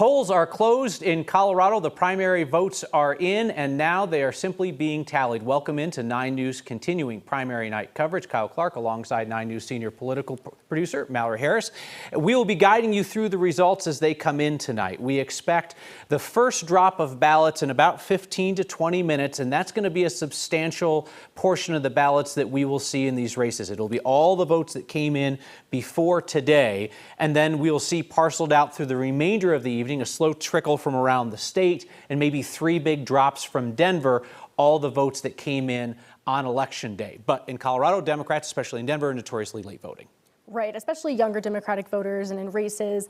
Polls are closed in Colorado. The primary votes are in, and now they are simply being tallied. Welcome into 9 News continuing primary night coverage. Kyle Clark alongside 9 News senior political producer Mallory Harris. We will be guiding you through the results as they come in tonight. We expect the first drop of ballots in about 15 to 20 minutes, and that's going to be a substantial portion of the ballots that we will see in these races. It'll be all the votes that came in before today, and then we'll see parceled out through the remainder of the evening, a slow trickle from around the state, and maybe 3 big drops from Denver, all the votes that came in on Election Day. But in Colorado, Democrats, especially in Denver, are notoriously late voting. Right, especially younger Democratic voters and in races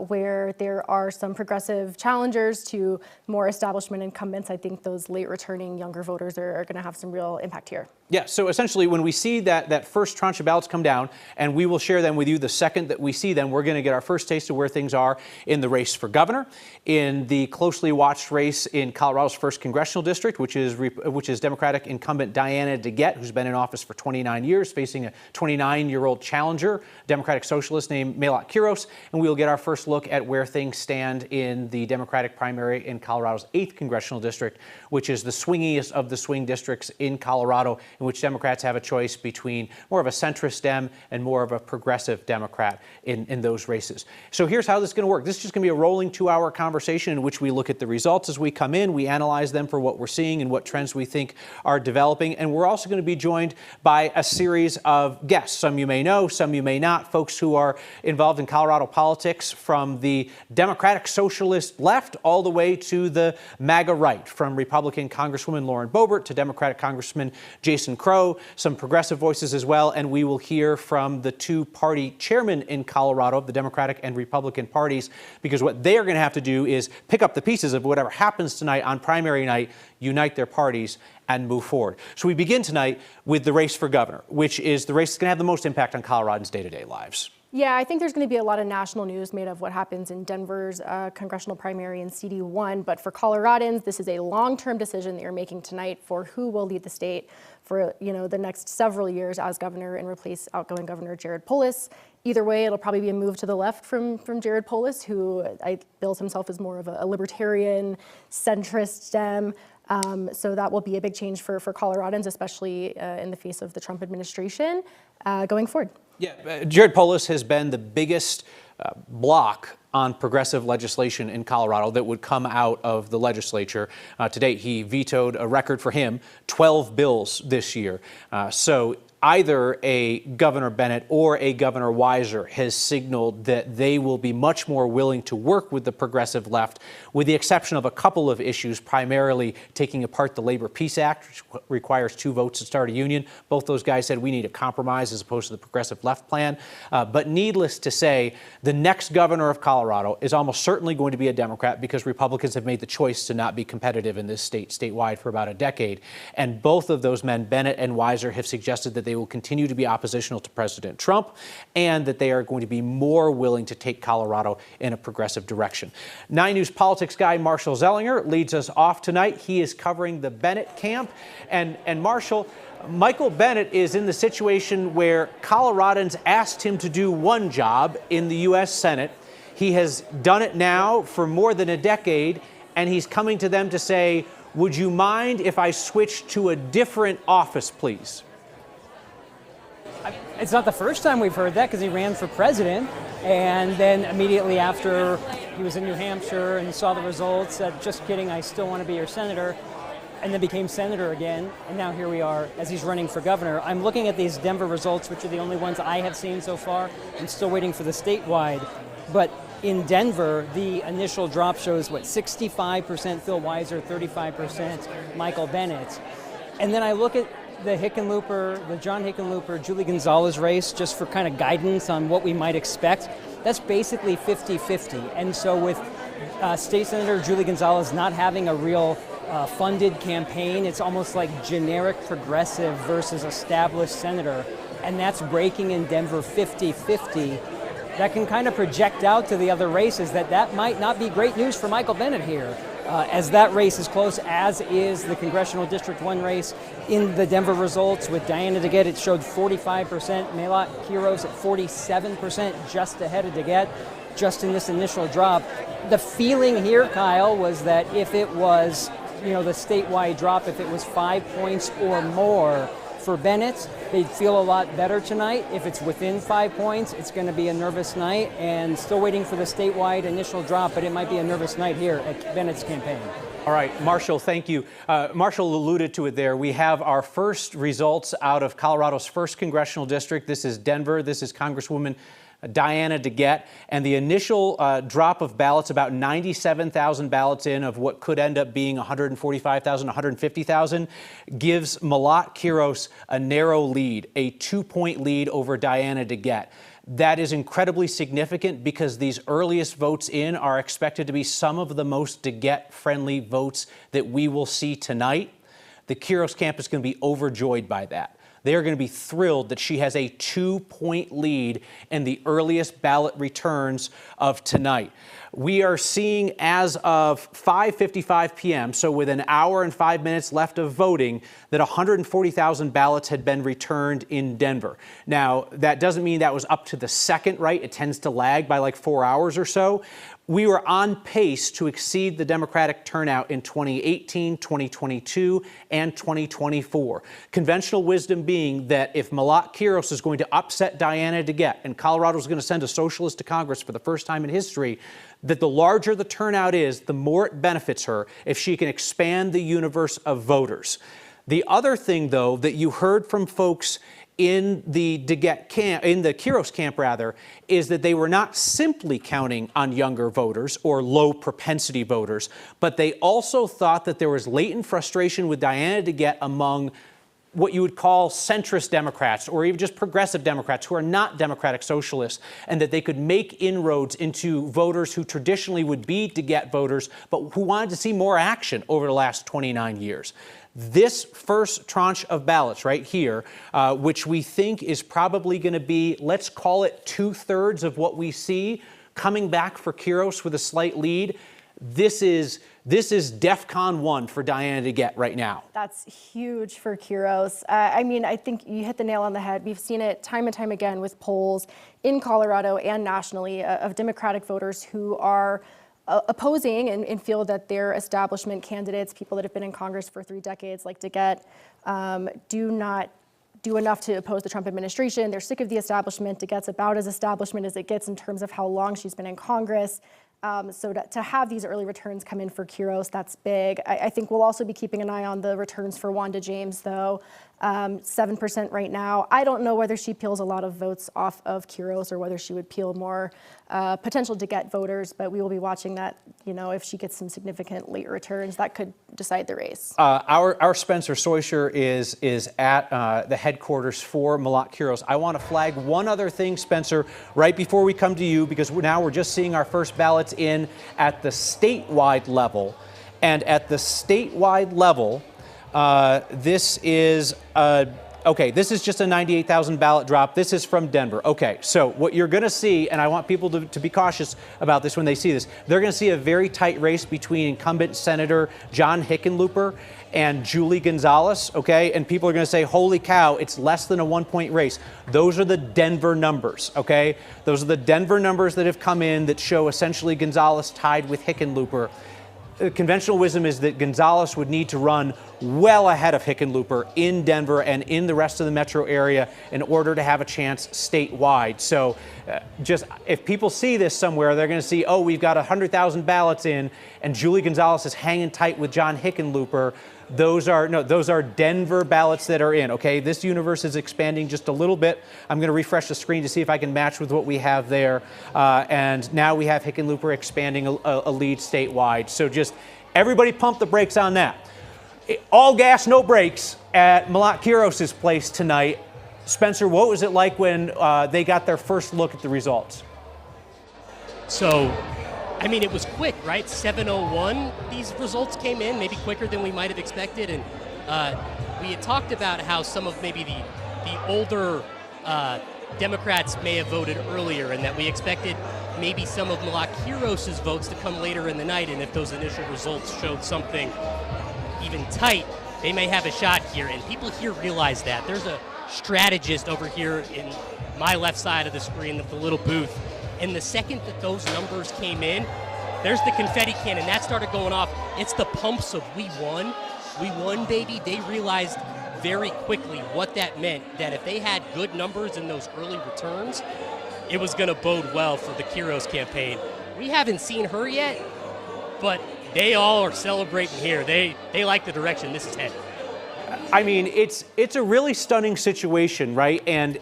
where there are some progressive challengers to more establishment incumbents. I think those late returning younger voters are going to have some real impact here. Yeah, so essentially when we see that first tranche of ballots come down, and we will share them with you the second that we see them, we're going to get our first taste of where things are in the race for governor, in the closely watched race in Colorado's first congressional district, which is Democratic incumbent Diana DeGette, who's been in office for 29 years, facing a 29-year-old challenger, Democratic socialist named Malat Kuros, and we'll get our first look at where things stand in the Democratic primary in Colorado's 8th congressional district, which is the swingiest of the swing districts in Colorado, in which Democrats have a choice between more of a centrist Dem and more of a progressive Democrat in those races. So here's how this is going to work. This is just going to be a rolling 2-hour conversation in which we look at the results as we come in. We analyze them for what we're seeing and what trends we think are developing. And we're also going to be joined by a series of guests. Some you may know, some you may not. Folks who are involved in Colorado politics from the Democratic Socialist left all the way to the MAGA right, from Republican Congresswoman Lauren Boebert to Democratic Congressman Jason Crow, some progressive voices as well, and we will hear from the 2 party chairmen in Colorado, the Democratic and Republican parties, because what they are going to have to do is pick up the pieces of whatever happens tonight on primary night, unite their parties, and move forward. So we begin tonight with the race for governor, which is the race that's going to have the most impact on Coloradans' day-to-day lives. Yeah, I think there's going to be a lot of national news made of what happens in Denver's congressional primary in CD1. But for Coloradans, this is a long-term decision that you're making tonight for who will lead the state for the next several years as governor and replace outgoing Governor Jared Polis. Either way, it'll probably be a move to the left from Jared Polis, who bills himself as more of a libertarian, centrist Dem. So that will be a big change for Coloradans, especially in the face of the Trump administration going forward. Yeah, Jared Polis has been the biggest block on progressive legislation in Colorado that would come out of the legislature. To date, he vetoed a record for him, 12 bills this year. So either a Governor Bennett or a Governor Weiser has signaled that they will be much more willing to work with the progressive left, with the exception of a couple of issues, primarily taking apart the Labor Peace Act, which requires 2 votes to start a union. Both those guys said we need a compromise as opposed to the progressive left plan. But needless to say, the next governor of Colorado is almost certainly going to be a Democrat, because Republicans have made the choice to not be competitive in this state statewide for about a decade. And both of those men, Bennett and Weiser, have suggested that they will continue to be oppositional to President Trump, and that they are going to be more willing to take Colorado in a progressive direction. 9 News politics guy Marshall Zellinger leads us off tonight. He is covering the Bennett camp. And Marshall, Michael Bennett is in the situation where Coloradans asked him to do one job in the U.S. Senate. He has done it now for more than a decade, and he's coming to them to say, would you mind if I switch to a different office, please? It's not the first time we've heard that, because he ran for president, and then immediately after he was in New Hampshire and saw the results, said, just kidding, I still want to be your senator, and then became senator again, and now here we are as he's running for governor. I'm looking at these Denver results, which are the only ones I have seen so far. I'm still waiting for the statewide, but in Denver, the initial drop shows, 65% Phil Weiser, 35% Michael Bennett. And then I look at the John Hickenlooper, Julie Gonzalez race, just for kind of guidance on what we might expect. That's basically 50-50. And so with State Senator Julie Gonzalez not having a real funded campaign, it's almost like generic progressive versus established senator. And that's breaking in Denver 50-50. That can kind of project out to the other races that might not be great news for Michael Bennett here. As that race is close, as is the Congressional District 1 race. In the Denver results with Diana DeGette, it showed 45%, Malat Kuros at 47%, just ahead of DeGette. just in this initial drop. The feeling here, Kyle, was that if it was, the statewide drop, if it was 5 points or more for Bennett, they'd feel a lot better tonight. If it's within 5 points, it's going to be a nervous night, and still waiting for the statewide initial drop, but it might be a nervous night here at Bennett's campaign. All right, Marshall, thank you. Marshall alluded to it there. We have our first results out of Colorado's 1st congressional district. This is Denver. This is Congresswoman Diana DeGette, and the initial drop of ballots, about 97,000 ballots in of what could end up being 145,000, 150,000, gives Malat Kuros a narrow lead, a 2-point lead over Diana DeGette. That is incredibly significant because these earliest votes in are expected to be some of the most DeGette-friendly votes that we will see tonight. The Kiros camp is going to be overjoyed by that. They are going to be thrilled that she has a 2-point lead in the earliest ballot returns of tonight. We are seeing, as of 5:55 p.m., so with an hour and 5 minutes left of voting, that 140,000 ballots had been returned in Denver. Now, that doesn't mean that was up to the second, right? It tends to lag by like 4 hours or so. We were on pace to exceed the Democratic turnout in 2018, 2022, and 2024. Conventional wisdom being that if Malat Kuros is going to upset Diana DeGette and Colorado is going to send a socialist to Congress for the first time in history, that the larger the turnout is, the more it benefits her if she can expand the universe of voters. The other thing, though, that you heard from folks in the DeGette camp, in the Kiros camp rather, is that they were not simply counting on younger voters or low propensity voters, but they also thought that there was latent frustration with Diana DeGette among what you would call centrist Democrats or even just progressive Democrats who are not democratic socialists, and that they could make inroads into voters who traditionally would be DeGette voters, but who wanted to see more action over the last 29 years. This first tranche of ballots right here, which we think is probably going to be, let's call it 2/3 of what we see coming back for Kiros with a slight lead. This is DEFCON 1 for Diana DeGette right now. That's huge for Kiros. I think you hit the nail on the head. We've seen it time and time again with polls in Colorado and nationally of Democratic voters who are opposing and feel that their establishment candidates, people that have been in Congress for 3 decades like DeGette, do not do enough to oppose the Trump administration. They're sick of the establishment. DeGette's about as establishment as it gets in terms of how long she's been in Congress. So to have these early returns come in for Kiros, that's big. I think we'll also be keeping an eye on the returns for Wanda James, though. 7% right now. I don't know whether she peels a lot of votes off of Kiros or whether she would peel more potential DeGette voters, but we will be watching that. If she gets some significant late returns, that could decide the race. Our Spencer Soysher is at the headquarters for Malat Kuros. I want to flag one other thing, Spencer, right before we come to you, because now we're just seeing our first ballots in at the statewide level. And at the statewide level, this is just a 98,000 ballot drop. This is from Denver. Okay, so what you're going to see, and I want people to be cautious about this when they see this, they're going to see a very tight race between incumbent Senator John Hickenlooper and Julie Gonzalez, okay? And people are going to say, holy cow, it's less than a 1-point race. Those are the Denver numbers, okay? Those are the Denver numbers that have come in that show essentially Gonzalez tied with Hickenlooper. Conventional wisdom is that Gonzalez would need to run well ahead of Hickenlooper in Denver and in the rest of the metro area in order to have a chance statewide. So just if people see this somewhere, they're going to see, oh, we've got 100,000 ballots in and Julie Gonzalez is hanging tight with John Hickenlooper. Those are Denver ballots that are in, okay? This universe is expanding just a little bit. I'm going to refresh the screen to see if I can match with what we have there. And now we have Hickenlooper expanding a lead statewide. So just everybody pump the brakes on that. All gas, no brakes at Malat Kuros' place tonight. Spencer, what was it like when they got their first look at the results? So, it was quick, right? 7:01. These results came in maybe quicker than we might have expected, and we had talked about how some of maybe the older Democrats may have voted earlier, and that we expected maybe some of Malat Kuros' votes to come later in the night, and if those initial results showed something even tight, they may have a shot here, and people here realize that. There's a strategist over here in my left side of the screen of the little booth, And the second that those numbers came in, there's the confetti cannon. That started going off. It's the pumps of we won. We won, baby. They realized very quickly what that meant, that if they had good numbers in those early returns, it was going to bode well for the Kiros campaign. We haven't seen her yet, but they all are celebrating here. They like the direction this is headed. I mean, it's a really stunning situation, right? And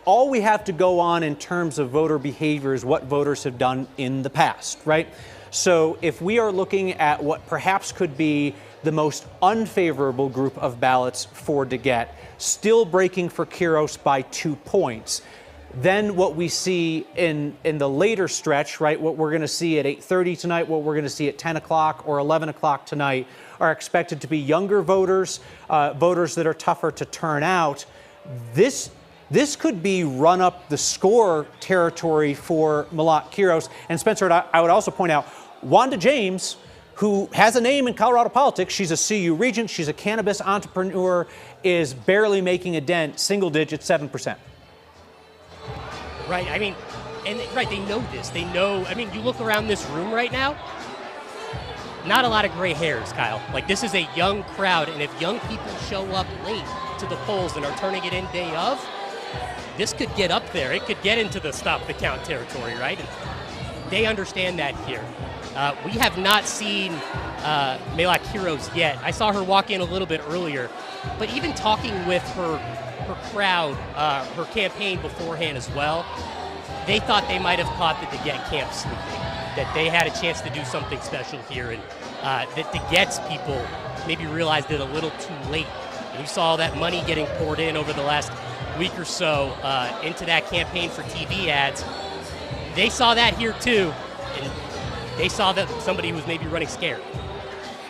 all we have to go on in terms of voter behavior is what voters have done in the past, right? So if we are looking at what perhaps could be the most unfavorable group of ballots for DeGette, still breaking for Kiros by 2 points, then what we see in the later stretch, right, what we're going to see at 8:30 tonight, what we're going to see at 10 o'clock or 11 o'clock tonight are expected to be younger voters, voters that are tougher to turn out. This could be run up the score territory for Malat Kuros. And Spencer, I would also point out, Wanda James, who has a name in Colorado politics, she's a CU regent, she's a cannabis entrepreneur, is barely making a dent, single digit, 7%. Right, I mean, and right, they know this. They know, I mean, you look around this room right now, not a lot of gray hairs, Kyle. Like, this is a young crowd, and if young people show up late to the polls and are turning it in day of, this could get up there. It could get into the stop the count territory, right? And they understand that here. We have not seen Malat Kuros yet. I saw her walk in a little bit earlier, but even talking with her crowd, her campaign beforehand as well, they thought they might have caught the DeGette camp sleeping, that they had a chance to do something special here, and that DeGette's people maybe realized it a little too late. And you saw that money getting poured in over the last week or so into that campaign for TV ads. They saw that here too, and they saw that somebody was maybe running scared.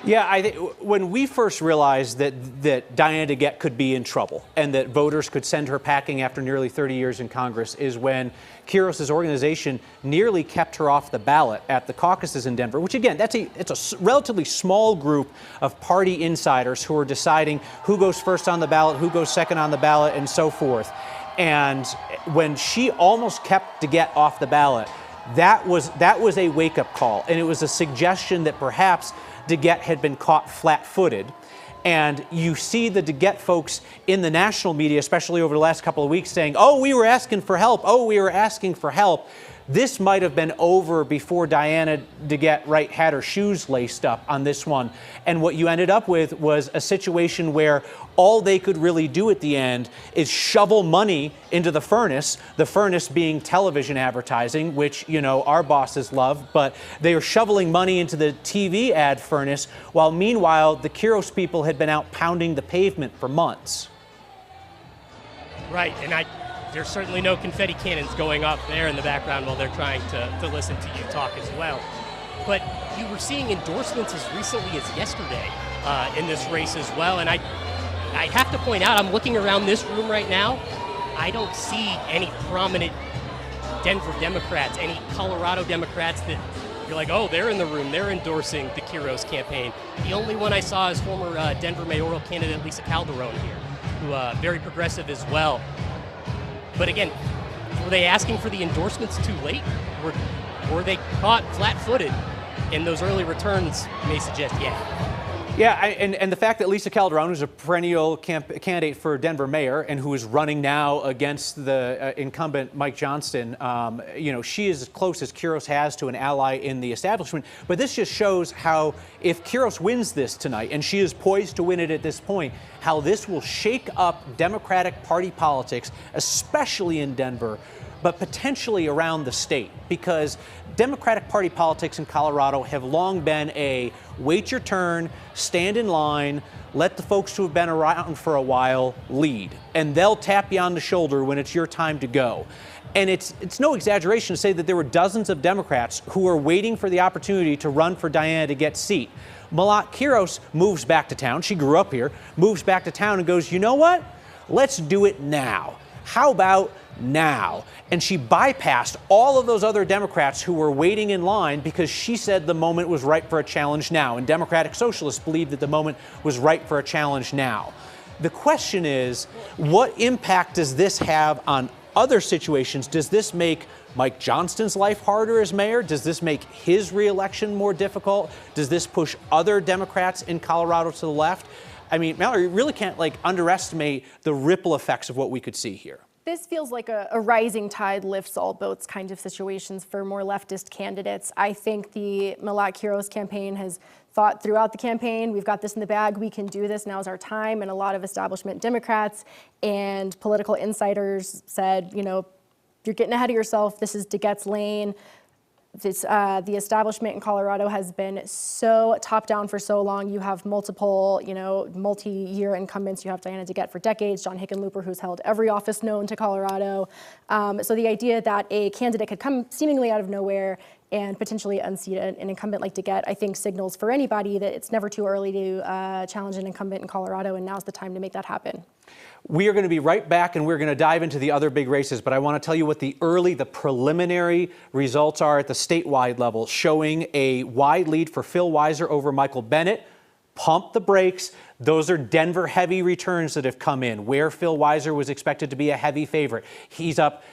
Yeah, I think when we first realized that Diana DeGette could be in trouble and that voters could send her packing after nearly 30 years in Congress is when Kiros' organization nearly kept her off the ballot at the caucuses in Denver, which again, it's a relatively small group of party insiders who are deciding who goes first on the ballot, who goes second on the ballot, and so forth. And when she almost kept DeGette off the ballot, that was a wake-up call, and it was a suggestion that perhaps DeGette had been caught flat-footed. And you see the DeGette folks in the national media, especially over the last couple of weeks, saying, oh, we were asking for help. Oh, we were asking for help. This might have been over before Diana DeGette had her shoes laced up on this one. And what you ended up with was a situation where all they could really do at the end is shovel money into the furnace being television advertising, which, you know, our bosses love, but they are shoveling money into the TV ad furnace, while meanwhile the Kiros people had been out pounding the pavement for months. Right, and there's certainly no confetti cannons going up there in the background while they're trying to listen to you talk as well. But you were seeing endorsements as recently as yesterday in this race as well. And I have to point out, I'm looking around this room right now, I don't see any prominent Denver Democrats, any Colorado Democrats that you're like, oh, they're in the room, they're endorsing the Kiros campaign. The only one I saw is former Denver mayoral candidate Lisa Calderon here, who very progressive as well. But again, were they asking for the endorsements too late? Were they caught flat-footed? And those early returns may suggest, yeah. Yeah, and the fact that Lisa Calderon, who's a perennial candidate for Denver mayor and who is running now against the incumbent Mike Johnston, you know, she is as close as Kiros has to an ally in the establishment. But this just shows how, if Kiros wins this tonight, and she is poised to win it at this point, how this will shake up Democratic Party politics, especially in Denver, but potentially around the state, because Democratic Party politics in Colorado have long been a wait your turn, stand in line, let the folks who have been around for a while lead, and they'll tap you on the shoulder when it's your time to go. And it's no exaggeration to say that there were dozens of Democrats who were waiting for the opportunity to run for Diana DeGette's seat. Malat Kuros moves back to town. She grew up here, moves back to town and goes, you know what? Let's do it now. How about now? And she bypassed all of those other Democrats who were waiting in line because she said the moment was ripe for a challenge now. And Democratic Socialists believed that the moment was ripe for a challenge now. The question is, what impact does this have on other situations, does this make Mike Johnston's life harder as mayor? Does this make his reelection more difficult? Does this push other Democrats in Colorado to the left? I mean, Mallory, you really can't underestimate the ripple effects of what we could see here. This feels like a rising tide lifts all boats kind of situations for more leftist candidates. I think the Malat Kuros campaign has thought throughout the campaign, we've got this in the bag, we can do this, now's our time. And a lot of establishment Democrats and political insiders said, you're getting ahead of yourself, this is DeGette's lane. The establishment in Colorado has been so top down for so long. You have multiple, multi-year incumbents. You have Diana DeGette for decades, John Hickenlooper, who's held every office known to Colorado. So the idea that a candidate could come seemingly out of nowhere and potentially unseat an incumbent like DeGette, I think signals for anybody that it's never too early to challenge an incumbent in Colorado, and now's the time to make that happen. We are going to be right back, and we're going to dive into the other big races, but I want to tell you what the preliminary results are at the statewide level, showing a wide lead for Phil Weiser over Michael Bennett. Pump the brakes. Those are Denver-heavy returns that have come in, where Phil Weiser was expected to be a heavy favorite. He's up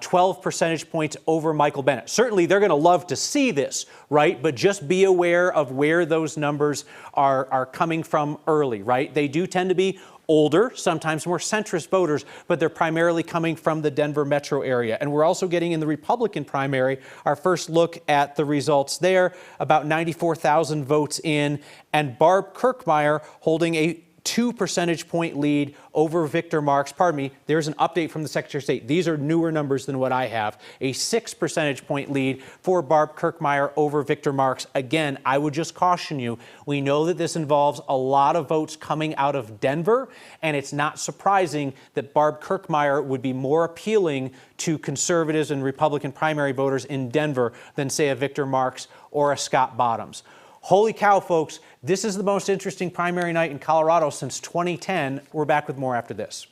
12 percentage points over Michael Bennett. Certainly, they're going to love to see this, right? But just be aware of where those numbers are coming from early, right? They do tend to be older, sometimes more centrist voters, but they're primarily coming from the Denver metro area. And we're also getting in the Republican primary our first look at the results there, about 94,000 votes in, and Barb Kirkmeyer holding a 2 percentage point lead over Victor Marx. Pardon me, there's an update from the Secretary of State. These are newer numbers than what I have. A 6 percentage point lead for Barb Kirkmeyer over Victor Marx. Again, I would just caution you, we know that this involves a lot of votes coming out of Denver, and it's not surprising that Barb Kirkmeyer would be more appealing to conservatives and Republican primary voters in Denver than, say, a Victor Marx or a Scott Bottoms. Holy cow, folks, this is the most interesting primary night in Colorado since 2010. We're back with more after this.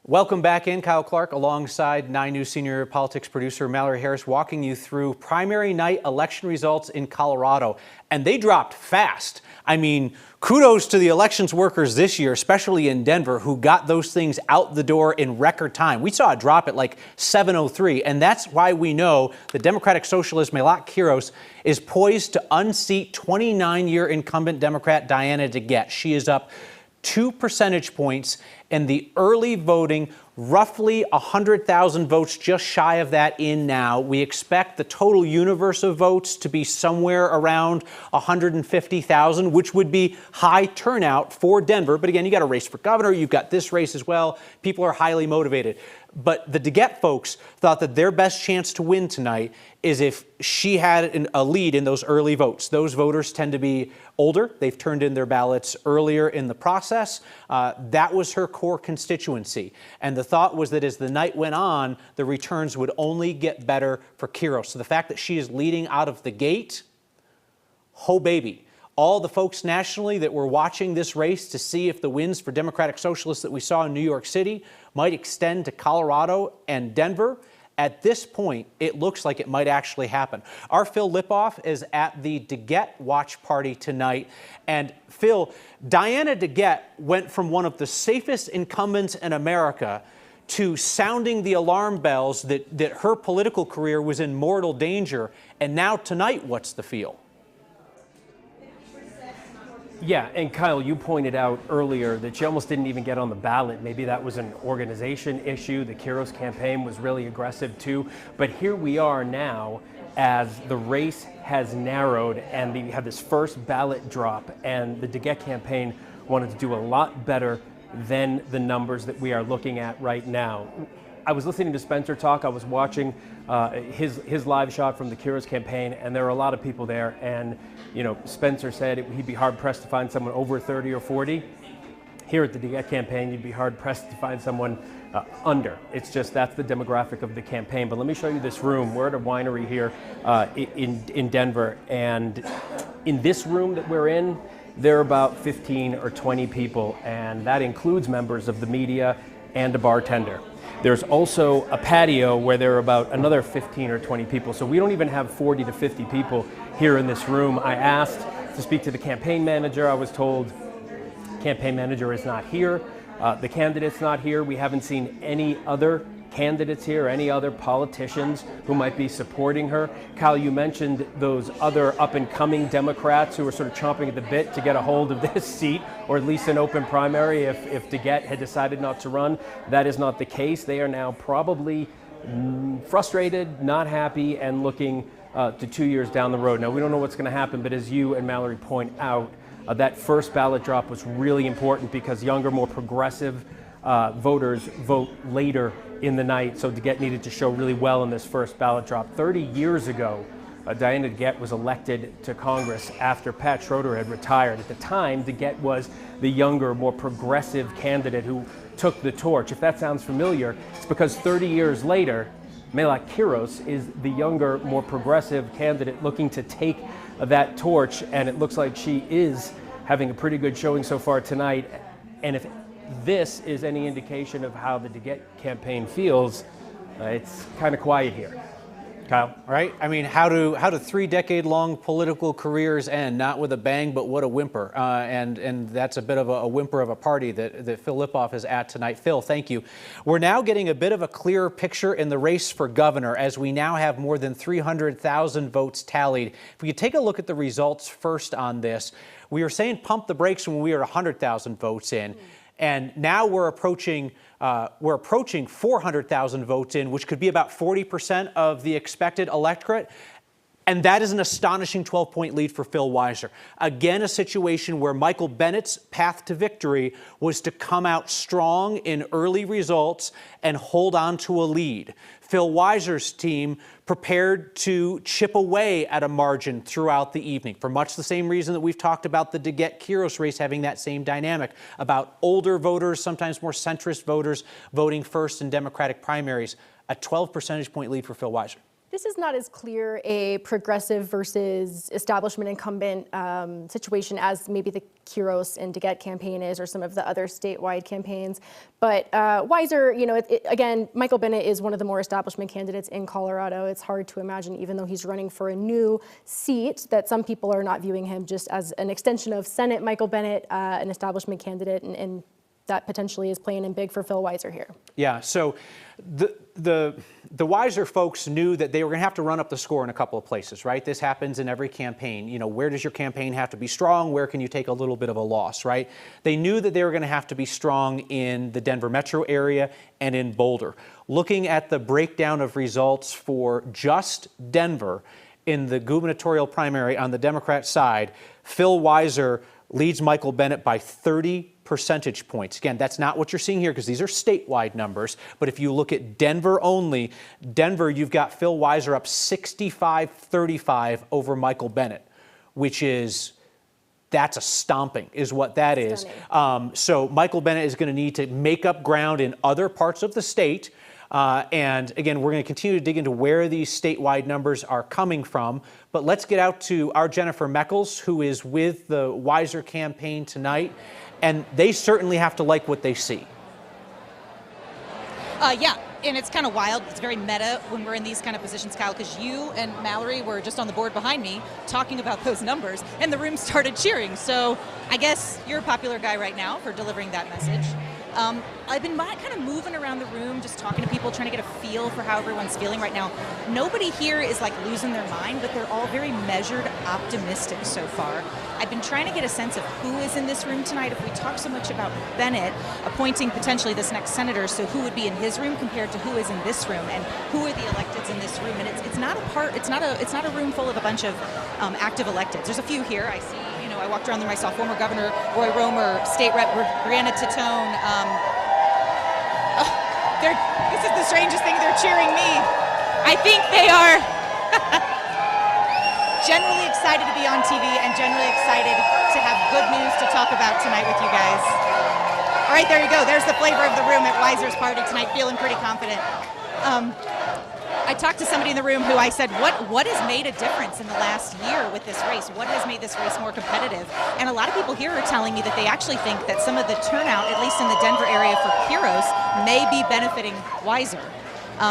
Welcome back in. Kyle Clark alongside 9 News senior politics producer Mallory Harris, walking you through primary night election results in Colorado. And they dropped fast. I mean, kudos to the elections workers this year, especially in Denver, who got those things out the door in record time. We saw a drop at like 7:03, and that's why we know the Democratic Socialist Malat Kuros is poised to unseat 29-year incumbent Democrat Diana DeGette. She is up 2 percentage points in the early voting, roughly 100,000 votes, just shy of that in now. We expect the total universe of votes to be somewhere around 150,000, which would be high turnout for Denver. But again, you got a race for governor. You've got this race as well. People are highly motivated. But the DeGette folks thought that their best chance to win tonight is if she had a lead in those early votes. Those voters tend to be older. They've turned in their ballots earlier in the process. That was her core constituency. And the thought was that as the night went on, the returns would only get better for Kiros. So the fact that she is leading out of the gate, ho baby. All the folks nationally that were watching this race to see if the wins for Democratic Socialists that we saw in New York City might extend to Colorado and Denver, at this point, it looks like it might actually happen. Our Phil Lipoff is at the DeGette watch party tonight. And Phil, Diana DeGette went from one of the safest incumbents in America to sounding the alarm bells that her political career was in mortal danger. And now tonight, what's the feel? Yeah, and Kyle, you pointed out earlier that she almost didn't even get on the ballot. Maybe that was an organization issue. The Kiros campaign was really aggressive too. But here we are now as the race has narrowed and we have this first ballot drop, and the DeGette campaign wanted to do a lot better than the numbers that we are looking at right now. I was listening to Spencer talk. I was watching his live shot from the Kiros campaign, and there were a lot of people there. And you know, Spencer said he'd be hard pressed to find someone over 30 or 40. Here at the DeGette campaign, you'd be hard pressed to find someone under. It's just that's the demographic of the campaign. But let me show you this room. We're at a winery here in Denver, and in this room that we're in, there are about 15 or 20 people, and that includes members of the media and a bartender. There's also a patio where there are about another 15 or 20 people. So we don't even have 40 to 50 people here in this room. I asked to speak to the campaign manager. I was told campaign manager is not here. The candidate's not here. We haven't seen any other candidates here, any other politicians who might be supporting her. Kyle, you mentioned those other up-and-coming Democrats who are sort of chomping at the bit to get a hold of this seat, or at least an open primary if DeGette had decided not to run. That is not the case. They are now probably frustrated, not happy, and looking to 2 years down the road. Now, we don't know what's going to happen, but as you and Mallory point out, that first ballot drop was really important because younger, more progressive voters vote later in the night, so DeGette needed to show really well in this first ballot drop. 30 years ago, Diana DeGette was elected to Congress after Pat Schroeder had retired. At the time, DeGette was the younger, more progressive candidate who took the torch. If that sounds familiar, it's because 30 years later, Malat Kuros is the younger, more progressive candidate looking to take that torch, and it looks like she is having a pretty good showing so far tonight. And if this is any indication of how the DeGette campaign feels, it's kind of quiet here. Kyle? Right? I mean, how do 3-decade-long political careers end? Not with a bang, but what a whimper. And that's a bit of a whimper of a party that Phil Lipoff is at tonight. Phil, thank you. We're now getting a bit of a clearer picture in the race for governor as we now have more than 300,000 votes tallied. If we could take a look at the results first on this, we were saying pump the brakes when we were 100,000 votes in. And now we're approaching 400,000 votes in, which could be about 40% of the expected electorate. And that is an astonishing 12-point lead for Phil Weiser. Again, a situation where Michael Bennett's path to victory was to come out strong in early results and hold on to a lead. Phil Weiser's team prepared to chip away at a margin throughout the evening for much the same reason that we've talked about the DeGette-Kiros race having that same dynamic about older voters, sometimes more centrist voters, voting first in Democratic primaries. A 12 percentage point lead for Phil Weiser. this is not as clear a progressive versus establishment incumbent situation as maybe the Kiros and DeGette campaign is, or some of the other statewide campaigns. But Weiser, again, Michael Bennet is one of the more establishment candidates in Colorado. It's hard to imagine, even though he's running for a new seat, that some people are not viewing him just as an extension of Senate Michael Bennet, an establishment candidate, and that potentially is playing in big for Phil Weiser here. Yeah, so the Weiser folks knew that they were going to have to run up the score in a couple of places, right? This happens in every campaign. Where does your campaign have to be strong? Where can you take a little bit of a loss, right? They knew that they were going to have to be strong in the Denver metro area and in Boulder. Looking at the breakdown of results for just Denver in the gubernatorial primary on the Democrat side, Phil Weiser leads Michael Bennet by 30 percentage points. Again, that's not what you're seeing here because these are statewide numbers. But if you look at Denver only, Denver, you've got Phil Weiser up 65-35 over Michael Bennet, which is, that's a stomping is what that is. So Michael Bennet is going to need to make up ground in other parts of the state. And again, we're going to continue to dig into where these statewide numbers are coming from. But let's get out to our Jennifer Meckles, who is with the Weiser campaign tonight. And they certainly have to like what they see. Yeah, and it's kind of wild. It's very meta when we're in these kind of positions, Kyle, because you and Mallory were just on the board behind me talking about those numbers, and the room started cheering. So I guess you're a popular guy right now for delivering that message. I've been kind of moving around the room, just talking to people, trying to get a feel for how everyone's feeling right now. Nobody here is like losing their mind, but they're all very measured, optimistic so far. I've been trying to get a sense of who is in this room tonight. If we talk so much about Bennett appointing potentially this next senator, so who would be in his room compared to who is in this room, and who are the electeds in this room? And it's not a room full of a bunch of active electeds. There's a few here. I see. I walked around there myself. Former Governor Roy Romer, State Rep Brianna Titone. This is the strangest thing. They're cheering me. I think they are generally excited to be on TV and generally excited to have good news to talk about tonight with you guys. All right, there you go. There's the flavor of the room at Weiser's party tonight. Feeling pretty confident. I talked to somebody in the room who I said, what has made a difference in the last year with this race? What has made this race more competitive? And a lot of people here are telling me that they actually think that some of the turnout, at least in the Denver area for Kiros, may be benefiting Weiser,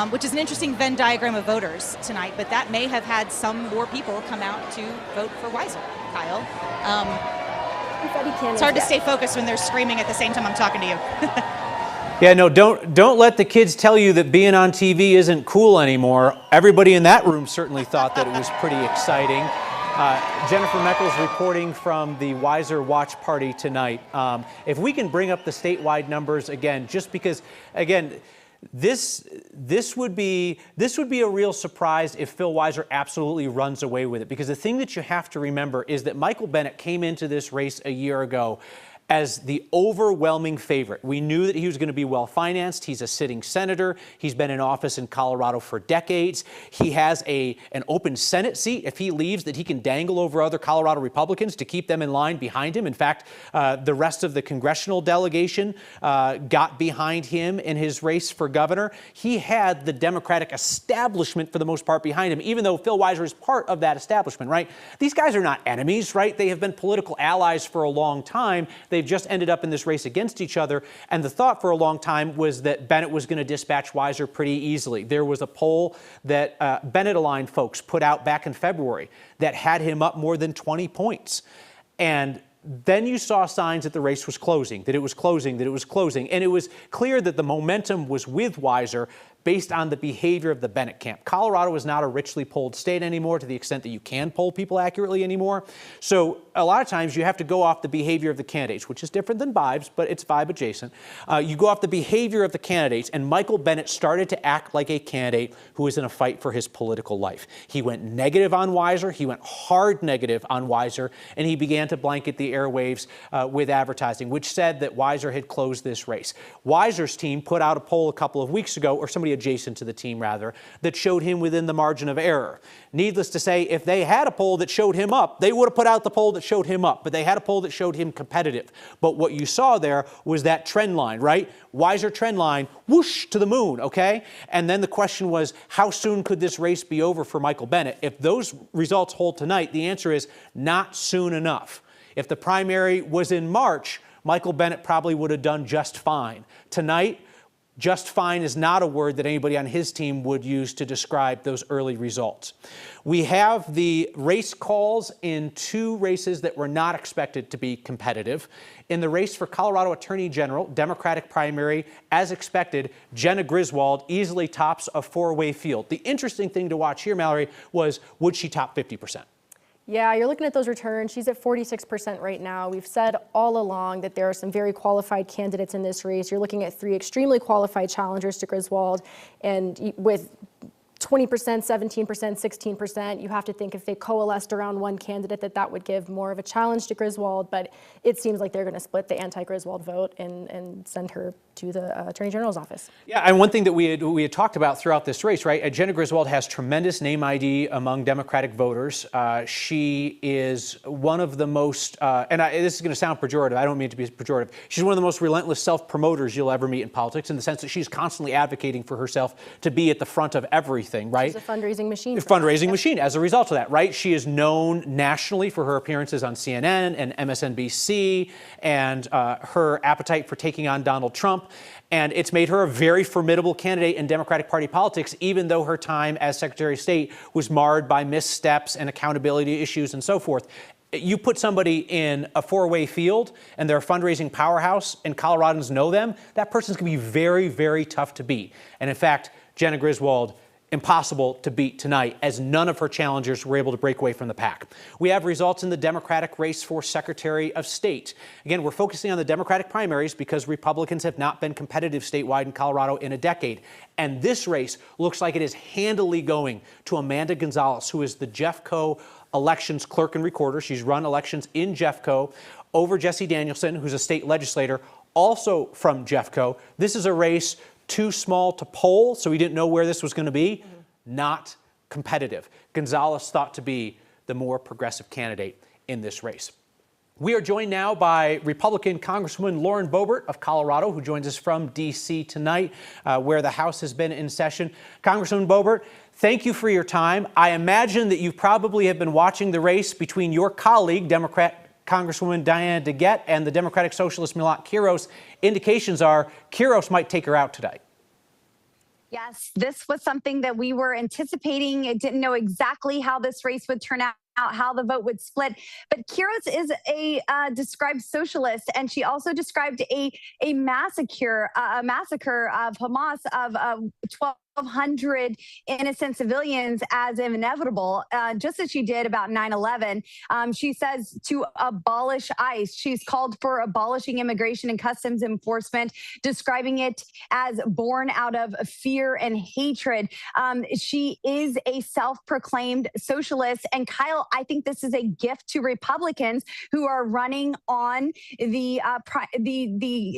which is an interesting Venn diagram of voters tonight, but that may have had some more people come out to vote for Weiser, Kyle. It's hard to stay focused when they're screaming at the same time I'm talking to you. Yeah, no, don't let the kids tell you that being on TV isn't cool anymore. Everybody in that room certainly thought that it was pretty exciting. Jennifer Meckles reporting from the Weiser watch party tonight. If we can bring up the statewide numbers again, just because, again, this would be a real surprise if Phil Weiser absolutely runs away with it. Because the thing that you have to remember is that Michael Bennet came into this race a year ago as the overwhelming favorite. We knew that he was going to be well-financed. He's a sitting senator. He's been in office in Colorado for decades. He has an open Senate seat. If he leaves, that he can dangle over other Colorado Republicans to keep them in line behind him. In fact, the rest of the Congressional delegation got behind him in his race for governor. He had the Democratic establishment, for the most part, behind him, even though Phil Weiser is part of that establishment, right? These guys are not enemies, right? They have been political allies for a long time. They've just ended up in this race against each other. And the thought for a long time was that Bennett was going to dispatch Weiser pretty easily. There was a poll that Bennett-aligned folks put out back in February that had him up more than 20 points. And then you saw signs that the race was closing, that it was closing, that it was closing. And it was clear that the momentum was with Weiser based on the behavior of the Bennett camp. Colorado is not a richly polled state anymore to the extent that you can poll people accurately anymore. So a lot of times you have to go off the behavior of the candidates, which is different than vibes, but it's vibe adjacent. You go off the behavior of the candidates, and Michael Bennet started to act like a candidate who was in a fight for his political life. He went negative on Weiser, he went hard negative on Weiser, and he began to blanket the airwaves with advertising, which said that Weiser had closed this race. Weiser's team put out a poll a couple of weeks ago, or somebody adjacent to the team rather, that showed him within the margin of error. Needless to say, if they had a poll that showed him up, they would have put out the poll that showed him up, but they had a poll that showed him competitive. But what you saw there was that trend line, right? Weiser trend line, whoosh, to the moon, okay? And then the question was, how soon could this race be over for Michael Bennet? If those results hold tonight, the answer is not soon enough. If the primary was in March, Michael Bennet probably would have done just fine. Tonight, just fine is not a word that anybody on his team would use to describe those early results. We have the race calls in two races that were not expected to be competitive. In the race for Colorado Attorney General, Democratic primary, as expected, Jenna Griswold easily tops a four-way field. The interesting thing to watch here, Mallory, was would she top 50%? Yeah, you're looking at those returns. She's at 46% right now. We've said all along that there are some very qualified candidates in this race. You're looking at three extremely qualified challengers to Griswold, and with 20%, 17%, 16%. You have to think if they coalesced around one candidate that would give more of a challenge to Griswold, but it seems like they're going to split the anti-Griswold vote and send her to the Attorney General's office. Yeah, and one thing that we had talked about throughout this race, right? Jenna Griswold has tremendous name ID among Democratic voters. She is one of the most, this is going to sound pejorative, I don't mean to be pejorative, she's one of the most relentless self-promoters you'll ever meet in politics, in the sense that she's constantly advocating for herself to be at the front of everything, right? She's a fundraising machine. A fundraising machine as a result of that, right? She is known nationally for her appearances on CNN and MSNBC and her appetite for taking on Donald Trump. And it's made her a very formidable candidate in Democratic Party politics, even though her time as Secretary of State was marred by missteps and accountability issues and so forth. You put somebody in a four-way field and they're a fundraising powerhouse and Coloradans know them, that person's going to be very, very tough to beat. And in fact, Jenna Griswold, impossible to beat tonight, as none of her challengers were able to break away from the pack. We have results in the Democratic race for Secretary of State. Again, we're focusing on the Democratic primaries because Republicans have not been competitive statewide in Colorado in a decade. And this race looks like it is handily going to Amanda Gonzalez, who is the Jeffco elections clerk and recorder. She's run elections in Jeffco over Jesse Danielson, who's a state legislator, also from Jeffco. This is a race too small to poll, so we didn't know where this was going to be. Not competitive. Gonzalez thought to be the more progressive candidate in this race. We are joined now by Republican Congresswoman Lauren Boebert of Colorado, who joins us from D.C. tonight, where the House has been in session. Congresswoman Boebert, thank you for your time. I imagine that you probably have been watching the race between your colleague, Democrat Congresswoman Diana DeGette, and the Democratic Socialist Malat Kuros. Indications are Kiros might take her out today. Yes, this was something that we were anticipating. It didn't know exactly how this race would turn out, how the vote would split. But Kiros is a described socialist, and she also described a massacre of Hamas of 1,200 innocent civilians as inevitable, just as she did about 9/11. She says to abolish ICE. She's called for abolishing immigration and customs enforcement, describing it as born out of fear and hatred. She is a self-proclaimed socialist. And Kyle, I think this is a gift to Republicans who are running on the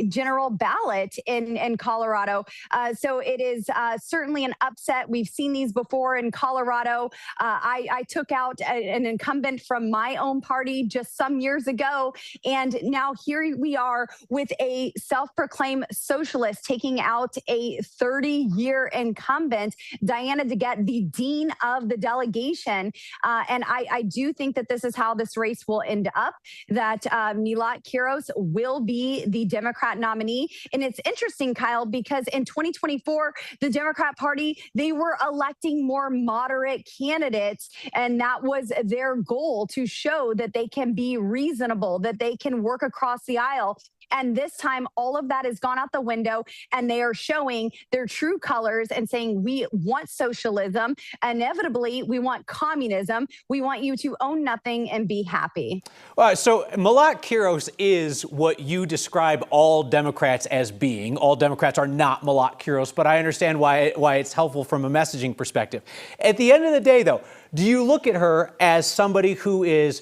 general ballot in Colorado. So it is certainly an upset. We've seen these before in Colorado. I took out an incumbent from my own party just some years ago, and now here we are with a self-proclaimed socialist taking out a 30-year incumbent, Diana DeGette, the dean of the delegation. And I do think that this is how this race will end up, that Malat Kuros will be the Democrat nominee. And it's interesting, Kyle, because in 2024, the Democrat Party, they were electing more moderate candidates, and that was their goal, to show that they can be reasonable, that they can work across the aisle. And this time, all of that has gone out the window, and they are showing their true colors and saying, we want socialism. Inevitably, we want communism. We want you to own nothing and be happy. So Malat Kuros is what you describe all Democrats as being. All Democrats are not Malat Kuros, but I understand why it's helpful from a messaging perspective. At the end of the day, though, do you look at her as somebody who is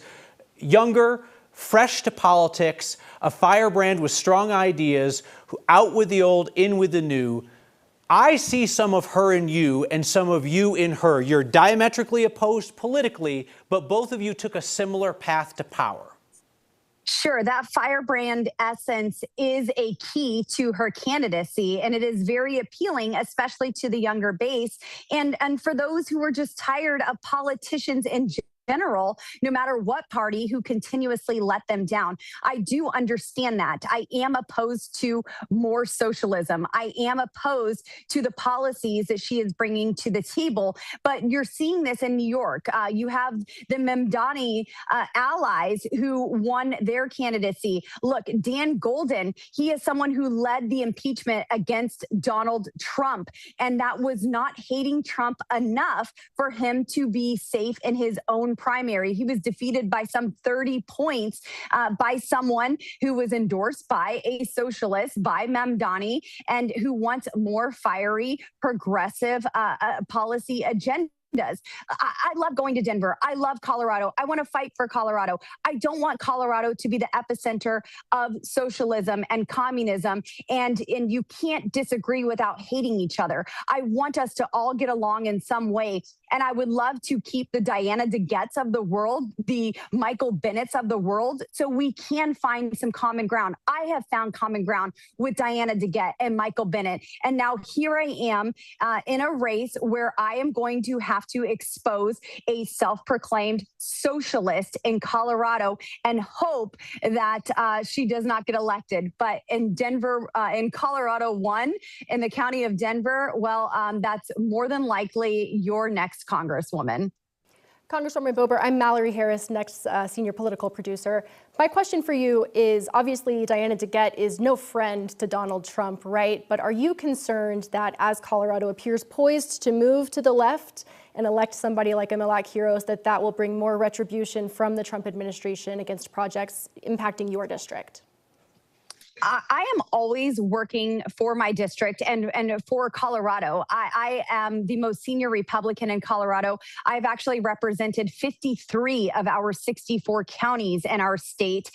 younger, fresh to politics, a firebrand with strong ideas, out with the old, in with the new, I see some of her in you and some of you in her. You're diametrically opposed politically, but both of you took a similar path to power. Sure, that firebrand essence is a key to her candidacy, and it is very appealing, especially to the younger base. And for those who are just tired of politicians in general, no matter what party, who continuously let them down. I do understand that. I am opposed to more socialism. I am opposed to the policies that she is bringing to the table. But you're seeing this in New York. You have the Mamdani allies who won their candidacy. Look, Dan Golden, he is someone who led the impeachment against Donald Trump. And that was not hating Trump enough for him to be safe in his own primary. He was defeated by some 30 points by someone who was endorsed by a socialist, by Mamdani, and who wants more fiery, progressive policy agendas. I love going to Denver. I love Colorado. I want to fight for Colorado. I don't want Colorado to be the epicenter of socialism and communism. And you can't disagree without hating each other. I want us to all get along in some way. And I would love to keep the Diana DeGettes of the world, the Michael Bennets of the world, so we can find some common ground. I have found common ground with Diana DeGette and Michael Bennett. And now here I am in a race where I am going to have to expose a self-proclaimed socialist in Colorado and hope that she does not get elected. But in Denver, in Colorado 1, in the county of Denver, well, that's more than likely your next Congresswoman. Congresswoman Boebert, I'm Mallory Harris, next senior political producer. My question for you is, obviously, Diana DeGette is no friend to Donald Trump, right? But are you concerned that as Colorado appears poised to move to the left and elect somebody like a Malat Kuros, that will bring more retribution from the Trump administration against projects impacting your district? I am always working for my district and for Colorado. I am the most senior Republican in Colorado. I've actually represented 53 of our 64 counties in our state.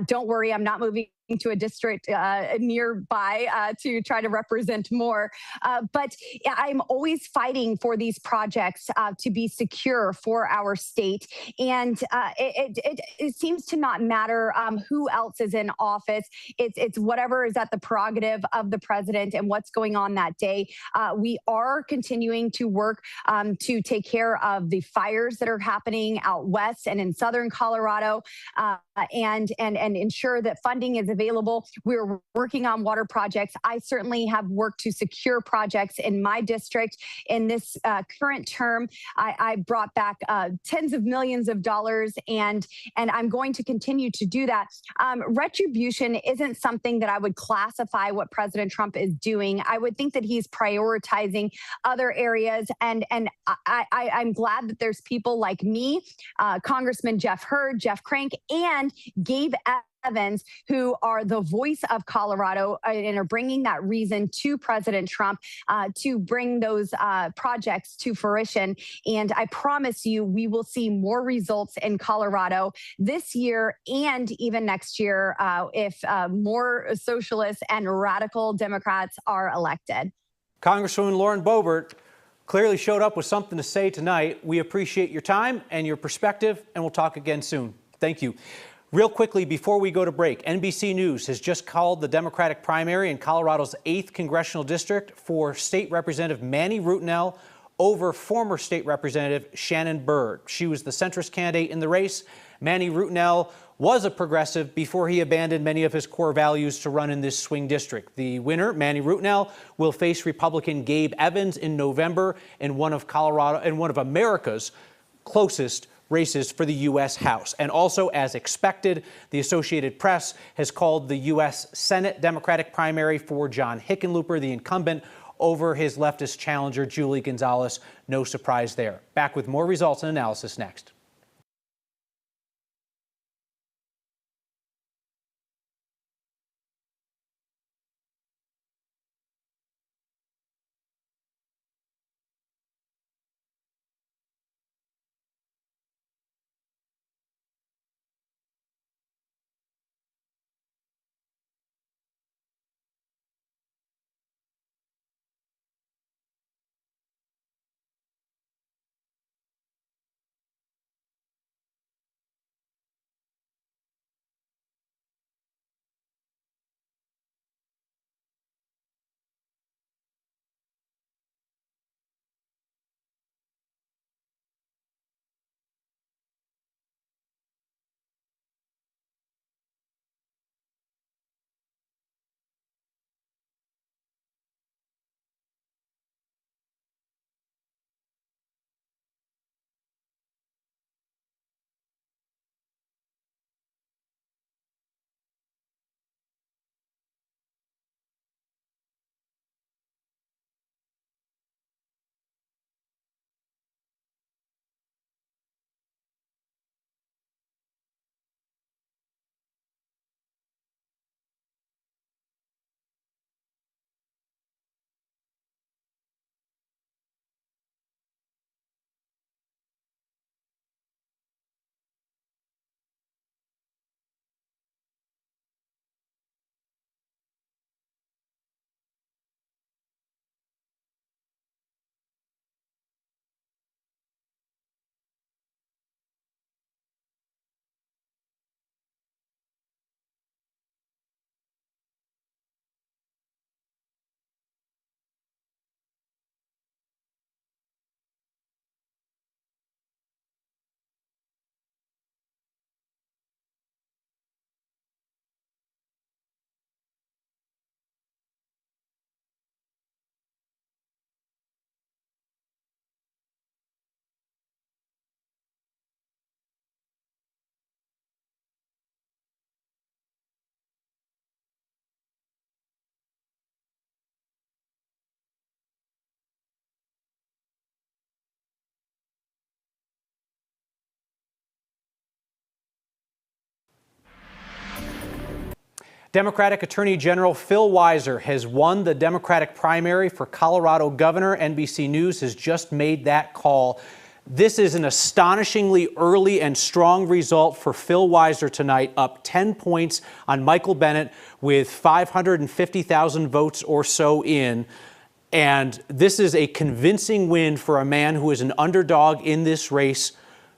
Don't worry, I'm not moving to a district nearby to try to represent more. But I'm always fighting for these projects to be secure for our state. And it seems to not matter who else is in office. It's whatever is at the prerogative of the president and what's going on that day. We are continuing to work to take care of the fires that are happening out west and in southern Colorado and ensure that funding is available. We're working on water projects. I certainly have worked to secure projects in my district. In this current term, I brought back tens of millions of dollars, and I'm going to continue to do that. Retribution isn't something that I would classify what President Trump is doing. I would think that he's prioritizing other areas, and I'm glad that there's people like me, Congressman Jeff Hurd, Jeff Crank, and Gabe Evans, who are the voice of Colorado and are bringing that reason to President Trump to bring those projects to fruition. And I promise you, we will see more results in Colorado this year and even next year if more socialists and radical Democrats are elected. Congresswoman Lauren Boebert clearly showed up with something to say tonight. We appreciate your time and your perspective, and we'll talk again soon. Thank you. Real quickly, before we go to break, NBC News has just called the Democratic primary in Colorado's 8th congressional district for State Representative Manny Rutinel over former State Representative Shannon Byrd. She was the centrist candidate in the race. Manny Rutinel was a progressive before he abandoned many of his core values to run in this swing district. The winner, Manny Rutinel, will face Republican Gabe Evans in November in one of America's closest races for the U.S. House. And also, as expected, the Associated Press has called the U.S. Senate Democratic primary for John Hickenlooper, the incumbent, over his leftist challenger, Julie Gonzalez. No surprise there. Back with more results and analysis next. Democratic Attorney General Phil Weiser has won the Democratic primary for Colorado governor. NBC News has just made that call. This is an astonishingly early and strong result for Phil Weiser tonight, up 10 points on Michael Bennett with 550,000 votes or so in. And this is a convincing win for a man who is an underdog in this race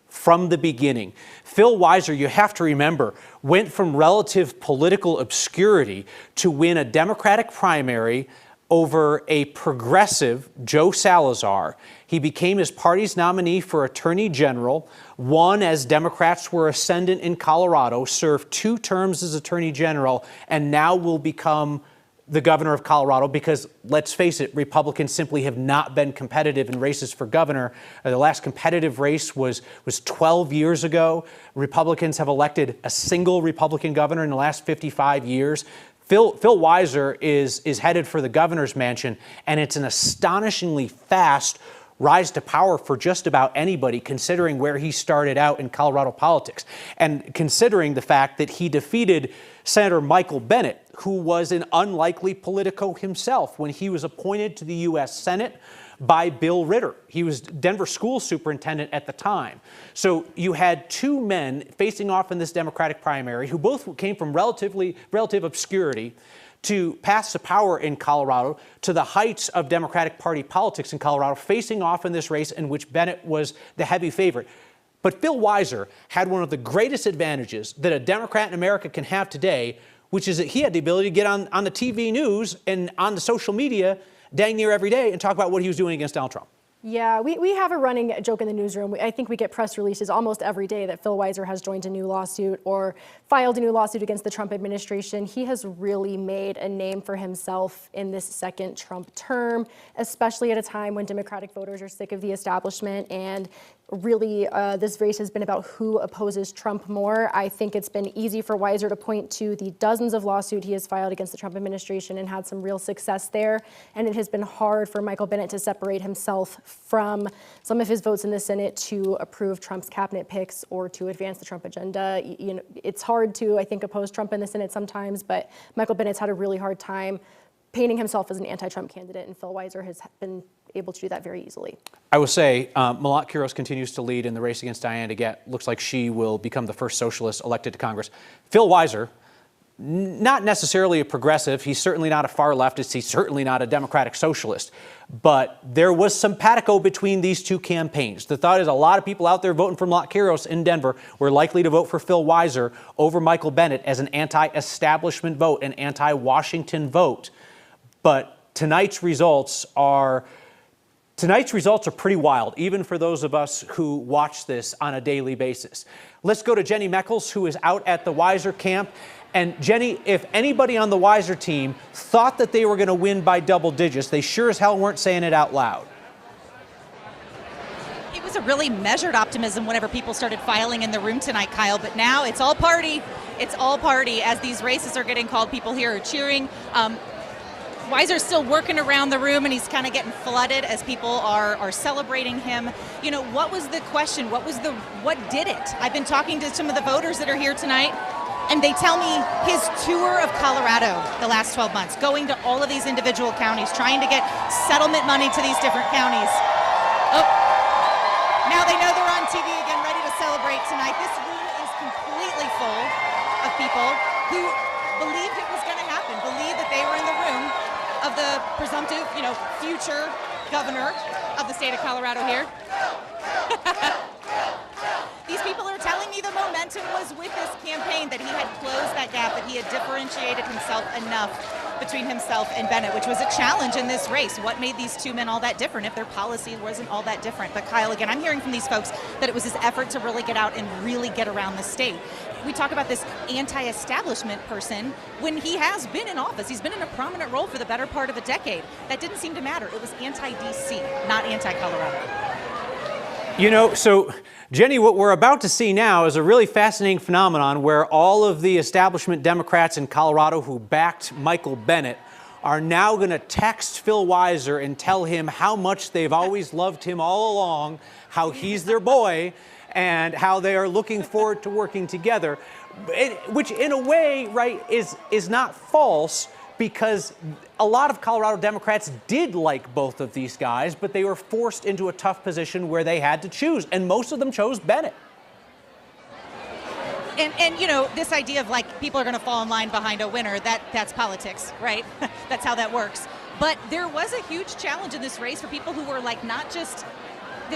from the beginning. Phil Weiser, you have to remember, went from relative political obscurity to win a Democratic primary over a progressive Joe Salazar. He became his party's nominee for Attorney General, won as Democrats were ascendant in Colorado, served 2 terms as Attorney General, and now will become the governor of Colorado because, let's face it, Republicans simply have not been competitive in races for governor. The last competitive race was 12 years ago. Republicans have elected a single Republican governor in the last 55 years. Phil Weiser is headed for the governor's mansion, and it's an astonishingly fast rise to power for just about anybody, considering where he started out in Colorado politics, and considering the fact that he defeated Senator Michael Bennet, who was an unlikely politico himself when he was appointed to the U.S. Senate by Bill Ritter. He was Denver school superintendent at the time. So you had 2 men facing off in this Democratic primary who both came from relative obscurity to pass the power in Colorado to the heights of Democratic Party politics in Colorado, facing off in this race in which Bennett was the heavy favorite. But Phil Weiser had one of the greatest advantages that a Democrat in America can have today, which is that he had the ability to get on the TV news and on the social media dang near every day and talk about what he was doing against Donald Trump. Yeah, we have a running joke in the newsroom. I think we get press releases almost every day that Phil Weiser has joined a new lawsuit or filed a new lawsuit against the Trump administration. He has really made a name for himself in this second Trump term, especially at a time when Democratic voters are sick of the establishment, and really this race has been about who opposes Trump more. I think it's been easy for Weiser to point to the dozens of lawsuits he has filed against the Trump administration and had some real success there. And it has been hard for Michael Bennett to separate himself from some of his votes in the Senate to approve Trump's cabinet picks or to advance the Trump agenda. You know, it's hard to, I think, oppose Trump in the Senate sometimes, but Michael Bennett's had a really hard time painting himself as an anti-Trump candidate, and Phil Weiser has been able to do that very easily. I will say Malat Kuros continues to lead in the race against Diane DeGette. Looks like she will become the first socialist elected to Congress. Phil Weiser, not necessarily a progressive. He's certainly not a far leftist. He's certainly not a democratic socialist. But there was simpatico between these 2 campaigns. The thought is a lot of people out there voting for Malat Kuros in Denver were likely to vote for Phil Weiser over Michael Bennett as an anti-establishment vote, an anti-Washington vote. But tonight's results are pretty wild, even for those of us who watch this on a daily basis. Let's go to Jenny Meckles, who is out at the Weiser camp. And Jenny, if anybody on the Weiser team thought that they were going to win by double digits, they sure as hell weren't saying it out loud. It was a really measured optimism whenever people started filing in the room tonight, Kyle, but now it's all party. It's all party. As these races are getting called, people here are cheering. Weiser's still working around the room, and he's kind of getting flooded as people are celebrating him. You know, what was the question? What did it? I've been talking to some of the voters that are here tonight, and they tell me his tour of Colorado the last 12 months, going to all of these individual counties, trying to get settlement money to these different counties. Oh, now they know they're on TV again, ready to celebrate tonight. This room is completely full of people who believed it was going to happen, believed that they were in the room of the presumptive, future governor of the state of Colorado here. These people are telling me the momentum was with this campaign, that he had closed that gap, that he had differentiated himself enough between himself and Bennett, which was a challenge in this race. What made these 2 men all that different if their policy wasn't all that different? But Kyle, again, I'm hearing from these folks that it was his effort to really get out and really get around the state. We talk about this anti-establishment person when he has been in office. He's been in a prominent role for the better part of a decade. That didn't seem to matter. It was anti-DC, not anti-Colorado. So Jenny, what we're about to see now is a really fascinating phenomenon where all of the establishment Democrats in Colorado who backed Michael Bennett are now going to text Phil Weiser and tell him how much they've always loved him all along, how he's their boy, and how they are looking forward to working together, which in a way, right, is not false, because a lot of Colorado Democrats did like both of these guys, but they were forced into a tough position where they had to choose, and most of them chose Bennett. And you know, this idea of like people are going to fall in line behind a winner, that's politics, right? That's how that works. But there was a huge challenge in this race for people who were like not just,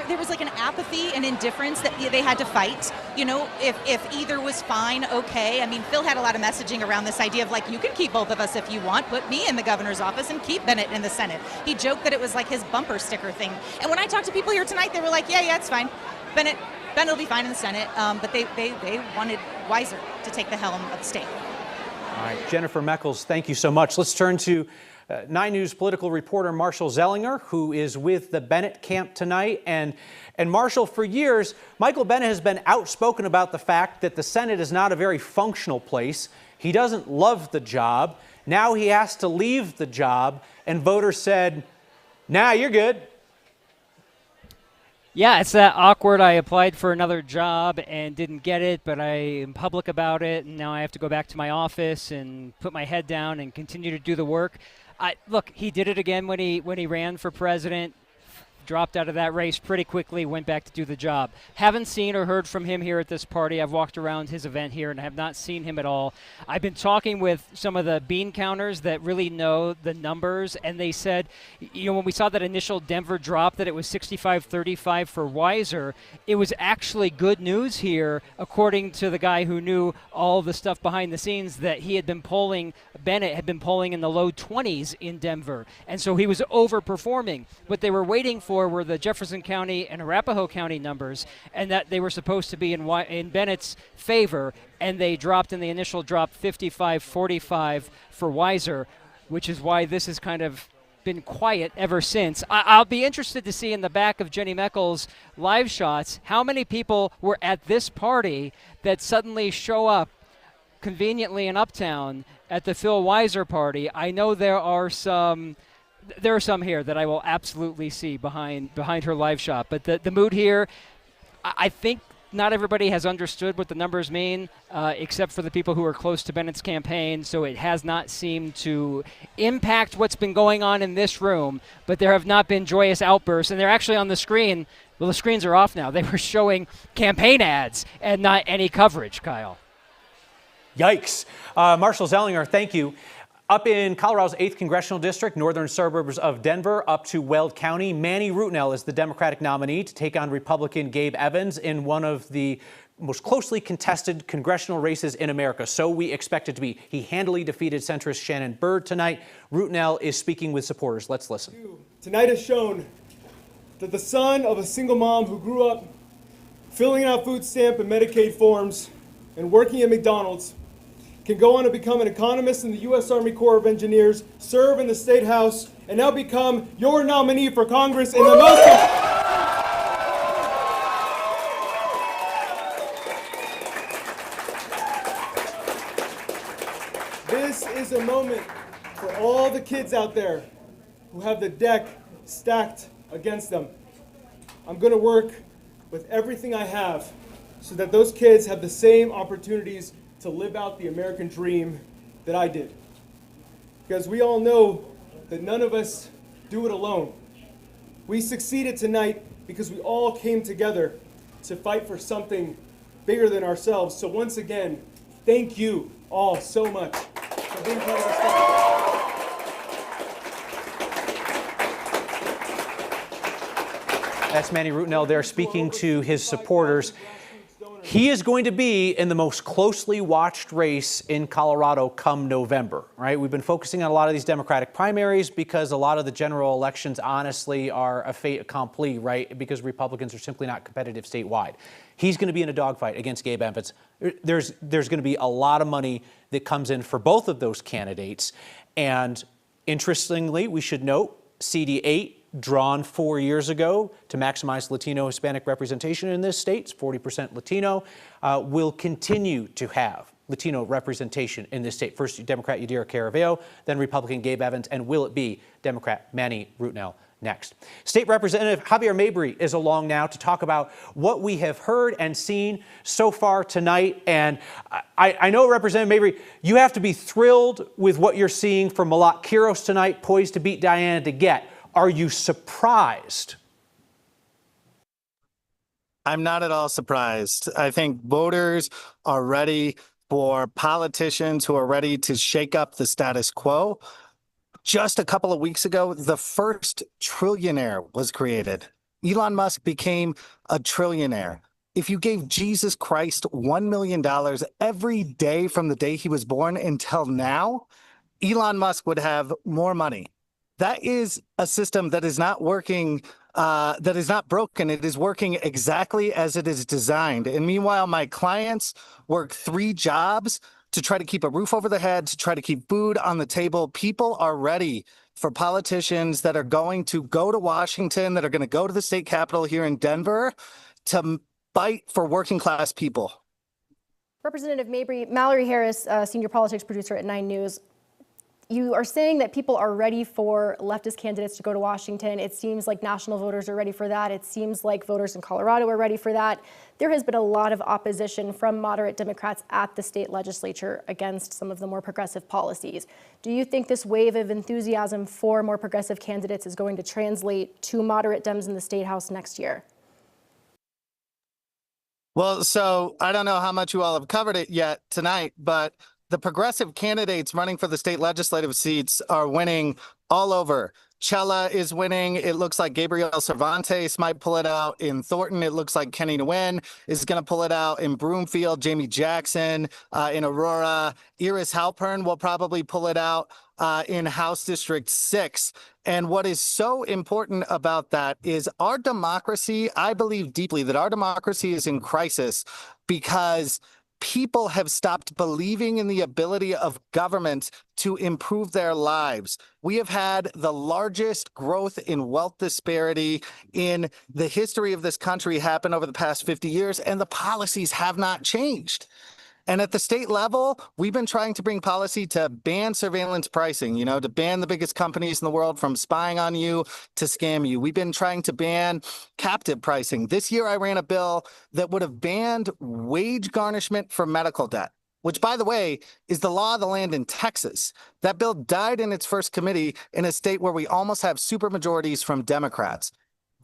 there was like an apathy and indifference that they had to fight. You know, if either was fine, okay. I mean, Phil had a lot of messaging around this idea of like, you can keep both of us if you want, put me in the governor's office and keep Bennett in the Senate. He joked that it was like his bumper sticker thing. And when I talked to people here tonight, they were like, yeah, it's fine. Bennett will be fine in the Senate, but they wanted Weiser to take the helm of the state. All right, Jennifer Meckles, thank you so much. Let's turn to 9 News political reporter Marshall Zellinger, who is with the Bennett camp tonight. And Marshall, for years, Michael Bennet has been outspoken about the fact that the Senate is not a very functional place. He doesn't love the job. Now he has to leave the job, and voters said, nah, you're good. Yeah, it's that awkward. I applied for another job and didn't get it, but I am public about it, and now I have to go back to my office and put my head down and continue to do the work. Look, he did it again when he ran for president. Dropped out of that race pretty quickly, went back to do the job. Haven't seen or heard from him here at this party. I've walked around his event here and have not seen him at all. I've been talking with some of the bean counters that really know the numbers, and they said, you know, when we saw that initial Denver drop that it was 65-35 for Weiser, it was actually good news here, according to the guy who knew all the stuff behind the scenes, that he had been polling, Bennett had been polling in the low 20s in Denver, and so he was overperforming. What they were waiting for were the Jefferson County and Arapahoe County numbers, and that they were supposed to be in Bennett's favor, and they dropped in the initial drop 55-45 for Weiser, which is why this has kind of been quiet ever since. I'll be interested to see in the back of Jenny Meckles' live shots how many people were at this party that suddenly show up conveniently in Uptown at the Phil Weiser party. I know there are some here that I will absolutely see behind her live shot. But the mood here, I think not everybody has understood what the numbers mean, except for the people who are close to Bennett's campaign. So it has not seemed to impact what's been going on in this room. But there have not been joyous outbursts. And they're actually on the screen. Well, the screens are off now. They were showing campaign ads and not any coverage, Kyle. Yikes. Marshall Zellinger, thank you. Up in Colorado's 8th Congressional District, northern suburbs of Denver, up to Weld County, Manny Rutinel is the Democratic nominee to take on Republican Gabe Evans in one of the most closely contested congressional races in America. So we expect it to be. He handily defeated centrist Shannon Byrd tonight. Rutinel is speaking with supporters. Let's listen. Tonight has shown that the son of a single mom who grew up filling out food stamp and Medicaid forms and working at McDonald's can go on to become an economist in the U.S. Army Corps of Engineers, serve in the State House, and now become your nominee for Congress in the most... This is a moment for all the kids out there who have the deck stacked against them. I'm going to work with everything I have so that those kids have the same opportunities to live out the American dream that I did. Because we all know that none of us do it alone. We succeeded tonight because we all came together to fight for something bigger than ourselves. So once again, thank you all so much for being part of this fight. That's Manny Rutinel there speaking to his supporters. He is going to be in the most closely watched race in Colorado come November, right? We've been focusing on a lot of these Democratic primaries because a lot of the general elections, honestly, are a fait accompli, right? Because Republicans are simply not competitive statewide. He's going to be in a dogfight against Gabe Evans. There's going to be a lot of money that comes in for both of those candidates. And interestingly, we should note CD8, drawn 4 years ago to maximize Latino Hispanic representation in this state, it's 40% Latino, will continue to have Latino representation in this state. First Democrat Yadira Caraveo, then Republican Gabe Evans, and will it be Democrat Manny Rutinel next. State Representative Javier Mabry is along now to talk about what we have heard and seen so far tonight. And I know, Representative Mabry, you have to be thrilled with what you're seeing from Malat Kuros tonight, poised to beat Diana DeGette. Are you surprised? I'm not at all surprised. I think voters are ready for politicians who are ready to shake up the status quo. Just a couple of weeks ago, the first trillionaire was created. Elon Musk became a trillionaire. If you gave Jesus Christ $1 million every day from the day he was born until now, Elon Musk would have more money. That is a system that is not working, that is not broken. It is working exactly as it is designed. And meanwhile, my clients work 3 jobs to try to keep a roof over their head, to try to keep food on the table. People are ready for politicians that are going to go to Washington, that are going to go to the state capitol here in Denver to fight for working class people. Representative Mabry, Mallory Harris, senior politics producer at 9 News. You are saying that people are ready for leftist candidates to go to Washington. It seems like national voters are ready for that. It seems like voters in Colorado are ready for that. There has been a lot of opposition from moderate Democrats at the state legislature against some of the more progressive policies. Do you think this wave of enthusiasm for more progressive candidates is going to translate to moderate Dems in the state house next year? Well, so I don't know how much you all have covered it yet tonight, but the progressive candidates running for the state legislative seats are winning all over. Chella is winning. It looks like Gabriel Cervantes might pull it out in Thornton. It looks like Kenny Nguyen is going to pull it out in Broomfield. Jamie Jackson in Aurora. Iris Halpern will probably pull it out in House District 6. And what is so important about that is our democracy, I believe deeply that our democracy is in crisis because people have stopped believing in the ability of government to improve their lives. We have had the largest growth in wealth disparity in the history of this country happen over the past 50 years, and the policies have not changed. And at the state level, we've been trying to bring policy to ban surveillance pricing, to ban the biggest companies in the world from spying on you to scam you. We've been trying to ban captive pricing. This year, I ran a bill that would have banned wage garnishment for medical debt, which, by the way, is the law of the land in Texas. That bill died in its first committee in a state where we almost have supermajorities from Democrats.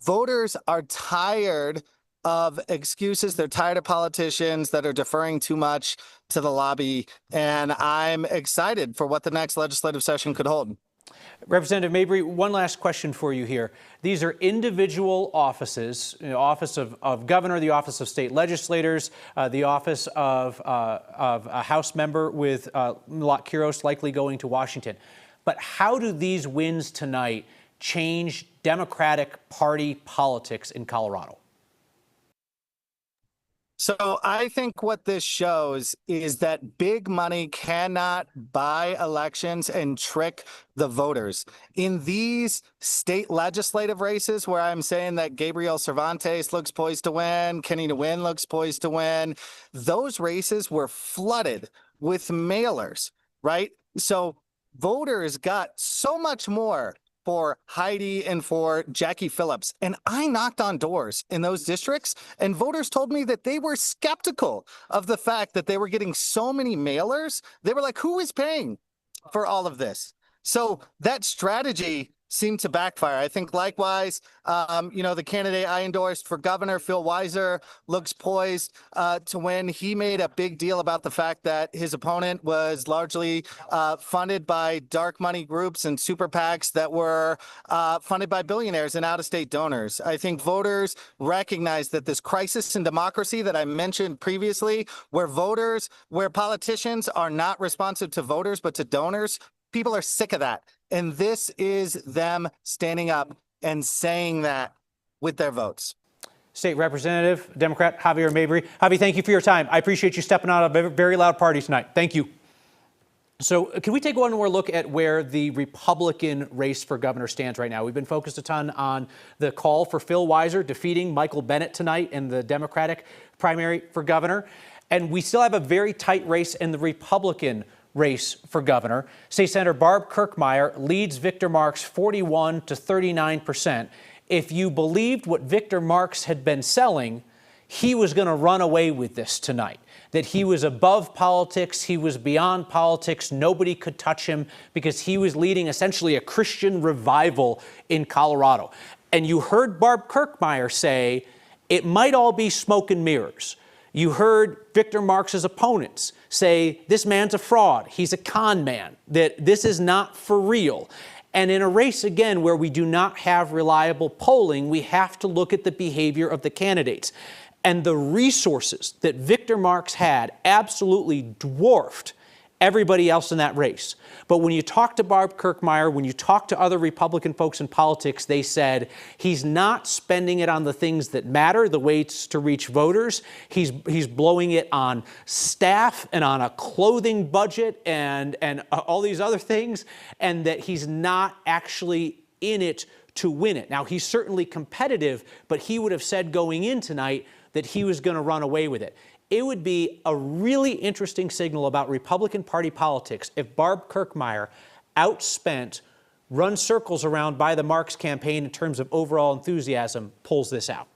Voters are tired of excuses. They're tired of politicians that are deferring too much to the lobby. And I'm excited for what the next legislative session could hold. Representative Mabry, one last question for you here. These are individual offices, office of governor, the office of state legislators, the office of a House member with Malat Kuros likely going to Washington. But how do these wins tonight change Democratic Party politics in Colorado? So I think what this shows is that big money cannot buy elections and trick the voters. In these state legislative races where I'm saying that Gabriel Cervantes looks poised to win, Kenny Nguyen looks poised to win, those races were flooded with mailers, right? So voters got so much more for Heidi and for Jackie Phillips. And I knocked on doors in those districts, and voters told me that they were skeptical of the fact that they were getting so many mailers. They were like, who is paying for all of this? So that strategy seemed to backfire. I think likewise, the candidate I endorsed for governor, Phil Weiser, looks poised to win. He made a big deal about the fact that his opponent was largely funded by dark money groups and super PACs that were funded by billionaires and out-of-state donors. I think voters recognize that this crisis in democracy that I mentioned previously, where politicians are not responsive to voters but to donors, people are sick of that. And this is them standing up and saying that with their votes. State Representative, Democrat Javier Mabry. Javi, thank you for your time. I appreciate you stepping out of a very loud party tonight. Thank you. So can we take one more look at where the Republican race for governor stands right now? We've been focused a ton on the call for Phil Weiser defeating Michael Bennett tonight in the Democratic primary for governor. And we still have a very tight race in the Republican race for governor. State Senator Barb Kirkmeyer leads Victor Marx 41 to 39%. If you believed what Victor Marx had been selling, he was going to run away with this tonight. That he was above politics, he was beyond politics, nobody could touch him because he was leading essentially a Christian revival in Colorado. And you heard Barb Kirkmeyer say it might all be smoke and mirrors. You heard Victor Marx's opponents say this man's a fraud, he's a con man, that this is not for real. And in a race, again, where we do not have reliable polling, we have to look at the behavior of the candidates. And the resources that Victor Marx had absolutely dwarfed everybody else in that race. But when you talk to Barb Kirkmeyer, when you talk to other Republican folks in politics, they said he's not spending it on the things that matter, the ways to reach voters. He's blowing it on staff and on a clothing budget and all these other things, and that he's not actually in it to win it. Now, he's certainly competitive, but he would have said going in tonight that he was going to run away with it. It would be a really interesting signal about Republican Party politics if Barb Kirkmeyer outspent, run circles around by the Marx campaign in terms of overall enthusiasm, pulls this out.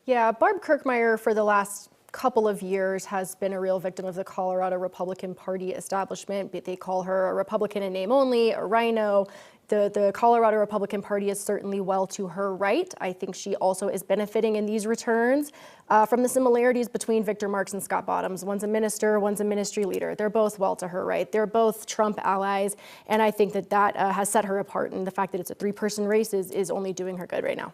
Yeah, Barb Kirkmeyer for the last couple of years has been a real victim of the Colorado Republican Party establishment. They call her a Republican in name only, a rhino. The Colorado Republican Party is certainly well to her right. I think she also is benefiting in these returns from the similarities between Victor Marx and Scott Bottoms. One's a minister, one's a ministry leader. They're both well to her right. They're both Trump allies, and I think that has set her apart, and the fact that it's a three-person race is only doing her good right now.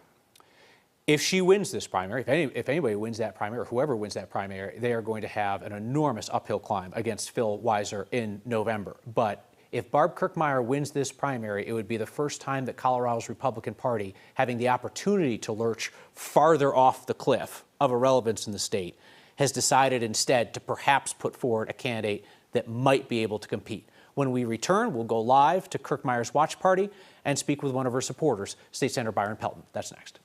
If she wins this primary, if anybody wins that primary, or whoever wins that primary, they are going to have an enormous uphill climb against Phil Weiser in November. But if Barb Kirkmeyer wins this primary, it would be the first time that Colorado's Republican Party, having the opportunity to lurch farther off the cliff of irrelevance in the state, has decided instead to perhaps put forward a candidate that might be able to compete. When we return, we'll go live to Kirkmeyer's watch party and speak with one of her supporters, State Senator Byron Pelton. That's next.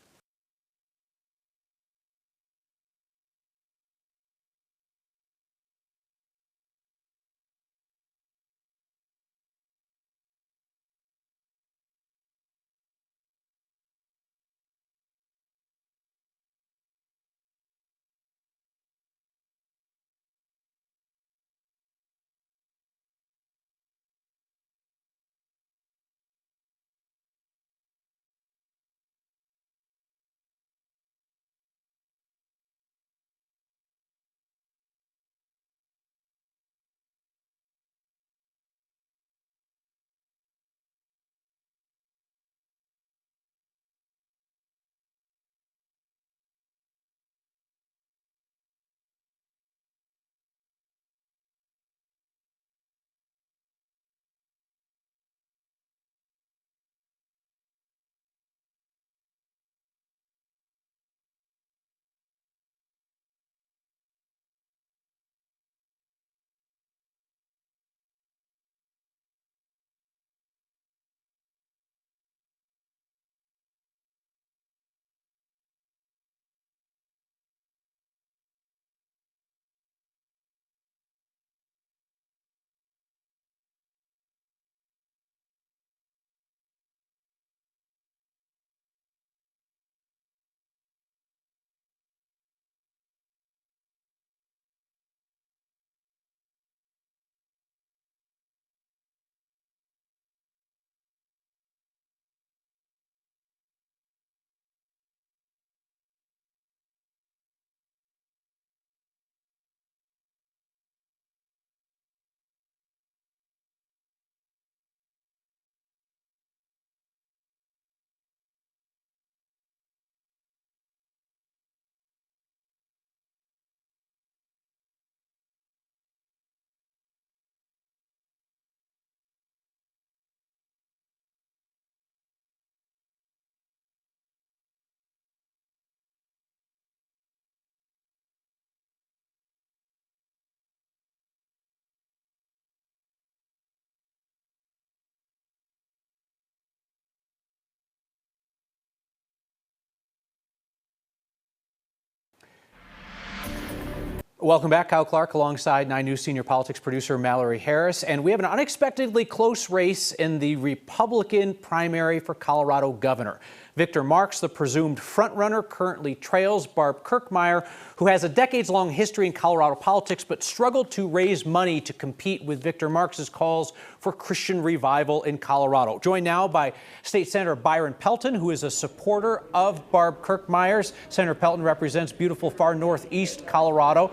Welcome back. Kyle Clark alongside 9 News senior politics producer Mallory Harris. And we have an unexpectedly close race in the Republican primary for Colorado governor. Victor Marx, the presumed frontrunner, currently trails Barb Kirkmeyer, who has a decades-long history in Colorado politics but struggled to raise money to compete with Victor Marx's calls for Christian revival in Colorado. Joined now by State Senator Byron Pelton, who is a supporter of Barb Kirkmeyer's. Senator Pelton represents beautiful far northeast Colorado.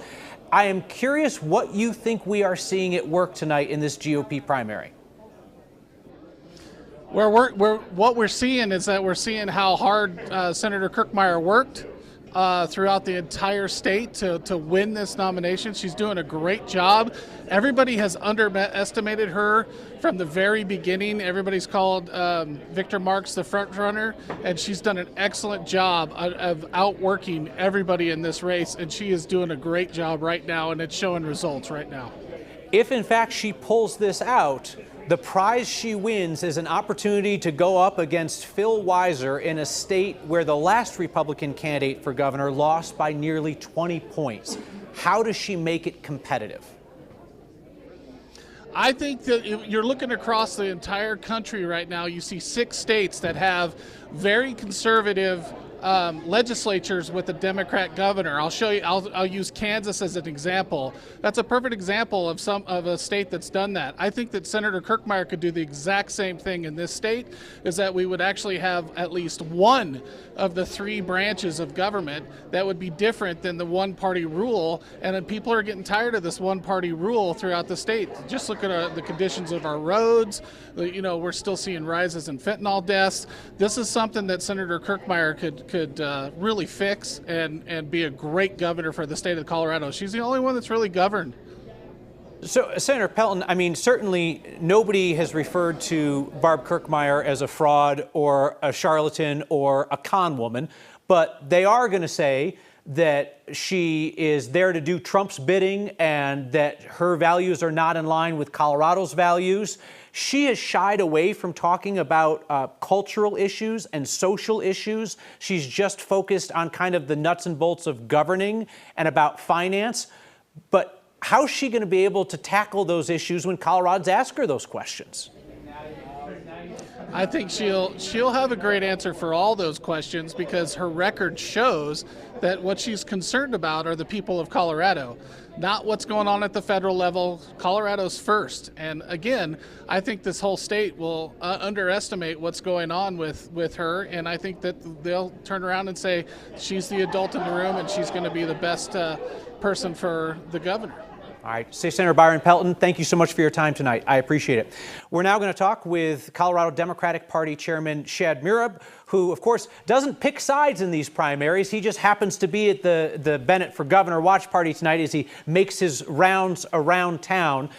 I am curious what you think we are seeing at work tonight in this GOP primary. What we're seeing is that we're seeing how hard Senator Kirkmeyer worked throughout the entire state to win this nomination. She's doing a great job. Everybody has underestimated her from the very beginning. Everybody's called Victor Marx the front runner, and she's done an excellent job of outworking everybody in this race, and she is doing a great job right now, and it's showing results right now. If in fact she pulls this out, the prize she wins is an opportunity to go up against Phil Weiser in a state where the last Republican candidate for governor lost by nearly 20 points. How does she make it competitive? I think that you're looking across the entire country right now. You see 6 states that have very conservative legislatures with a Democrat governor. I'll show you. I'll use Kansas as an example. That's a perfect example of a state that's done that. I think that Senator Kirkmeyer could do the exact same thing in this state. Is that we would actually have at least one of the 3 branches of government that would be different than the one-party rule. And then people are getting tired of this one-party rule throughout the state. Just look at the conditions of our roads. You know, we're still seeing rises in fentanyl deaths. This is something that Senator Kirkmeyer could really fix and be a great governor for the state of Colorado. She's the only one that's really governed. So, Senator Pelton, I mean, certainly nobody has referred to Barb Kirkmeyer as a fraud or a charlatan or a con woman, but they are going to say that she is there to do Trump's bidding and that her values are not in line with Colorado's values. She has shied away from talking about cultural issues and social issues. She's just focused on kind of the nuts and bolts of governing and about finance. But how's she going to be able to tackle those issues when Coloradans ask her those questions? I think she'll have a great answer for all those questions because her record shows that what she's concerned about are the people of Colorado, not what's going on at the federal level. Colorado's first. And again, I think this whole state will underestimate what's going on with her. And I think that they'll turn around and say she's the adult in the room and she's going to be the best person for the governor. All right, State Senator Byron Pelton, thank you so much for your time tonight. I appreciate it. We're now going to talk with Colorado Democratic Party Chairman Shad Mirab, who, of course, doesn't pick sides in these primaries. He just happens to be at the Bennett for Governor watch party tonight as he makes his rounds around town.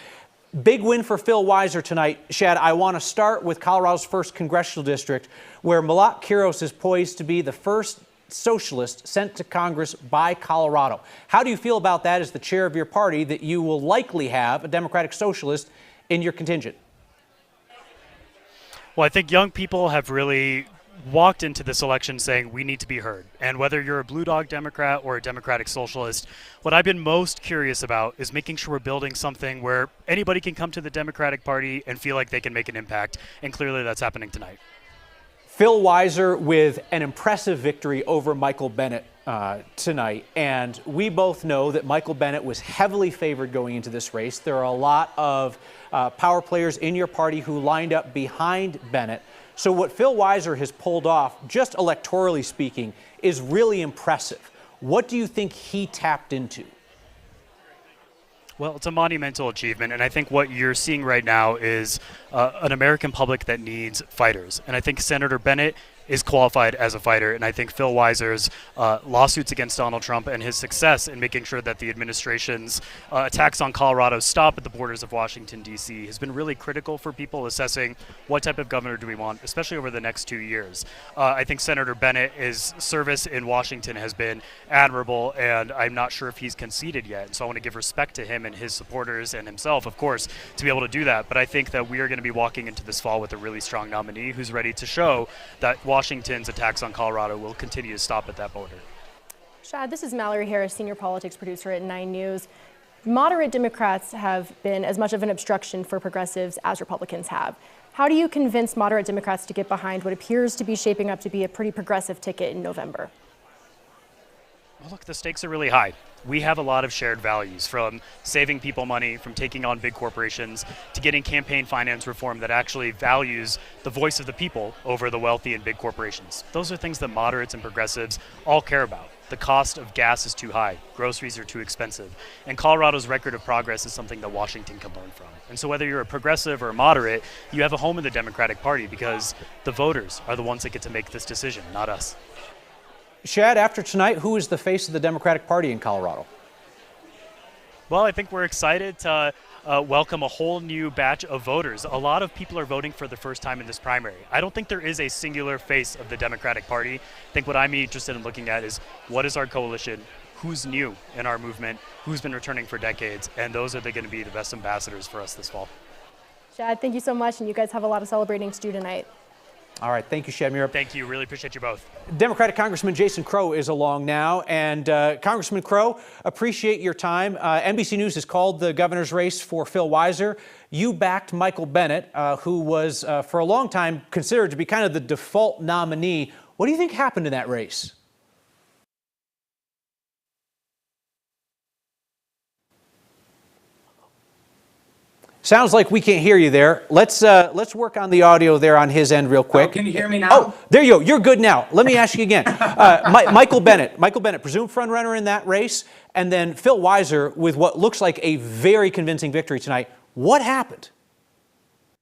Big win for Phil Weiser tonight. Shad, I want to start with Colorado's 1st congressional district, where Malat Kuros is poised to be the first socialist sent to Congress by Colorado. How do you feel about that as the chair of your party, that you will likely have a Democratic socialist in your contingent? Well, I think young people have really walked into this election saying we need to be heard. And whether you're a Blue Dog Democrat or a Democratic Socialist, what I've been most curious about is making sure we're building something where anybody can come to the Democratic Party and feel like they can make an impact. And clearly that's happening tonight. Phil Weiser with an impressive victory over Michael Bennett tonight. And we both know that Michael Bennett was heavily favored going into this race. There are a lot of power players in your party who lined up behind Bennett. So what Phil Weiser has pulled off, just electorally speaking, is really impressive. What do you think he tapped into? Well, it's a monumental achievement, and I think what you're seeing right now is an American public that needs fighters. And I think Senator Bennett is qualified as a fighter, and I think Phil Weiser's lawsuits against Donald Trump and his success in making sure that the administration's attacks on Colorado stop at the borders of Washington, D.C. has been really critical for people assessing what type of governor do we want, especially over the next 2 years. I think Senator Bennett's service in Washington has been admirable, and I'm not sure if he's conceded yet. So I want to give respect to him and his supporters and himself, of course, to be able to do that. But I think that we are going to be walking into this fall with a really strong nominee who's ready to show that Washington's attacks on Colorado will continue to stop at that border. Shad, this is Mallory Harris, senior politics producer at 9 News. Moderate Democrats have been as much of an obstruction for progressives as Republicans have. How do you convince moderate Democrats to get behind what appears to be shaping up to be a pretty progressive ticket in November? Well, look, the stakes are really high. We have a lot of shared values, from saving people money, from taking on big corporations, to getting campaign finance reform that actually values the voice of the people over the wealthy and big corporations. Those are things that moderates and progressives all care about. The cost of gas is too high, groceries are too expensive, and Colorado's record of progress is something that Washington can learn from. And so whether you're a progressive or a moderate, you have a home in the Democratic Party because the voters are the ones that get to make this decision, not us. Shad, after tonight, who is the face of the Democratic Party in Colorado? Well, I think we're excited to welcome a whole new batch of voters. A lot of people are voting for the first time in this primary. I don't think there is a singular face of the Democratic Party. I think what I'm interested in looking at is what is our coalition, who's new in our movement, who's been returning for decades, and those are going to be the best ambassadors for us this fall. Shad, thank you so much, and you guys have a lot of celebrating to do tonight. All right, thank you, Shad Muir. Thank you. Really appreciate you both. Democratic Congressman Jason Crow is along now. And Congressman Crow, appreciate your time. NBC News has called the governor's race for Phil Weiser. You backed Michael Bennet, who was for a long time considered to be kind of the default nominee. What do you think happened in that race? Sounds like we can't hear you there. Let's work on the audio there on his end real quick. Oh, can you hear me now? Oh, there you go. You're good now. Let me ask you again. Michael Bennett, presumed front runner in that race, and then Phil Weiser with what looks like a very convincing victory tonight. What happened?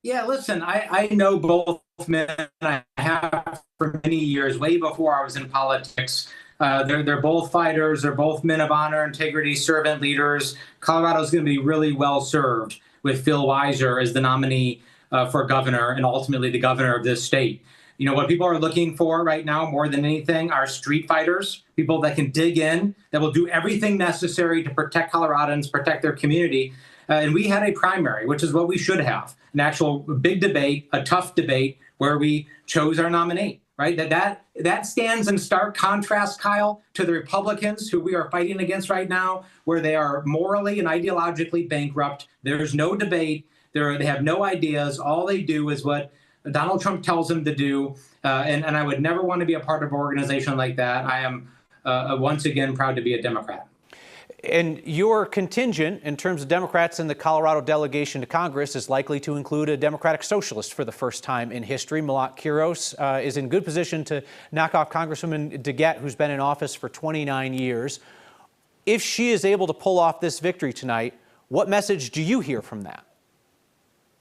Yeah, listen, I know both men. I have for many years, way before I was in politics. They're both fighters. They're both men of honor, integrity, servant leaders. Colorado's going to be really well served with Phil Weiser as the nominee for governor and ultimately the governor of this state. You know, what people are looking for right now more than anything are street fighters, people that can dig in, that will do everything necessary to protect Coloradans, protect their community. And we had a primary, which is what we should have, an actual big debate, a tough debate where we chose our nominee. Right, that stands in stark contrast, Kyle, to the Republicans who we are fighting against right now, where they are morally and ideologically bankrupt. There's no debate. They have no ideas. All they do is what Donald Trump tells them to do. And I would never want to be a part of an organization like that. I am once again proud to be a Democrat. And your contingent in terms of Democrats in the Colorado delegation to Congress is likely to include a Democratic socialist for the first time in history. Malat Kuros is in good position to knock off Congresswoman DeGette, who's been in office for 29 years. If she is able to pull off this victory tonight, what message do you hear from that?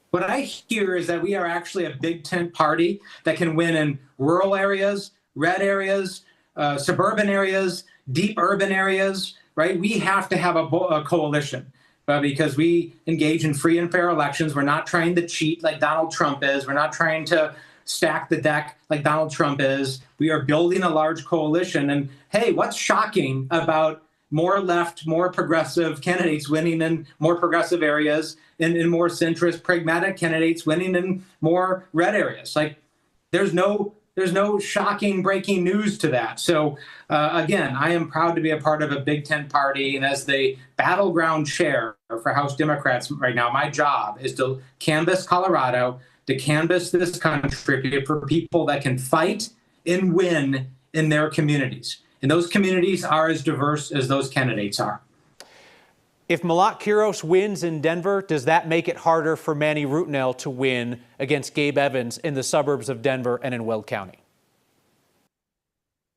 What I hear is that we are actually a big tent party that can win in rural areas, red areas, suburban areas, deep urban areas. Right? We have to have a coalition because we engage in free and fair elections. We're not trying to cheat like Donald Trump is. We're not trying to stack the deck like Donald Trump is. We are building a large coalition. And hey, what's shocking about more left, more progressive candidates winning in more progressive areas and in more centrist, pragmatic candidates winning in more red areas? Like there's no shocking breaking news to that. So again, I am proud to be a part of a Big Tent party. And as the battleground chair for House Democrats right now, my job is to canvass Colorado, to canvass this country for people that can fight and win in their communities. And those communities are as diverse as those candidates are. If Malat Kuros wins in Denver, does that make it harder for Manny Rutinel to win against Gabe Evans in the suburbs of Denver and in Weld County?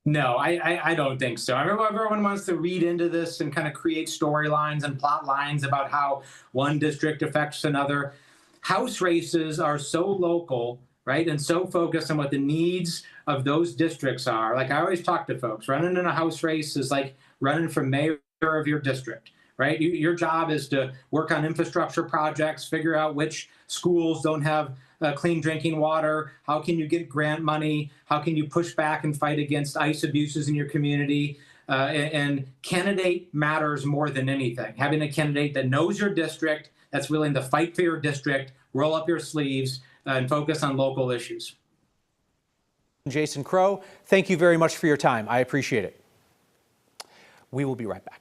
No, I don't think so. I mean, everyone wants to read into this and kind of create storylines and plot lines about how one district affects another. House races are so local, right, and so focused on what the needs of those districts are. Like I always talk to folks, running in a House race is like running for mayor of your district. Right? Your job is to work on infrastructure projects, figure out which schools don't have clean drinking water. How can you get grant money? How can you push back and fight against ICE abuses in your community? And candidate matters more than anything. Having a candidate that knows your district, that's willing to fight for your district, roll up your sleeves, and focus on local issues. Jason Crow, thank you very much for your time. I appreciate it. We will be right back.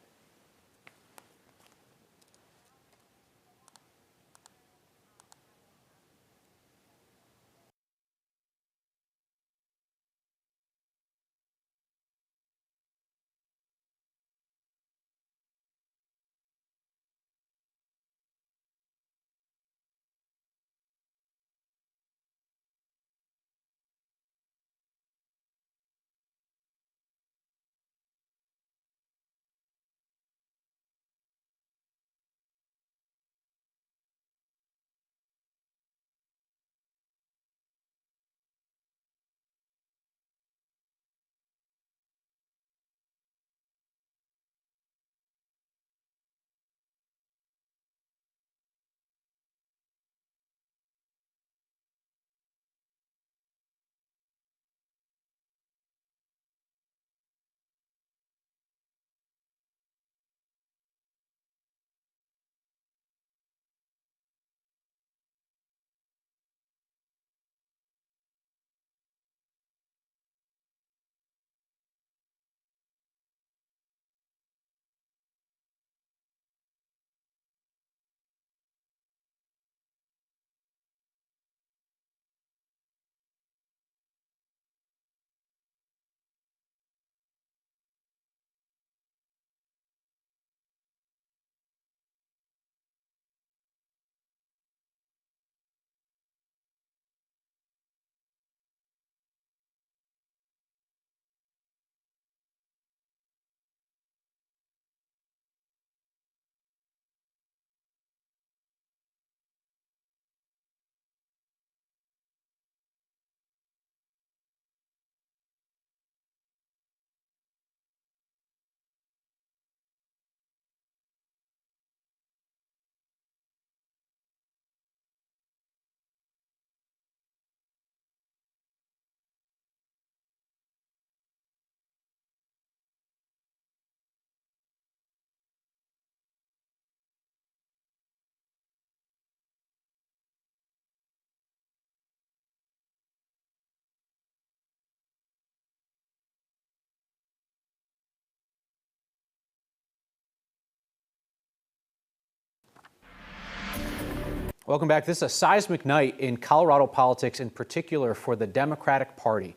Welcome back. This is a seismic night in Colorado politics, in particular for the Democratic Party.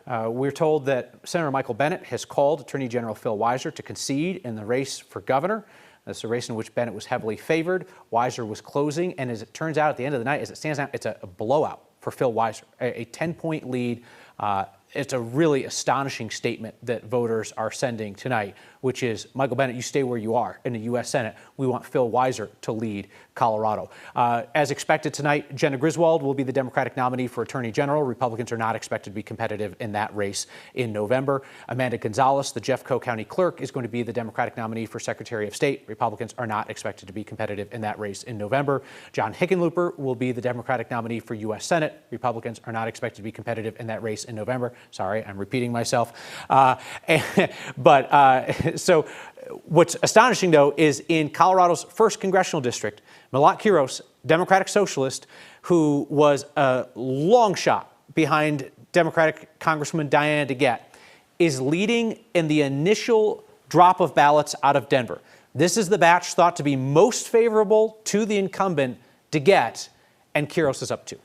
We're told that Senator Michael Bennet has called Attorney General Phil Weiser to concede in the race for governor. That's a race in which Bennett was heavily favored. Weiser was closing, and as it turns out at the end of the night, as it stands out, it's a blowout for Phil Weiser, a 10-point lead. It's a really astonishing statement that voters are sending tonight, which is, Michael Bennet, you stay where you are in the U.S. Senate. We want Phil Weiser to lead Colorado. As expected tonight, Jenna Griswold will be the Democratic nominee for Attorney General. Republicans are not expected to be competitive in that race in November. Amanda Gonzalez, the Jeffco County Clerk, is going to be the Democratic nominee for Secretary of State. Republicans are not expected to be competitive in that race in November. John Hickenlooper will be the Democratic nominee for U.S. Senate. Republicans are not expected to be competitive in that race in November. Sorry, I'm repeating myself. So what's astonishing, though, is in Colorado's 1st congressional district, Malat Kuros, Democratic socialist, who was a long shot behind Democratic Congresswoman Diana DeGette, is leading in the initial drop of ballots out of Denver. This is the batch thought to be most favorable to the incumbent, DeGette, and Kiros is up 2.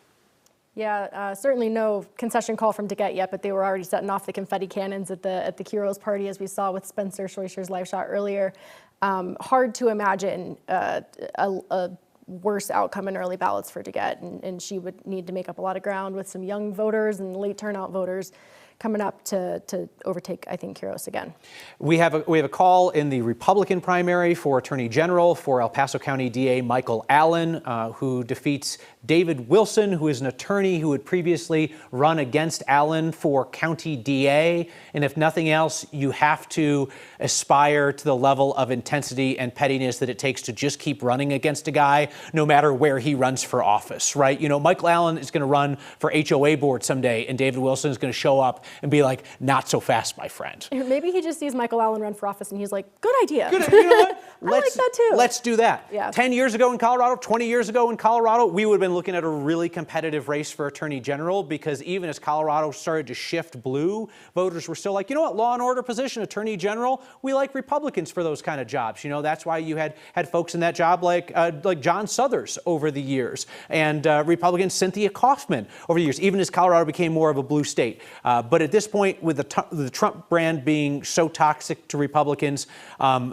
Yeah, certainly no concession call from DeGette yet, but they were already setting off the confetti cannons at the Kiros party, as we saw with Spencer Schweischer's live shot earlier. Hard to imagine a worse outcome in early ballots for DeGette, and she would need to make up a lot of ground with some young voters and late turnout voters coming up to overtake, I think, Kiros again. We have a call in the Republican primary for Attorney General for El Paso County DA Michael Allen, who defeats David Wilson, who is an attorney who had previously run against Allen for county DA. And if nothing else, you have to aspire to the level of intensity and pettiness that it takes to just keep running against a guy, no matter where he runs for office, right? You know, Michael Allen is going to run for HOA board someday, and David Wilson is going to show up and be like, not so fast, my friend. Maybe he just sees Michael Allen run for office and he's like, good idea. Good, you know what? I like that too. Let's do that. Yeah. 10 years ago in Colorado, 20 years ago in Colorado, we would have been looking at a really competitive race for Attorney General, because even as Colorado started to shift blue, voters were still like, you know what, law and order position, Attorney General, we like Republicans for those kind of jobs. You know, that's why you had folks in that job like John Suthers over the years, and Republican Cynthia Kaufman over the years, even as Colorado became more of a blue state. But at this point, with the Trump brand being so toxic to Republicans,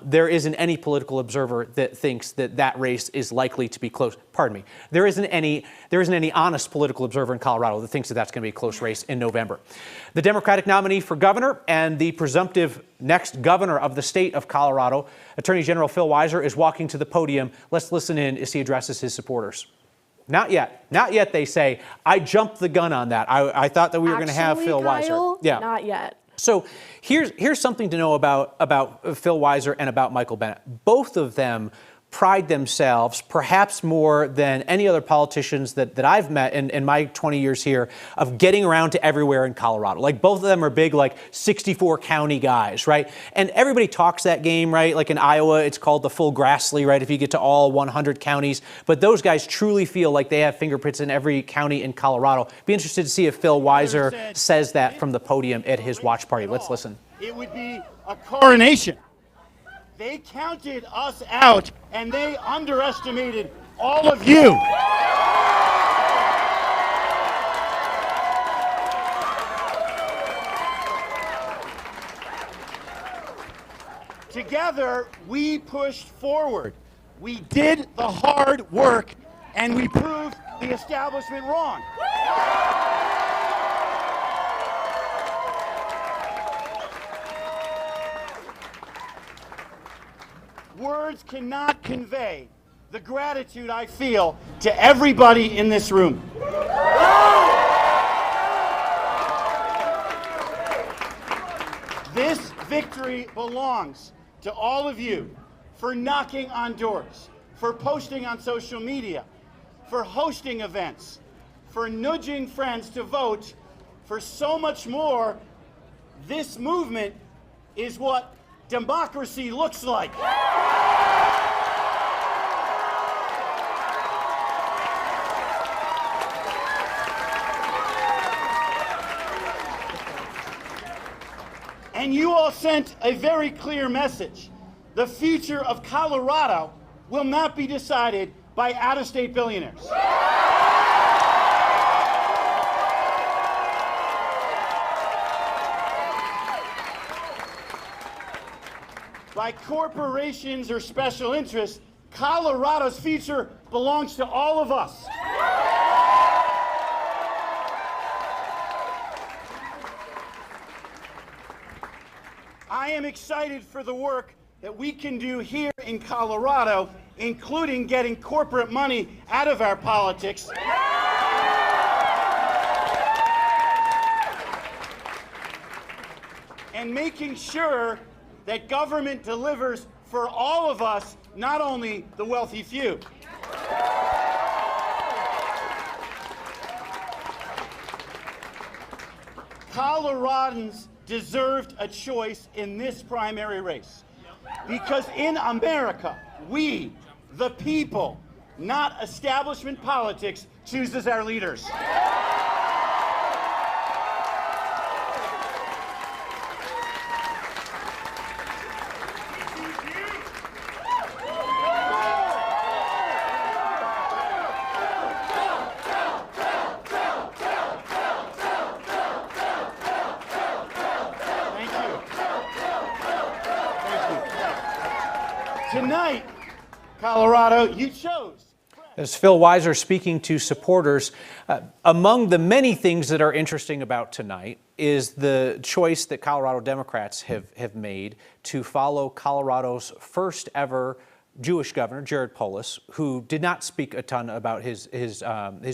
there isn't any political observer that thinks that race is likely to be close. Pardon me. There isn't any honest political observer in Colorado that thinks that that's going to be a close race in November. The Democratic nominee for governor and the presumptive next governor of the state of Colorado, Attorney General Phil Weiser, is walking to the podium. Let's listen in as he addresses his supporters. Not yet. Not yet, they say. I jumped the gun on that. I thought that we were going to have Phil Kyle, Weiser. Yeah. Not yet. So here's something to know about Phil Weiser and about Michael Bennett. Both of them pride themselves, perhaps more than any other politicians that I've met in my 20 years here, of getting around to everywhere in Colorado. Like, both of them are big, like, 64 county guys, right? And everybody talks that game, right? Like in Iowa, it's called the full Grassley, right? If you get to all 100 counties. But those guys truly feel like they have fingerprints in every county in Colorado. Be interested to see if Phil Weiser says that from the podium at his watch party. Let's listen. It would be a coronation. They counted us out, and they underestimated all of you. Together, we pushed forward. We did the hard work, and we proved the establishment wrong. Words cannot convey the gratitude I feel to everybody in this room. This victory belongs to all of you for knocking on doors, for posting on social media, for hosting events, for nudging friends to vote, for so much more. This movement is what democracy looks like. And you all sent a very clear message. The future of Colorado will not be decided by out-of-state billionaires. By corporations or special interests. Colorado's future belongs to all of us. I am excited for the work that we can do here in Colorado, including getting corporate money out of our politics. And making sure that government delivers for all of us, not only the wealthy few. Coloradans deserved a choice in this primary race. Because in America, we, the people, not establishment politics, chooses our leaders. Tonight, Colorado, you chose. As Phil Weiser speaking to supporters, among the many things that are interesting about tonight is the choice that Colorado Democrats have made to follow Colorado's first ever Jewish governor, Jared Polis, who did not speak a ton about his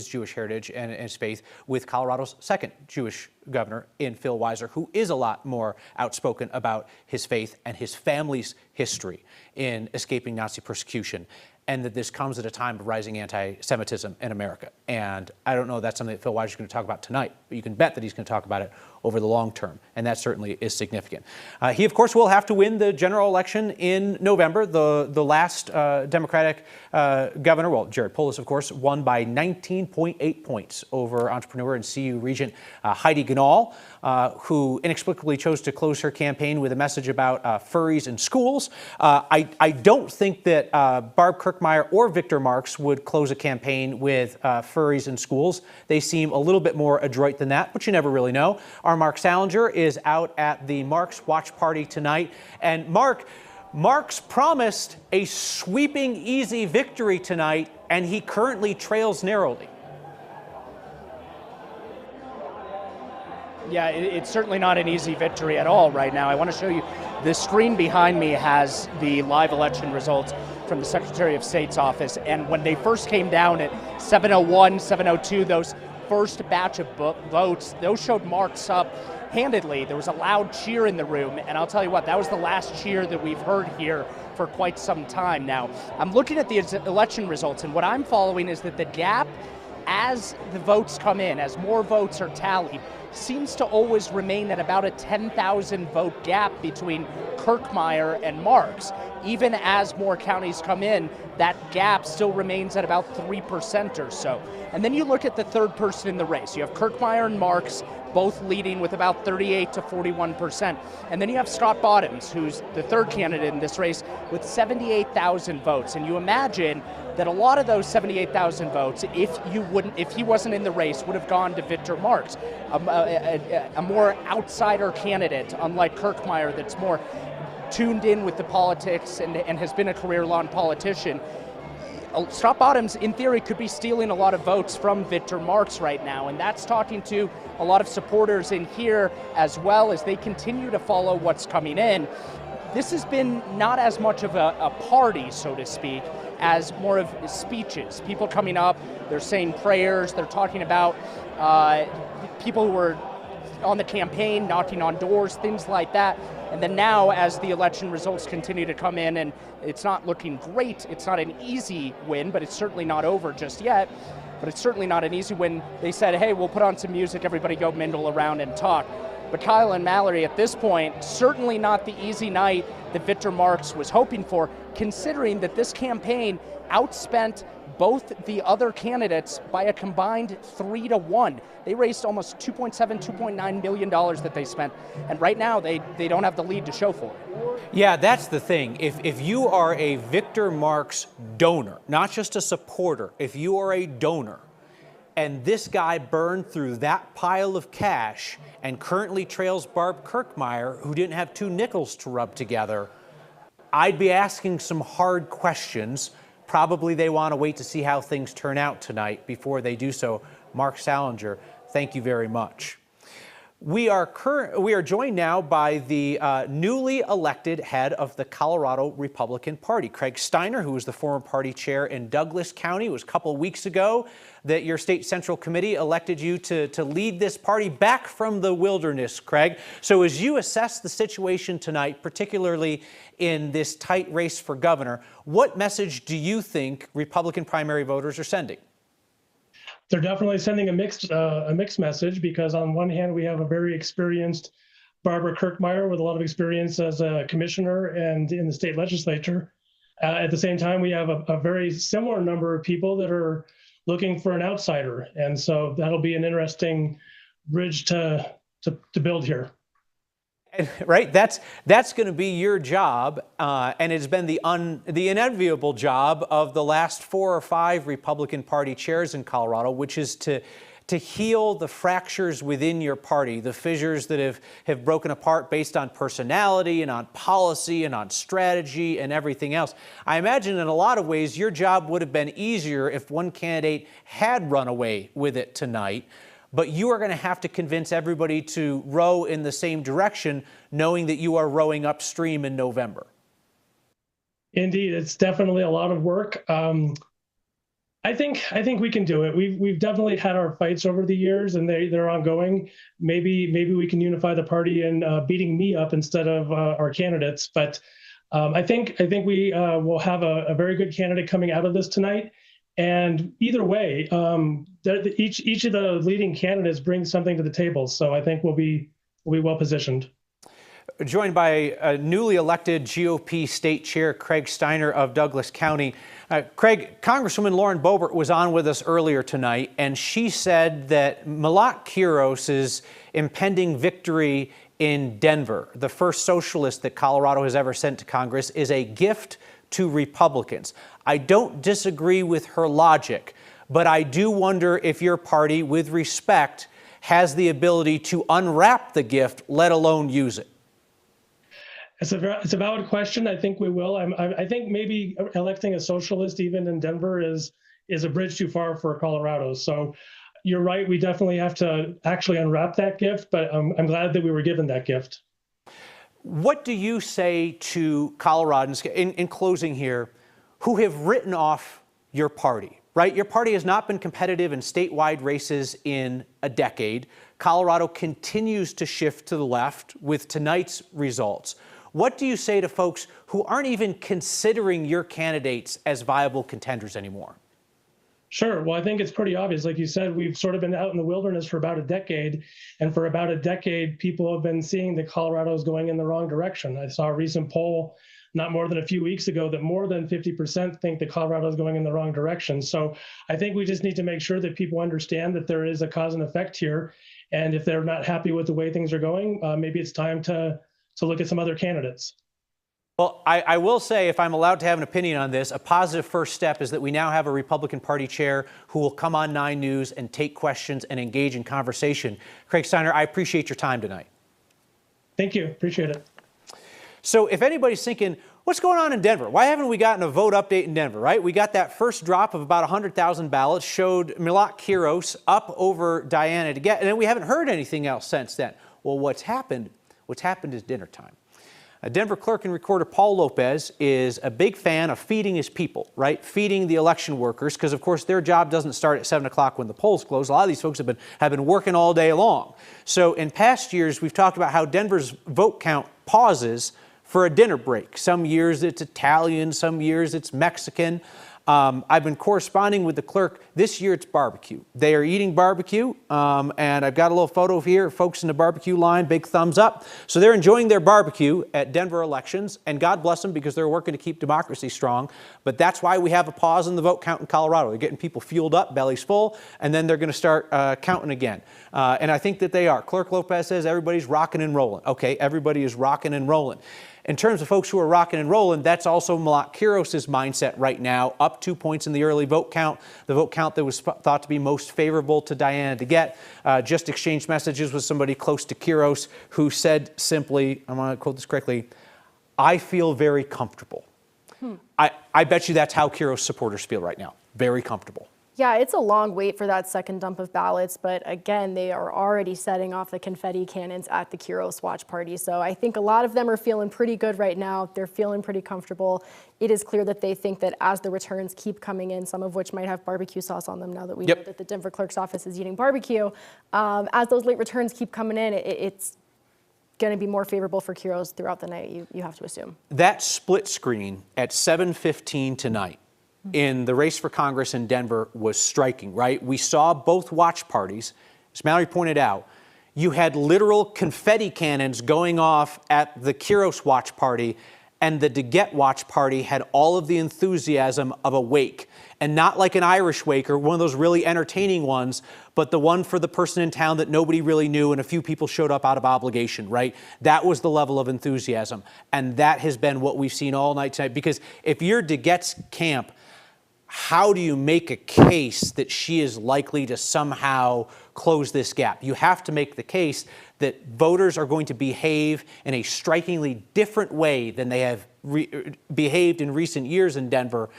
Jewish heritage and his faith, with Colorado's second Jewish governor in Phil Weiser, who is a lot more outspoken about his faith and his family's history in escaping Nazi persecution. and that this comes at a time of rising anti-Semitism in America. And I don't know if that's something that Phil Weiser is going to talk about tonight, but you can bet that he's going to talk about it over the long term, and that certainly is significant. He, of course, will have to win the general election in November. The last Democratic governor, well, Jared Polis, of course, won by 19.8 points over entrepreneur and CU Regent Heidi Ganahl, who inexplicably chose to close her campaign with a message about furries in schools. I don't think that Barb Kirkmeyer or Victor Marx would close a campaign with furries in schools. They seem a little bit more adroit than that, but you never really know. Our Mark Salinger is out at the Marx watch party tonight. And Marx promised a sweeping, easy victory tonight, and he currently trails narrowly. Yeah, it's certainly not an easy victory at all right now. I want to show you, the screen behind me has the live election results from the Secretary of State's office. And when they first came down at 7:01, 7:02, those first batch of votes, those showed Marx up handedly. There was a loud cheer in the room, and I'll tell you what, that was the last cheer that we've heard here for quite some time now. I'm looking at the election results, and what I'm following is that the gap, as the votes come in, as more votes are tallied, seems to always remain at about a 10,000 vote gap between Kirkmeyer and Marx. Even as more counties come in, that gap still remains at about 3% or so. And then you look at the third person in the race. You have Kirkmeyer and Marx both leading with about 38 to 41%. And then you have Scott Bottoms, who's the third candidate in this race, with 78,000 votes. And you imagine that a lot of those 78,000 votes, if he wasn't in the race, would have gone to Victor Marx, a more outsider candidate, unlike Kirkmeyer, that's more tuned in with the politics and has been a career-long politician. Scott Bottoms, in theory, could be stealing a lot of votes from Victor Marx right now, and that's talking to a lot of supporters in here as well as they continue to follow what's coming in. This has been not as much of a party, so to speak, as more of speeches. People coming up, they're saying prayers, they're talking about people who were on the campaign, knocking on doors, things like that. And then now, as the election results continue to come in, and it's not looking great, it's not an easy win, but it's certainly not over just yet, but it's certainly not an easy win. They said, hey, we'll put on some music, everybody go mingle around and talk. But Kyle and Mallory, at this point, certainly not the easy night that Victor Marx was hoping for, considering that this campaign outspent both the other candidates by a combined 3-1. They raised almost $2.9 million that they spent, and right now they don't have the lead to show for it. Yeah, that's the thing. If you are a Victor Marx donor, not just a supporter, if you are a donor, and this guy burned through that pile of cash and currently trails Barb Kirkmeyer, who didn't have two nickels to rub together, I'd be asking some hard questions. Probably they want to wait to see how things turn out tonight before they do so. Mark Salinger, thank you very much. We are joined now by the newly elected head of the Colorado Republican Party, Craig Steiner, who was the former party chair in Douglas County. It was a couple of weeks ago that your state central committee elected you to lead this party back from the wilderness, Craig. So as you assess the situation tonight, particularly in this tight race for governor, what message do you think Republican primary voters are sending? They're definitely sending a mixed message, because on one hand, we have a very experienced Barbara Kirkmeyer with a lot of experience as a commissioner and in the state legislature. At the same time, we have a very similar number of people that are looking for an outsider. And so that'll be an interesting bridge to build here. Right, that's going to be your job, and it's been the inevitable job of the last 4 or 5 Republican Party chairs in Colorado, which is to heal the fractures within your party, the fissures that have broken apart based on personality and on policy and on strategy and everything else. I imagine in a lot of ways your job would have been easier if one candidate had run away with it tonight. But you are going to have to convince everybody to row in the same direction, knowing that you are rowing upstream in November. Indeed, it's definitely a lot of work. I think we can do it. We've definitely had our fights over the years, and they're ongoing. Maybe we can unify the party in beating me up instead of our candidates. But I think we will have a very good candidate coming out of this tonight. And either way, each of the leading candidates brings something to the table. So I think we'll be well positioned. Joined by a newly elected GOP state chair, Craig Steiner of Douglas County. Craig, Congresswoman Lauren Boebert was on with us earlier tonight, and she said that Malat Kuros' impending victory in Denver, the first socialist that Colorado has ever sent to Congress, is a gift to Republicans. I don't disagree with her logic, but I do wonder if your party, with respect, has the ability to unwrap the gift, let alone use it. It's a valid question. I think we will. I think maybe electing a socialist even in Denver is a bridge too far for Colorado. So you're right. We definitely have to actually unwrap that gift, but I'm glad that we were given that gift. What do you say to Coloradans, in closing here, who have written off your party, right? Your party has not been competitive in statewide races in a decade. Colorado continues to shift to the left with tonight's results. What do you say to folks who aren't even considering your candidates as viable contenders anymore? Sure. Well, I think it's pretty obvious. Like you said, we've sort of been out in the wilderness for about a decade. And for about a decade, people have been seeing that Colorado is going in the wrong direction. I saw a recent poll not more than a few weeks ago that more than 50% think that Colorado is going in the wrong direction. So I think we just need to make sure that people understand that there is a cause and effect here. And if they're not happy with the way things are going, maybe it's time to look at some other candidates. Well, I will say, if I'm allowed to have an opinion on this, a positive first step is that we now have a Republican Party chair who will come on 9 News and take questions and engage in conversation. Craig Steiner, I appreciate your time tonight. Thank you. Appreciate it. So if anybody's thinking, what's going on in Denver? Why haven't we gotten a vote update in Denver, right? We got that first drop of about 100,000 ballots, showed Malat Kuros up over Diana DeGette, and then we haven't heard anything else since then. Well, what's happened is dinner time. Denver clerk and recorder Paul Lopez is a big fan of feeding his people, right? Feeding the election workers, because of course their job doesn't start at 7 o'clock when the polls close. A lot of these folks have been working all day long. So in past years, we've talked about how Denver's vote count pauses for a dinner break. Some years it's Italian, some years it's Mexican. I've been corresponding with the clerk. This year it's barbecue. They are eating barbecue, and I've got a little photo here. Folks in the barbecue line, big thumbs up. So they're enjoying their barbecue at Denver elections, and God bless them because they're working to keep democracy strong. But that's why we have a pause in the vote count in Colorado. They're getting people fueled up, bellies full, and then they're going to start counting again. And I think that they are. Clerk Lopez says everybody's rocking and rolling. Okay, everybody is rocking and rolling. In terms of folks who are rocking and rolling, that's also Malat Kuros' mindset right now, up 2 points in the early vote count, the vote count that was thought to be most favorable to Diana DeGette. Just exchanged messages with somebody close to Kiros who said simply, I'm going to quote this correctly, I feel very comfortable. I bet you that's how Kiros supporters feel right now, very comfortable. Yeah, it's a long wait for that second dump of ballots, but again, they are already setting off the confetti cannons at the Kiros watch party. So I think a lot of them are feeling pretty good right now. They're feeling pretty comfortable. It is clear that they think that as the returns keep coming in, some of which might have barbecue sauce on them now that we know that the Denver clerk's office is eating barbecue, as those late returns keep coming in, it's going to be more favorable for Kiros throughout the night, you have to assume. That split screen at 7:15 tonight in the race for Congress in Denver was striking, right? We saw both watch parties. As Mallory pointed out, you had literal confetti cannons going off at the Kiros watch party, and the DeGette watch party had all of the enthusiasm of a wake. And not like an Irish wake or one of those really entertaining ones, but the one for the person in town that nobody really knew and a few people showed up out of obligation, right? That was the level of enthusiasm. And that has been what we've seen all night tonight. Because if you're DeGette's camp, how do you make a case that she is likely to somehow close this gap? You have to make the case that voters are going to behave in a strikingly different way than they have behaved in recent years in Denver.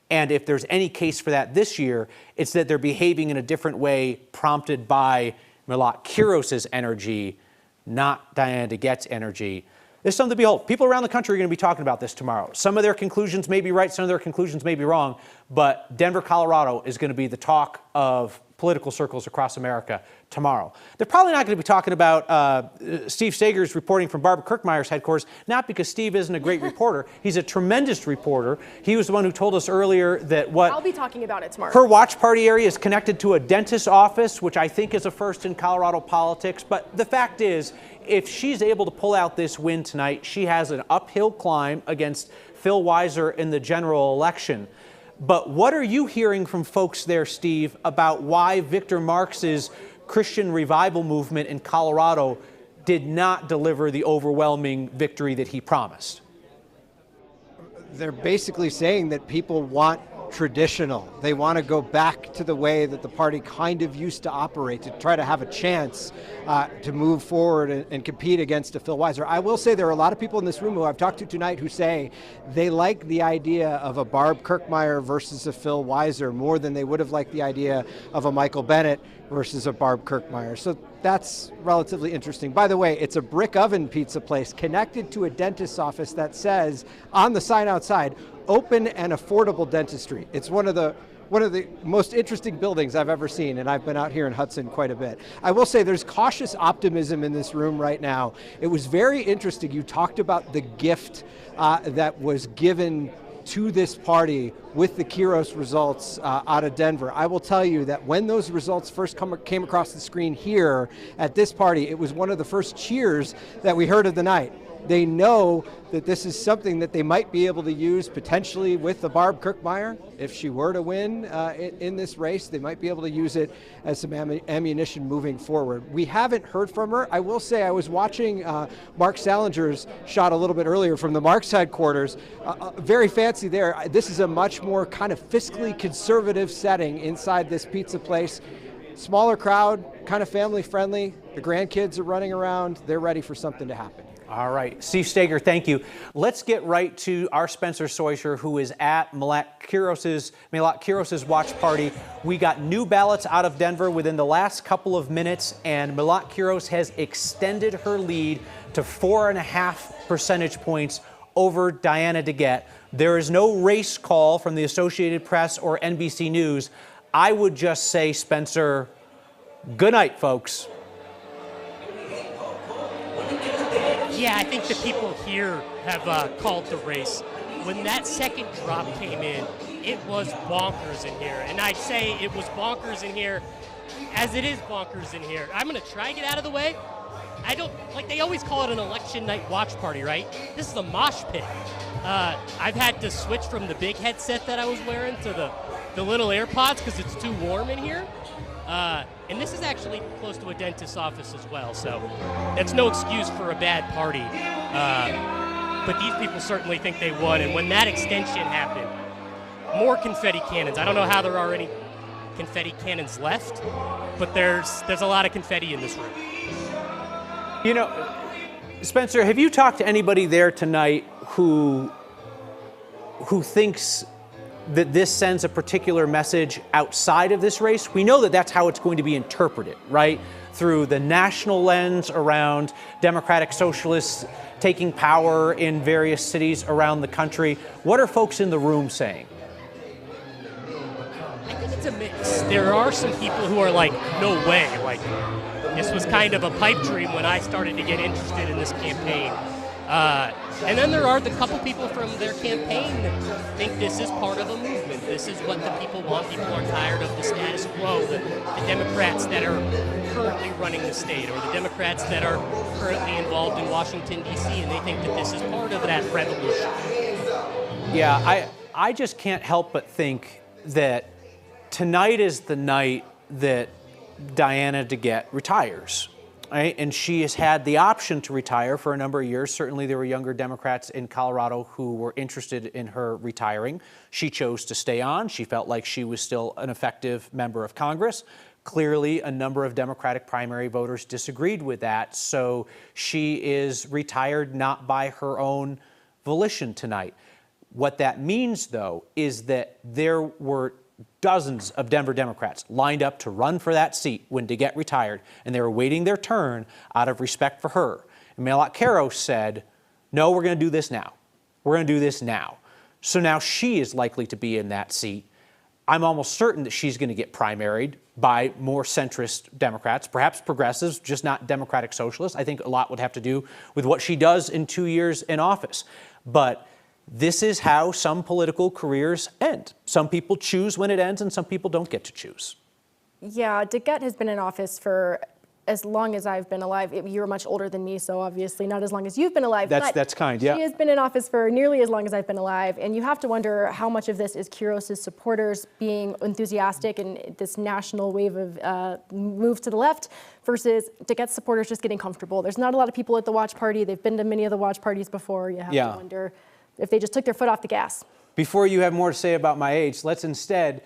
And if there's any case for that this year, it's that they're behaving in a different way prompted by Malat Kuros' energy, not Diana DeGette's energy. There's something to behold. People around the country are going to be talking about this tomorrow. Some of their conclusions may be right, some of their conclusions may be wrong, but Denver, Colorado is going to be the talk of political circles across America tomorrow. They're probably not going to be talking about Steve Steger's reporting from Barbara Kirkmeyer's headquarters, not because Steve isn't a great reporter. He's a tremendous reporter. He was the one who told us earlier that I'll be talking about it tomorrow. her watch party area is connected to a dentist's office, which I think is a first in Colorado politics. But the fact is, if she's able to pull out this win tonight, she has an uphill climb against Phil Weiser in the general election. But what are you hearing from folks there, Steve, about why Victor Marx's Christian revival movement in Colorado did not deliver the overwhelming victory that he promised? They're basically saying that people want traditional. They want to go back to the way that the party kind of used to operate to try to have a chance to move forward and compete against a Phil Weiser. I will say there are a lot of people in this room who I've talked to tonight who say they like the idea of a Barb Kirkmeyer versus a Phil Weiser more than they would have liked the idea of a Michael Bennett versus a Barb Kirkmeyer. So that's relatively interesting. By the way, it's a brick oven pizza place connected to a dentist's office that says on the sign outside, open and affordable dentistry. It's one of the most interesting buildings I've ever seen, and I've been out here in Hudson quite a bit. I will say there's cautious optimism in this room right now. It was very interesting. You talked about the gift that was given to this party with the Kiros results out of Denver. I will tell you that when those results first came across the screen here at this party, it was one of the first cheers that we heard of the night. They know that this is something that they might be able to use potentially with the Barb Kirkmeyer. If she were to win in this race, they might be able to use it as some ammunition moving forward. We haven't heard from her. I will say I was watching Mark Salinger's shot a little bit earlier from the Marx headquarters. Very fancy there. This is a much more kind of fiscally conservative setting inside this pizza place. Smaller crowd, kind of family friendly. The grandkids are running around. They're ready for something to happen. All right. Steve Steger, thank you. Let's get right to our Spencer Soisher, who is at Malat Kuros' watch party. We got new ballots out of Denver within the last couple of minutes, and Malat Kuros has extended her lead to 4.5 percentage points over Diana DeGette. There is no race call from the Associated Press or NBC News. I would just say, Spencer, good night, folks. Yeah, I think the people here have called the race. When that second drop came in, it was bonkers in here. And I'd say it was bonkers in here as it is bonkers in here. I'm going to try and get out of the way. I don't, like they always call it an election night watch party, right? This is a mosh pit. I've had to switch from the big headset that I was wearing to the little AirPods because it's too warm in here. And this is actually close to a dentist's office as well, so that's no excuse for a bad party. But these people certainly think they won, and when that extension happened, more confetti cannons. I don't know how there are any confetti cannons left, but there's a lot of confetti in this room. You know, Spencer, have you talked to anybody there tonight who thinks that this sends a particular message outside of this race? We know that that's how it's going to be interpreted, right? Through the national lens around Democratic Socialists taking power in various cities around the country. What are folks in the room saying? I think it's a mix. There are some people who are like, no way. Like, this was kind of a pipe dream when I started to get interested in this campaign. And then there are the couple people from their campaign that think this is part of a movement. This is what the people want. People are tired of the status quo, the Democrats that are currently running the state, or the Democrats that are currently involved in Washington, D.C., and they think that this is part of that revolution. Yeah, I just can't help but think that tonight is the night that Diana DeGette retires. Right? And she has had the option to retire for a number of years. Certainly there were younger Democrats in Colorado who were interested in her retiring. She chose to stay on. She felt like she was still an effective member of Congress. Clearly, a number of Democratic primary voters disagreed with that. So she is retired not by her own volition tonight. What that means, though, is that there were dozens of Denver Democrats lined up to run for that seat when DeGette retired, and they were waiting their turn out of respect for her. And Malat Kuros said, no, we're going to do this now. We're going to do this now. So now she is likely to be in that seat. I'm almost certain that she's going to get primaried by more centrist Democrats, perhaps progressives, just not Democratic socialists. I think a lot would have to do with what she does in 2 years in office. But this is how some political careers end. Some people choose when it ends, and some people don't get to choose. Yeah, DeGette has been in office for as long as I've been alive. You're much older than me, so obviously not as long as you've been alive. That's kind, yeah. She has been in office for nearly as long as I've been alive, and you have to wonder how much of this is Kiros' supporters being enthusiastic and this national wave of move to the left versus DeGette's supporters just getting comfortable. There's not a lot of people at the watch party. They've been to many of the watch parties before. You have to wonder if they just took their foot off the gas. Before you have more to say about my age, let's instead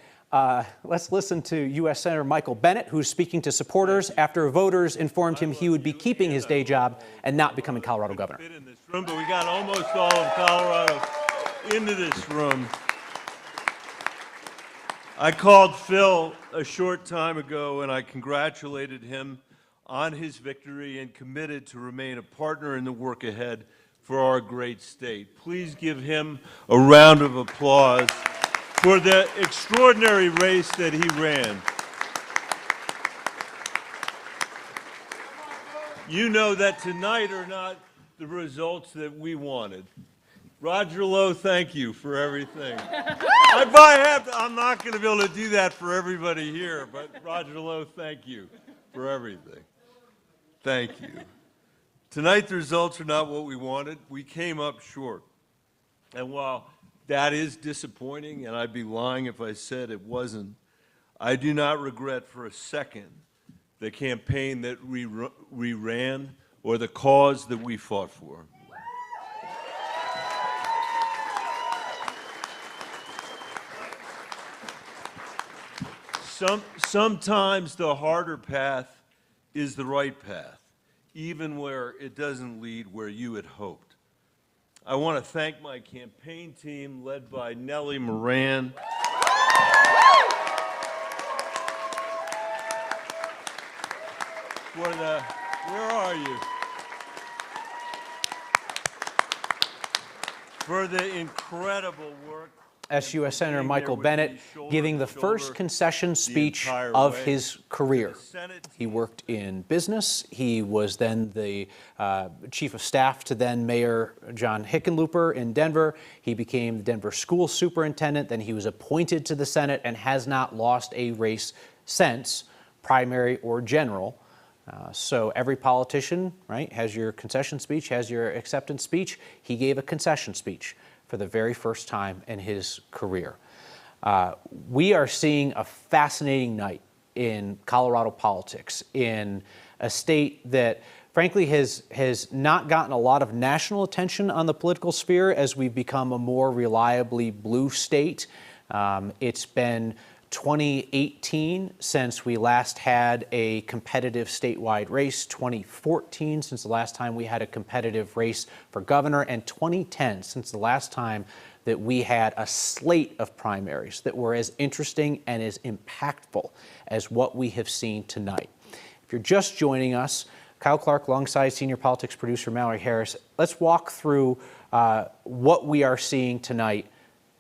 let's listen to U.S. Senator Michael Bennet, who's speaking to supporters after voters informed him he would be keeping his day job and not becoming Colorado governor. In this room, but we got almost all of Colorado into this room. I called Phil a short time ago, and I congratulated him on his victory and committed to remain a partner in the work ahead for our great state. Please give him a round of applause for the extraordinary race that he ran. You know that tonight are not the results that we wanted. Roger Lowe, thank you for everything. I'm not going to be able to do that for everybody here, but Roger Lowe, thank you for everything. Thank you. Tonight, the results are not what we wanted. We came up short. And while that is disappointing, and I'd be lying if I said it wasn't, I do not regret for a second the campaign that we ran or the cause that we fought for. Sometimes the harder path is the right path, even where it doesn't lead where you had hoped. I want to thank my campaign team led by Nellie Moran. Where are you? For the incredible work. U.S. Senator Michael Bennet giving the first concession speech of his career. He worked in business. He was then the chief of staff to then Mayor John Hickenlooper in Denver. He became the Denver school superintendent. Then he was appointed to the Senate and has not lost a race since, primary or general. So every politician, right, has your concession speech, has your acceptance speech. He gave a concession speech for the very first time in his career. We are seeing a fascinating night in Colorado politics, in a state that frankly has not gotten a lot of national attention on the political sphere as we've become a more reliably blue state. It's been 2018 since we last had a competitive statewide race, 2014 since the last time we had a competitive race for governor, and 2010 since the last time that we had a slate of primaries that were as interesting and as impactful as what we have seen tonight. If you're just joining us, Kyle Clark alongside senior politics producer Mallory Harris, let's walk through what we are seeing tonight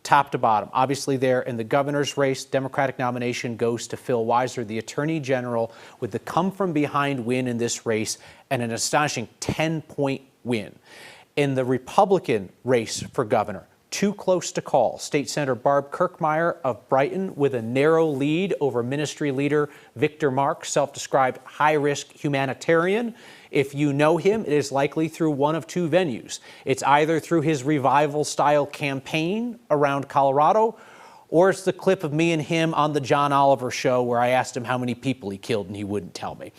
top to bottom. Obviously there in the governor's race, Democratic nomination goes to Phil Weiser, the Attorney General, with the come-from-behind win in this race and an astonishing 10-point win. In the Republican race for governor, too close to call. State Senator Barb Kirkmeyer of Brighton with a narrow lead over Ministry Leader Victor Marx, self-described high-risk humanitarian. If you know him, it is likely through one of two venues. It's either through his revival-style campaign around Colorado, or it's the clip of me and him on the John Oliver show where I asked him how many people he killed and he wouldn't tell me.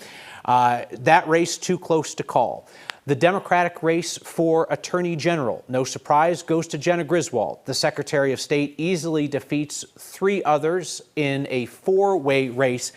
That race, too close to call. The Democratic race for Attorney General, no surprise, goes to Jenna Griswold. The Secretary of State easily defeats three others in a four-way race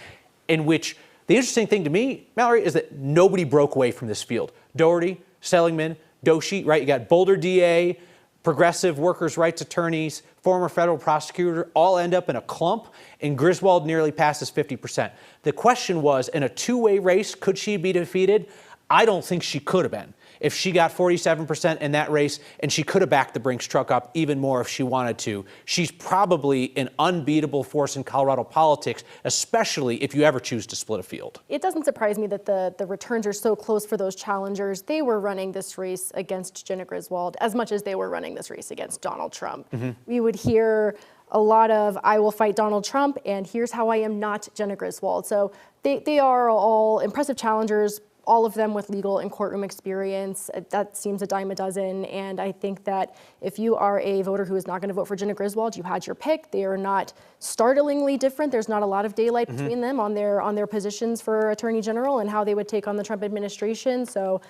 in which the interesting thing to me, Mallory, is that nobody broke away from this field. Doherty, Seligman, Doshi, right? You got Boulder DA, progressive workers' rights attorneys, former federal prosecutor, all end up in a clump, and Griswold nearly passes 50%. The question was, in a two-way race, could she be defeated? I don't think she could have been. if she got 47% in that race, and she could have backed the Brinks truck up even more if she wanted to. She's probably an unbeatable force in Colorado politics, especially if you ever choose to split a field. It doesn't surprise me that the returns are so close for those challengers. They were running this race against Jenna Griswold as much as they were running this race against Donald Trump. We would hear a lot of, I will fight Donald Trump, and here's how I am not Jenna Griswold. So they are all impressive challengers, all of them with legal and courtroom experience. That seems a dime a dozen. And I think that if you are a voter who is not going to vote for Jenna Griswold, you had your pick. They are not startlingly different. There's not a lot of daylight between them on their positions for Attorney General and how they would take on the Trump administration. So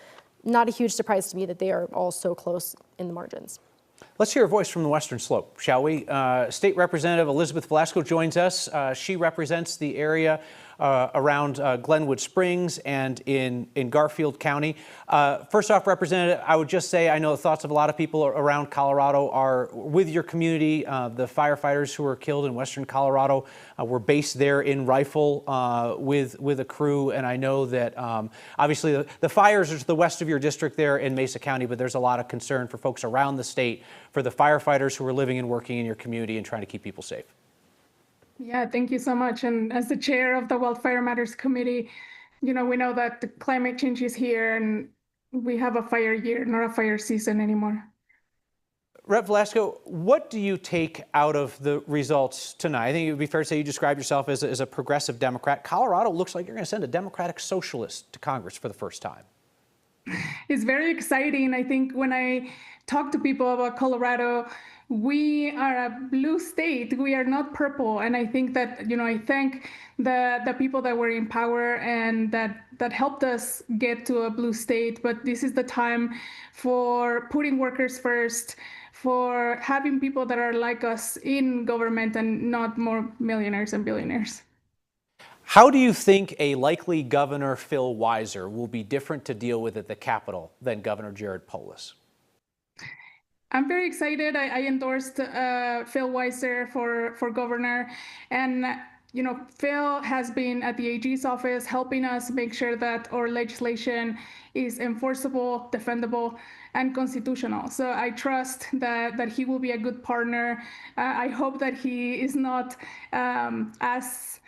not a huge surprise to me that they are all so close in the margins. Let's hear a voice from the Western Slope, shall we? State Representative Elizabeth Velasco joins us. She represents the area around Glenwood Springs and in Garfield County. First off, Representative, I would just say I know the thoughts of a lot of people around Colorado are with your community. The firefighters who were killed in Western Colorado were based there in Rifle with a crew, and I know that obviously the fires are to the west of your district there in Mesa County, but there's a lot of concern for folks around the state, for the firefighters who are living and working in your community and trying to keep people safe. Yeah, thank you so much. And as the chair of the Wildfire Matters Committee, we know that the climate change is here and we have a fire year, not a fire season anymore. Rep. Velasco, what do you take out of the results tonight? I think it would be fair to say you describe yourself as a progressive Democrat. Colorado looks like you're going to send a Democratic socialist to Congress for the first time. It's very exciting. I think when I talk to people about Colorado, we are a blue state. We are not purple. And I think that, I thank the people that were in power and that helped us get to a blue state. But this is the time for putting workers first, for having people that are like us in government and not more millionaires and billionaires. How do you think a likely Governor Phil Weiser will be different to deal with at the Capitol than Governor Jared Polis? I'm very excited. I endorsed Phil Weiser for governor. And, Phil has been at the AG's office helping us make sure that our legislation is enforceable, defendable, and constitutional. So I trust that he will be a good partner. I hope that he is not as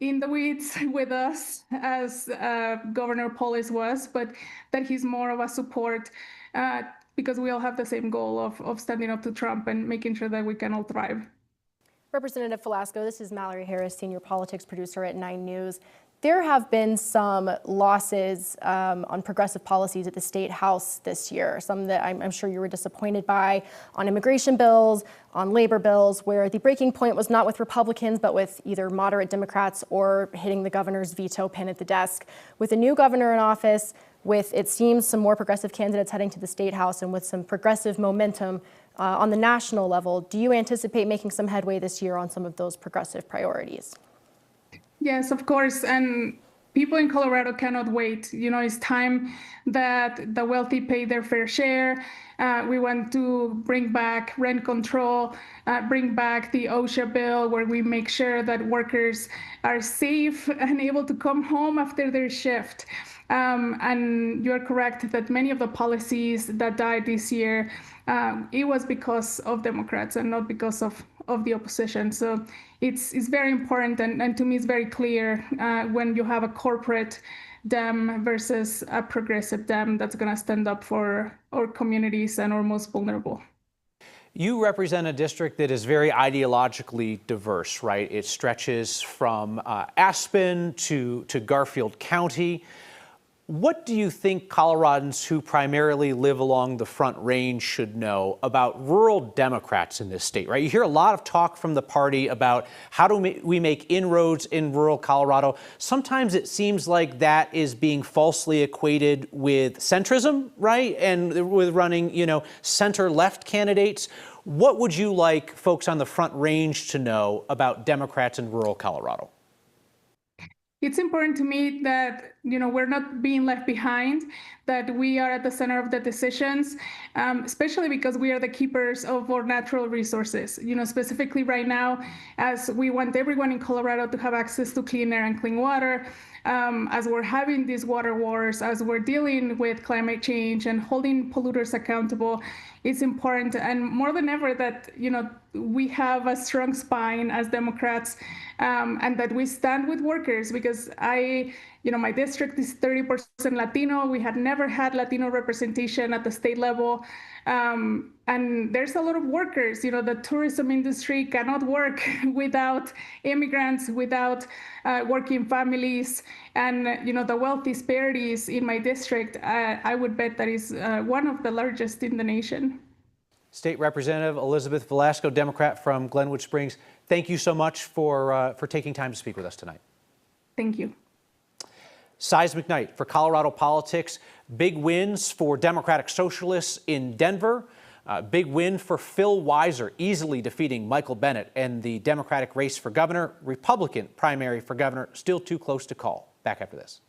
in the weeds with us as Governor Polis was, but that he's more of a support because we all have the same goal of standing up to Trump and making sure that we can all thrive. Representative Velasco, this is Mallory Harris, senior politics producer at 9 News. There have been some losses on progressive policies at the State House this year, some that I'm sure you were disappointed by, on immigration bills, on labor bills, where the breaking point was not with Republicans, but with either moderate Democrats or hitting the governor's veto pin at the desk. With a new governor in office, with, it seems, some more progressive candidates heading to the State House and with some progressive momentum on the national level, do you anticipate making some headway this year on some of those progressive priorities? Yes, of course. And people in Colorado cannot wait. It's time that the wealthy pay their fair share. We want to bring back rent control, bring back the OSHA bill where we make sure that workers are safe and able to come home after their shift. And you're correct that many of the policies that died this year, it was because of Democrats and not because of the opposition. So it's very important, and to me it's very clear when you have a corporate Dem versus a progressive Dem that's going to stand up for our communities and our most vulnerable. You represent a district that is very ideologically diverse, right? It stretches from Aspen to Garfield County. What do you think Coloradans who primarily live along the Front Range should know about rural Democrats in this state, right? You hear a lot of talk from the party about how do we make inroads in rural Colorado. Sometimes it seems like that is being falsely equated with centrism, right? And with running, center-left candidates. What would you like folks on the Front Range to know about Democrats in rural Colorado? it's important to me that, we're not being left behind, that we are at the center of the decisions, especially because we are the keepers of our natural resources. Specifically right now, as we want everyone in Colorado to have access to clean air and clean water, as we're having these water wars, as we're dealing with climate change and holding polluters accountable, it's important, and more than ever, that we have a strong spine as Democrats, and that we stand with workers, because my district is 30% Latino. We had never had Latino representation at the state level. And there's a lot of workers. The tourism industry cannot work without immigrants, without working families. And, the wealth disparities in my district, I would bet that is one of the largest in the nation. State Representative Elizabeth Velasco, Democrat from Glenwood Springs, thank you so much for taking time to speak with us tonight. Thank you. Seismic night for Colorado politics. Big wins for Democratic Socialists in Denver. Big win for Phil Weiser, easily defeating Michael Bennett and the Democratic race for governor. Republican primary for governor still too close to call. Back after this.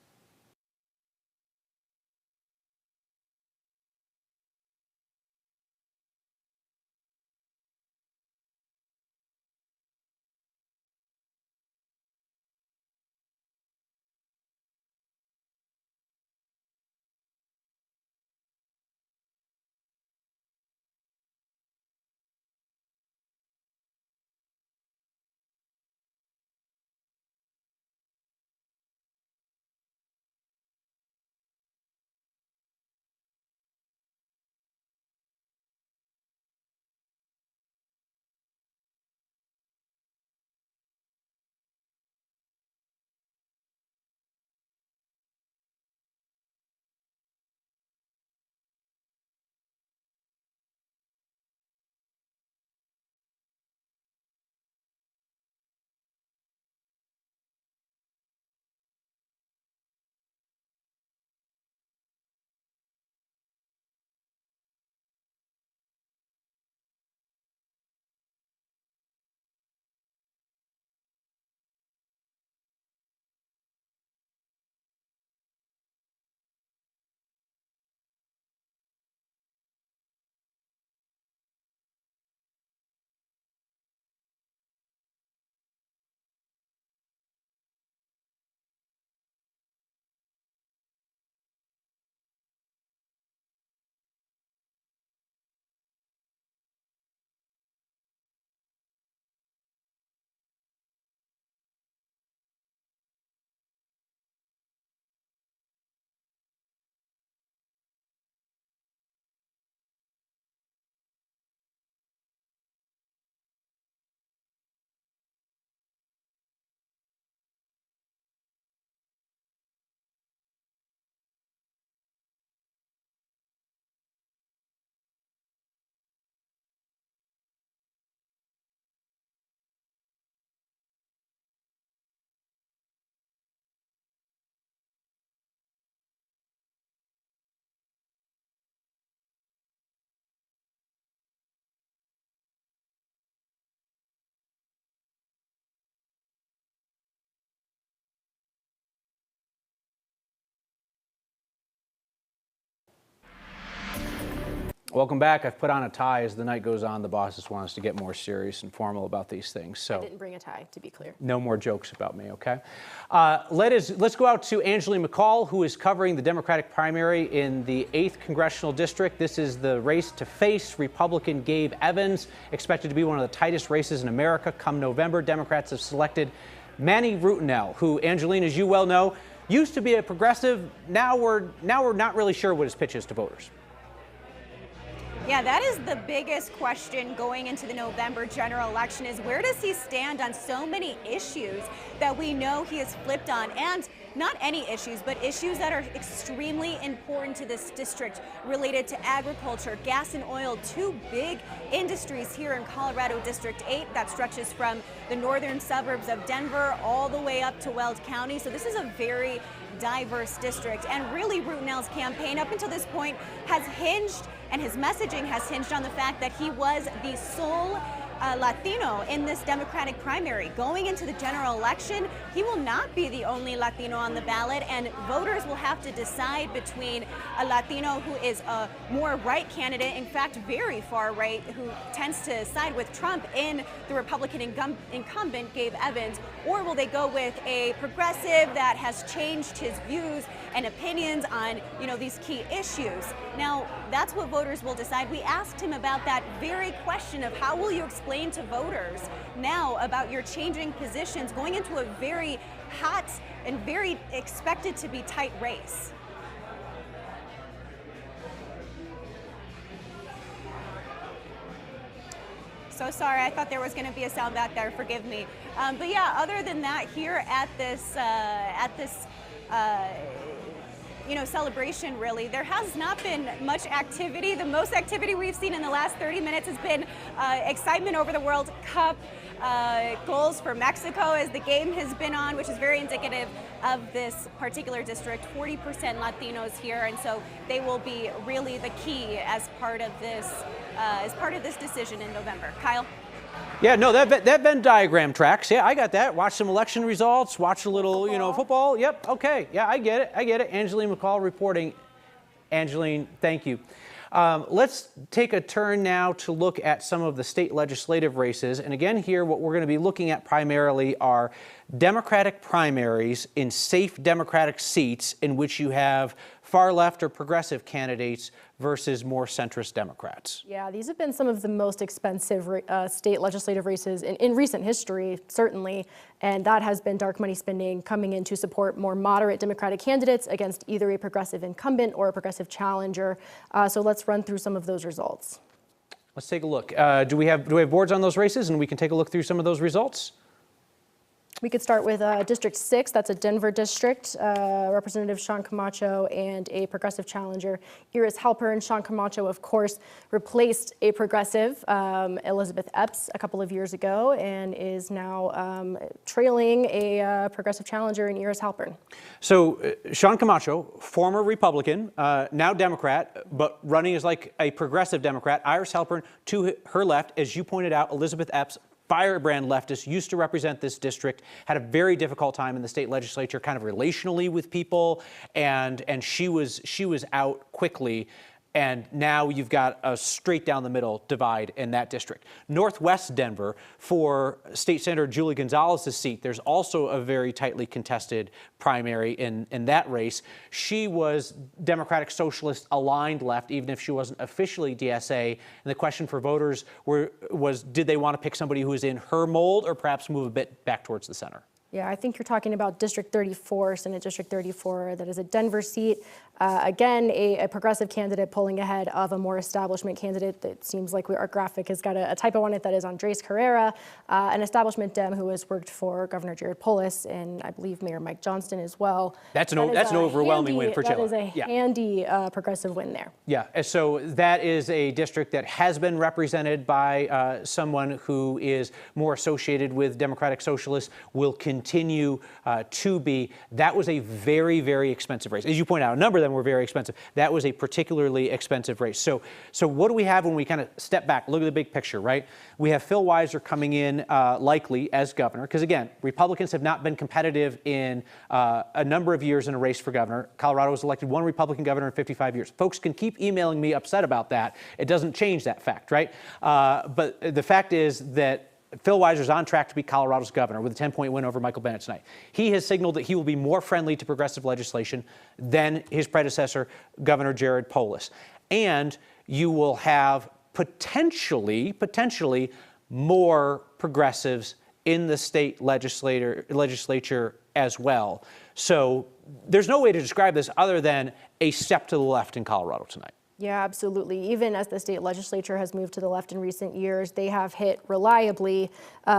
Welcome back. I've put on a tie. As the night goes on, the bosses want us to get more serious and formal about these things. So I didn't bring a tie, to be clear. No more jokes about me, okay? Let's go out to Angeline McCall, who is covering the Democratic primary in the 8th Congressional District. This is the race to face Republican Gabe Evans, expected to be one of the tightest races in America come November. Democrats have selected Manny Rutinel, who, Angeline, as you well know, used to be a progressive. Now we're not really sure what his pitch is to voters. Yeah, that is the biggest question going into the November general election, is where does he stand on so many issues that we know he has flipped on, and not any issues, but issues that are extremely important to this district related to agriculture, gas and oil, two big industries here in Colorado District 8 that stretches from the northern suburbs of Denver all the way up to Weld County. So this is a very diverse district, and really Rutinel's campaign up until this point has hinged, and his messaging has hinged on the fact that he was the sole Latino in this Democratic primary. Going into the general election, he will not be the only Latino on the ballot, and voters will have to decide between a Latino who is a more right candidate, in fact, very far right, who tends to side with Trump in the Republican incumbent, Gabe Evans, or will they go with a progressive that has changed his views and opinions on, these key issues. Now, that's what voters will decide. We asked him about that very question of how will you explain to voters now about your changing positions going into a very hot and very expected to be tight race. So sorry, I thought there was going to be a sound back there. Forgive me. But yeah, other than that, here at this celebration, really, there has not been much activity. The most activity we've seen in the last 30 minutes has been excitement over the World Cup, goals for Mexico as the game has been on, which is very indicative of this particular district. 40% Latinos here, and so they will be really the key as part of this decision in November. Kyle? Yeah, no, that Venn diagram tracks. Yeah, I got that. Watch some election results. Watch a little, football. Yep. Okay. Yeah, I get it. Angeline McCall reporting. Angeline, thank you. Let's take a turn now to look at some of the state legislative races. And again, here, what we're going to be looking at primarily are Democratic primaries in safe Democratic seats in which you have far left or progressive candidates versus more centrist Democrats. Yeah, these have been some of the most expensive state legislative races in recent history, certainly. And that has been dark money spending coming in to support more moderate Democratic candidates against either a progressive incumbent or a progressive challenger. So let's run through some of those results. Let's take a look. Do we have boards on those races, and we can take a look through some of those results? We could start with District 6, that's a Denver district, Representative Sean Camacho and a progressive challenger, Iris Halpern. Sean Camacho, of course, replaced a progressive, Elizabeth Epps, a couple of years ago, and is now trailing a progressive challenger in Iris Halpern. So Sean Camacho, former Republican, now Democrat, but running as like a progressive Democrat. Iris Halpern, to her left, as you pointed out, Elizabeth Epps, firebrand leftist, used to represent this district, had a very difficult time in the state legislature, kind of relationally with people, and she was out quickly. And now you've got a straight down the middle divide in that district. Northwest Denver, for State Senator Julie Gonzalez's seat, there's also a very tightly contested primary in that race. She was Democratic Socialist aligned left, even if she wasn't officially DSA. And the question for voters was, did they want to pick somebody who is in her mold or perhaps move a bit back towards the center? Yeah, I think you're talking about District 34, Senate District 34, that is a Denver seat. Again, a progressive candidate pulling ahead of a more establishment candidate. It seems like our graphic has got a typo on it that is Andres Carrera, an establishment Dem who has worked for Governor Jared Polis and I believe Mayor Mike Johnston as well. That's an overwhelming win for Chile. That is a handy progressive win there. Yeah, so that is a district that has been represented by someone who is more associated with Democratic Socialists, will continue to be. That was a very, very expensive race. As you point out, a number of them were very expensive. That was a particularly expensive race. So what do we have when we kind of step back, look at the big picture, right? We have Phil Weiser coming in likely as governor, because again, Republicans have not been competitive in a number of years in a race for governor. Colorado has elected one Republican governor in 55 years. Folks can keep emailing me upset about that. It doesn't change that fact, right? But the fact is that Phil Weiser is on track to be Colorado's governor with a 10-point win over Michael Bennett tonight. He has signaled that he will be more friendly to progressive legislation than his predecessor, Governor Jared Polis. And you will have potentially more progressives in the state legislature as well. So there's no way to describe this other than a step to the left in Colorado tonight. Yeah, absolutely. Even as the state legislature has moved to the left in recent years, they have hit reliably a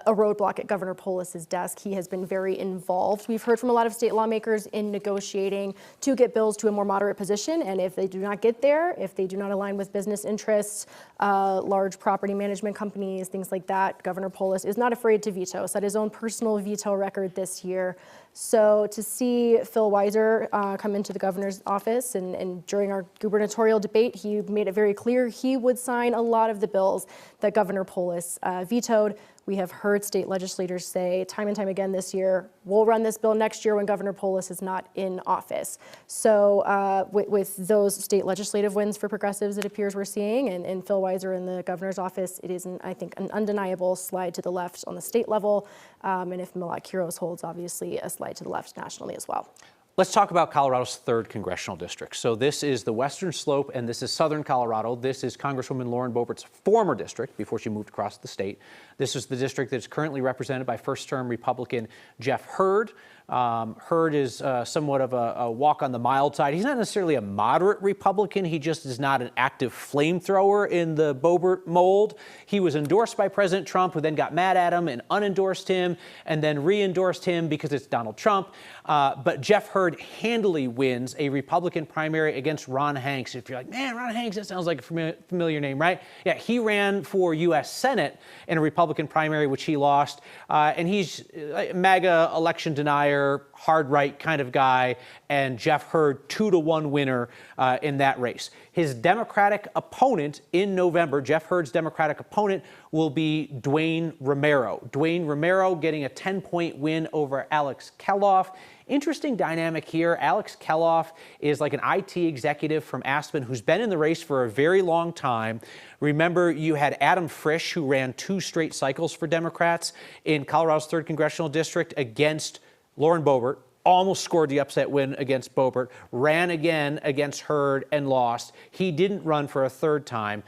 roadblock at Governor Polis's desk. He has been very involved. We've heard from a lot of state lawmakers in negotiating to get bills to a more moderate position. And if they do not get there, if they do not align with business interests, large property management companies, things like that, Governor Polis is not afraid to veto. Set his own personal veto record this year. So to see Phil Weiser come into the governor's office and during our gubernatorial gubernatorial debate, he made it very clear he would sign a lot of the bills that Governor Polis vetoed. We have heard state legislators say time and time again this year, we'll run this bill next year when Governor Polis is not in office. So with those state legislative wins for progressives, it appears we're seeing, and Phil Weiser in the governor's office, it is, I think, an undeniable slide to the left on the state level. And if Malat Kuros holds, obviously a slide to the left nationally as well. Let's talk about Colorado's 3rd congressional district. So this is the Western Slope, and this is Southern Colorado. This is Congresswoman Lauren Boebert's former district before she moved across the state. This is the district that's currently represented by first-term Republican Jeff Hurd. Hurd is somewhat of a walk on the mild side. He's not necessarily a moderate Republican. He just is not an active flamethrower in the Boebert mold. He was endorsed by President Trump, who then got mad at him and unendorsed him, and then re-endorsed him because it's Donald Trump. But Jeff Hurd handily wins a Republican primary against Ron Hanks. If you're like, man, Ron Hanks, that sounds like a familiar name, right? Yeah, he ran for U.S. Senate in a Republican primary, which he lost. And he's a MAGA election denier, hard right kind of guy, and Jeff Hurd 2-to-1 winner in that race. His Democratic opponent in November, Jeff Hurd's Democratic opponent, will be Dwayne Romero. Dwayne Romero getting a 10-point win over Alex Keloff. Interesting dynamic here. Alex Keloff is like an IT executive from Aspen who's been in the race for a very long time. Remember, you had Adam Frisch, who ran 2 straight cycles for Democrats in Colorado's 3rd congressional district against Lauren Boebert, almost scored the upset win against Boebert, ran again against Hurd and lost. He didn't run for a 3rd time.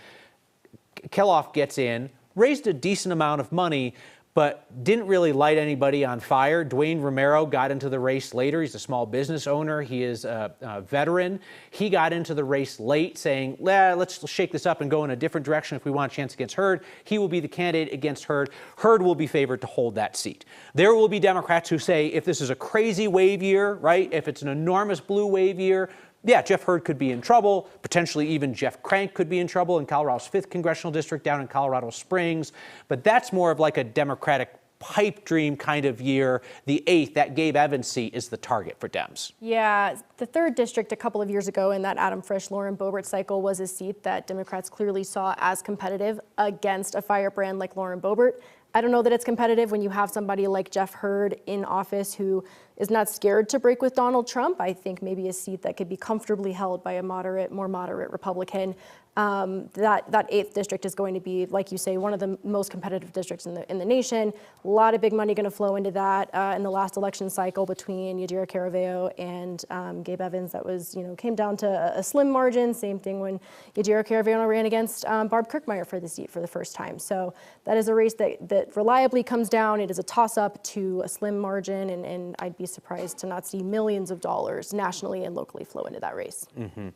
Keloff gets in, raised a decent amount of money, but didn't really light anybody on fire. Dwayne Romero got into the race later. He's a small business owner. He is a veteran. He got into the race late, saying, let's shake this up and go in a different direction if we want a chance against Hurd. He will be the candidate against Hurd. Hurd will be favored to hold that seat. There will be Democrats who say, if this is a crazy wave year, right, if it's an enormous blue wave year, yeah, Jeff Hurd could be in trouble. Potentially even Jeff Crank could be in trouble in Colorado's 5th congressional district down in Colorado Springs. But that's more of like a Democratic pipe dream kind of year. The 8th, that Gabe Evans seat, is the target for Dems. Yeah, the 3rd district a couple of years ago in that Adam Frisch, Lauren Boebert cycle was a seat that Democrats clearly saw as competitive against a firebrand like Lauren Boebert. I don't know that it's competitive when you have somebody like Jeff Hurd in office who is not scared to break with Donald Trump. I think maybe a seat that could be comfortably held by a more moderate Republican. That 8th district is going to be, like you say, one of the most competitive districts in the nation. A lot of big money going to flow into that. In the last election cycle between Yadira Caraveo and Gabe Evans, that was, came down to a slim margin. Same thing when Yadira Caraveo ran against Barb Kirkmeyer for the seat for the first time. So that is a race that reliably comes down. It is a toss-up to a slim margin, and I'd be surprised to not see millions of dollars nationally and locally flow into that race. Mm-hmm.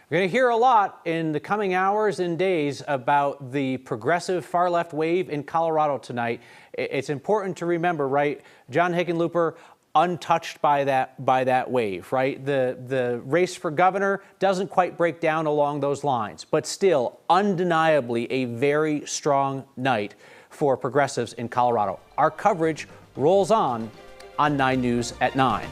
We're going to hear a lot in the coming hours and days about the progressive far-left wave in Colorado tonight. It's important to remember, right, John Hickenlooper, untouched by that wave, right? The race for governor doesn't quite break down along those lines, but still undeniably a very strong night for progressives in Colorado. Our coverage rolls on 9 News at 9.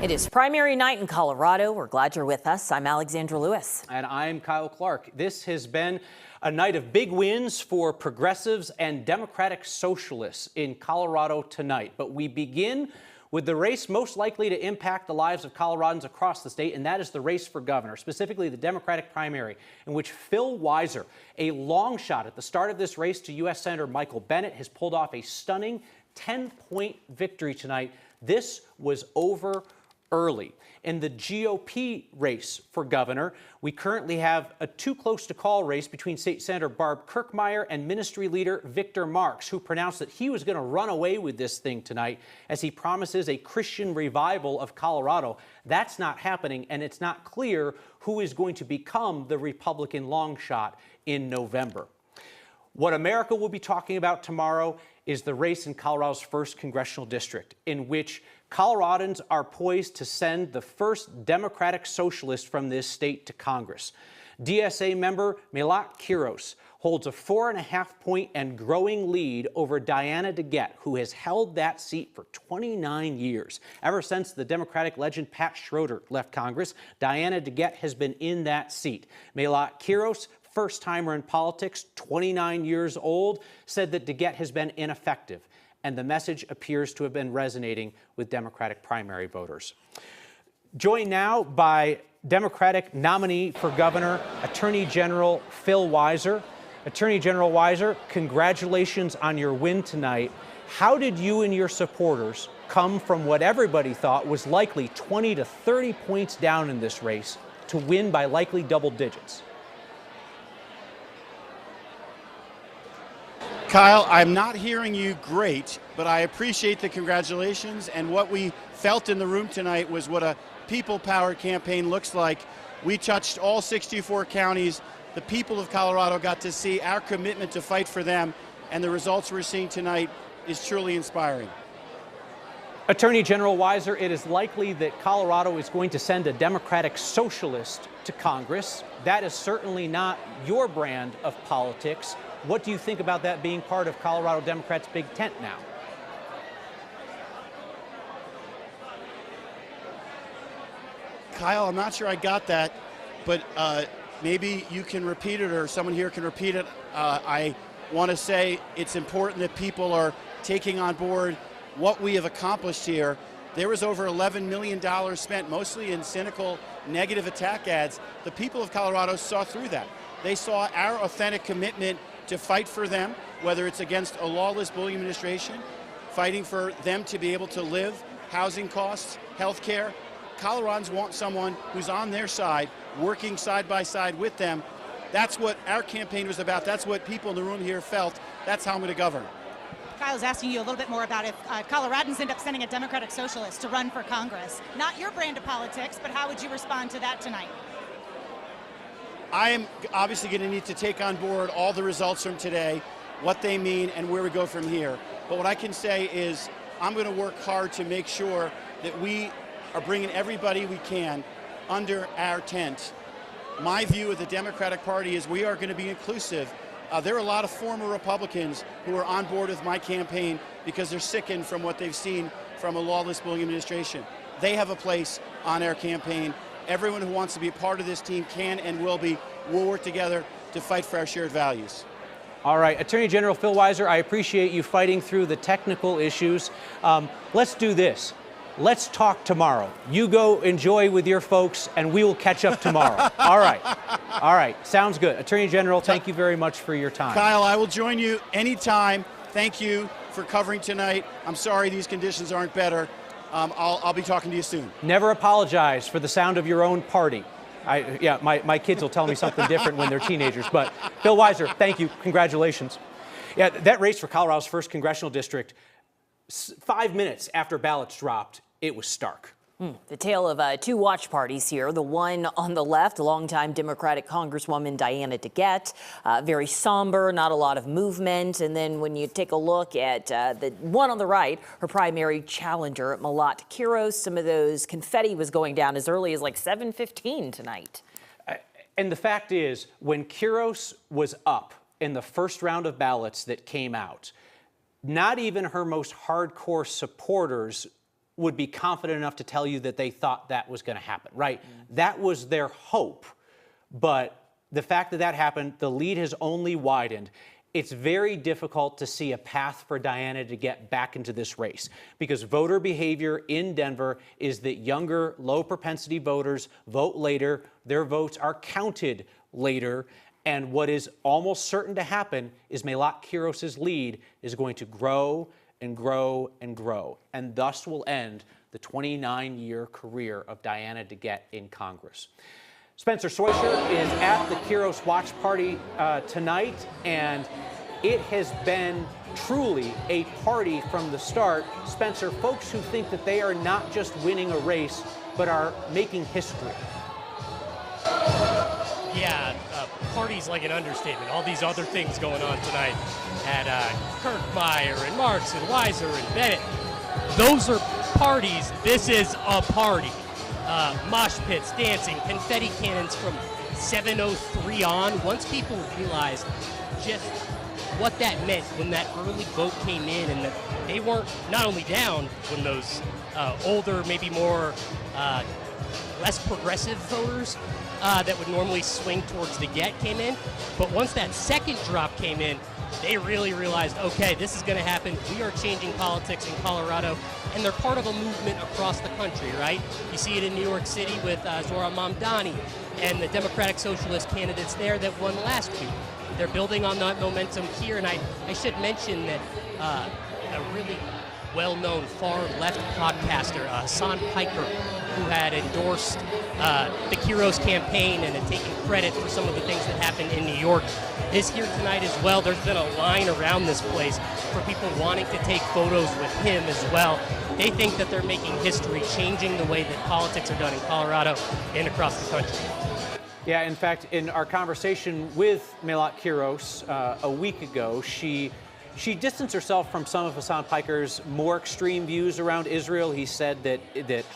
It is primary night in Colorado. We're glad you're with us. I'm Alexandra Lewis. And I'm Kyle Clark. This has been a night of big wins for progressives and Democratic socialists in Colorado tonight. But we begin with the race most likely to impact the lives of Coloradans across the state, and that is the race for governor, specifically the Democratic primary, in which Phil Weiser, a long shot at the start of this race to U.S. Senator Michael Bennet, has pulled off a stunning 10-point victory tonight. This was over early. In the GOP race for governor, we currently have a too-close-to-call race between State Senator Barb Kirkmeyer and Ministry Leader Victor Marx, who pronounced that he was going to run away with this thing tonight as he promises a Christian revival of Colorado. That's not happening, and it's not clear who is going to become the Republican long shot in November. What America will be talking about tomorrow is the race in Colorado's 1st congressional district, in which Coloradans are poised to send the first Democratic socialist from this state to Congress. DSA member Malat Kuros holds a 4.5-point and growing lead over Diana DeGette, who has held that seat for 29 years. Ever since the Democratic legend Pat Schroeder left Congress, Diana DeGette has been in that seat. Malat Kuros, first-timer in politics, 29 years old, said that DeGette has been ineffective, and the message appears to have been resonating with Democratic primary voters. Joined now by Democratic nominee for governor, Attorney General Phil Weiser. Attorney General Weiser, congratulations on your win tonight. How did you and your supporters come from what everybody thought was likely 20 to 30 points down in this race to win by likely double digits? Kyle, I'm not hearing you great, but I appreciate the congratulations. And what we felt in the room tonight was what a people-powered campaign looks like. We touched all 64 counties. The people of Colorado got to see our commitment to fight for them, and the results we're seeing tonight is truly inspiring. Attorney General Weiser, it is likely that Colorado is going to send a Democratic socialist to Congress. That is certainly not your brand of politics. What do you think about that being part of Colorado Democrats' big tent now? Kyle, I'm not sure I got that, but maybe you can repeat it or someone here can repeat it. I want to say it's important that people are taking on board what we have accomplished here. There was over $11 million spent, mostly in cynical, negative attack ads. The people of Colorado saw through that. They saw our authentic commitment to fight for them, whether it's against a lawless bullying administration, fighting for them to be able to live, housing costs, health care. Coloradans want someone who's on their side, working side by side with them. That's what our campaign was about. That's what people in the room here felt. That's how I'm going to govern. Kyle's asking you a little bit more about if Coloradans end up sending a Democratic socialist to run for Congress. Not your brand of politics, but how would you respond to that tonight? I am obviously going to need to take on board all the results from today, what they mean, and where we go from here. But what I can say is I'm going to work hard to make sure that we are bringing everybody we can under our tent. My view of the Democratic Party is we are going to be inclusive. There are a lot of former Republicans who are on board with my campaign because they're sickened from what they've seen from a lawless bullying administration. They have a place on our campaign. Everyone who wants to be a part of this team can and will be. We'll work together to fight for our shared values. All right, Attorney General Phil Weiser, I appreciate you fighting through the technical issues. Let's do this. Let's talk tomorrow. You go enjoy with your folks, and we will catch up tomorrow. All right. All right. Sounds good. Attorney General, thank you very much for your time. Kyle, I will join you anytime. Thank you for covering tonight. I'm sorry these conditions aren't better. I'll be talking to you soon. Never apologize for the sound of your own party. My kids will tell me something different when they're teenagers. But Phil Weiser, thank you. Congratulations. Yeah, that race for Colorado's 1st congressional district, 5 minutes after ballots dropped, it was stark. The tale of two watch parties here. The one on the left, longtime Democratic Congresswoman Diana DeGette, very somber, not a lot of movement. And then when you take a look at the one on the right, her primary challenger, Malat Kuros, some of those confetti was going down as early as like 7:15 tonight. And the fact is, when Kiros was up in the first round of ballots that came out, not even her most hardcore supporters would be confident enough to tell you that they thought that was going to happen, right? That was their hope. But the fact that that happened, the lead has only widened. It's very difficult to see a path for Diana to get back into this race because voter behavior in Denver is that younger, low propensity voters vote later. Their votes are counted later. And what is almost certain to happen is Malat Kuros' lead is going to grow and grow and grow, and thus will end the 29-year career of Diana DeGette in Congress. Spencer Soisher is at the Kiros Watch Party tonight, and it has been truly a party from the start. Spencer, folks who think that they are not just winning a race, but are making history. Yeah, party's like an understatement. All these other things going on tonight at Kirkmeyer and Marx and Weiser and Bennett. Those are parties. This is a party. Mosh pits, dancing, confetti cannons from 7:03 on. Once people realized just what that meant when that early vote came in and that they weren't not only down when those older, maybe more less progressive voters that would normally swing towards DeGette came in, but once that second drop came in, they really realized, okay, this is going to happen. We are changing politics in Colorado, and they're part of a movement across the country, right? You see it in New York City with Zohran Mamdani and the Democratic Socialist candidates there that won last week. They're building on that momentum here, and I should mention that a really well-known far-left podcaster, Hassan Piker, who had endorsed the Kiros campaign and had taken credit for some of the things that happened in New York, is here tonight as well. There's been a line around this place for people wanting to take photos with him as well. They think that they're making history, changing the way that politics are done in Colorado and across the country. Yeah, in fact, in our conversation with Malat Kuros a week ago, she distanced herself from some of Hassan Piker's more extreme views around Israel. He said that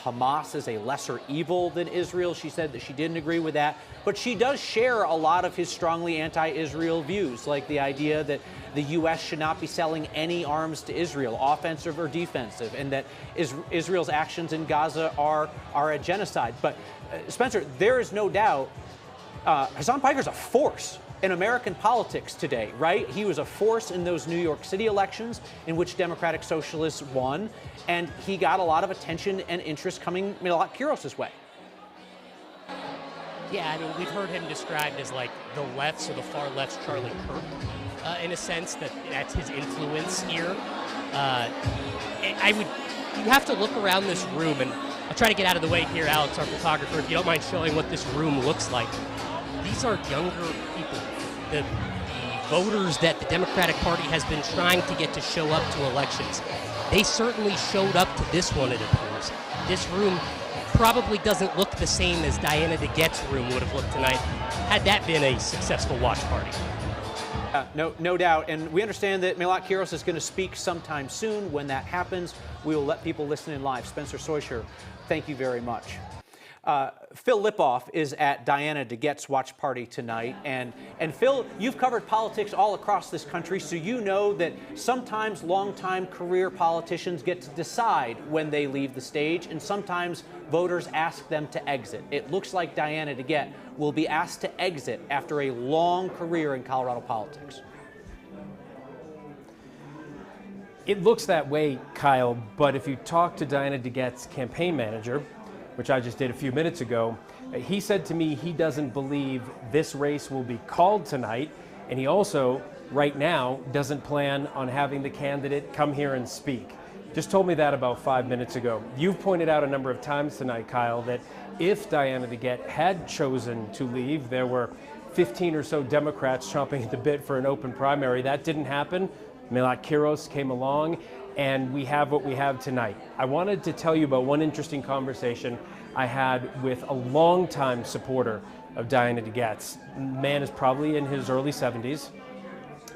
Hamas is a lesser evil than Israel. She said that she didn't agree with that. But she does share a lot of his strongly anti-Israel views, like the idea that the U.S. should not be selling any arms to Israel, offensive or defensive, and that Israel's actions in Gaza are a genocide. But, Spencer, there is no doubt Hassan Piker's a force in American politics today, right? He was a force in those New York City elections in which Democratic Socialists won, and he got a lot of attention and interest coming Malat Kuros' way. Yeah, I mean, we've heard him described as like the left's or the far left's Charlie Kirk, in a sense that's his influence here. You have to look around this room, and I'll try to get out of the way here, Alex, our photographer, if you don't mind showing what this room looks like. These are younger people, the voters that the Democratic Party has been trying to get to show up to elections. They certainly showed up to this one, it appears. This room probably doesn't look the same as Diana DeGette's room would have looked tonight had that been a successful watch party. No doubt. And we understand that Malat Kuros is going to speak sometime soon. When that happens, we will let people listen in live. Spencer Soisher, thank you very much. Phil Lipoff is at Diana DeGette's watch party tonight. And Phil, you've covered politics all across this country, so you know that sometimes longtime career politicians get to decide when they leave the stage, and sometimes voters ask them to exit. It looks like Diana DeGette will be asked to exit after a long career in Colorado politics. It looks that way, Kyle, but if you talk to Diana DeGette's campaign manager, which I just did a few minutes ago, he said to me he doesn't believe this race will be called tonight, and he also, right now, doesn't plan on having the candidate come here and speak. Just told me that about 5 minutes ago. You've pointed out a number of times tonight, Kyle, that if Diana DeGette had chosen to leave, there were 15 or so Democrats chomping at the bit for an open primary. That didn't happen. Malat Kuros came along, and we have what we have tonight. I wanted to tell you about one interesting conversation I had with a longtime supporter of Diana DeGette's. The man is probably in his early 70s,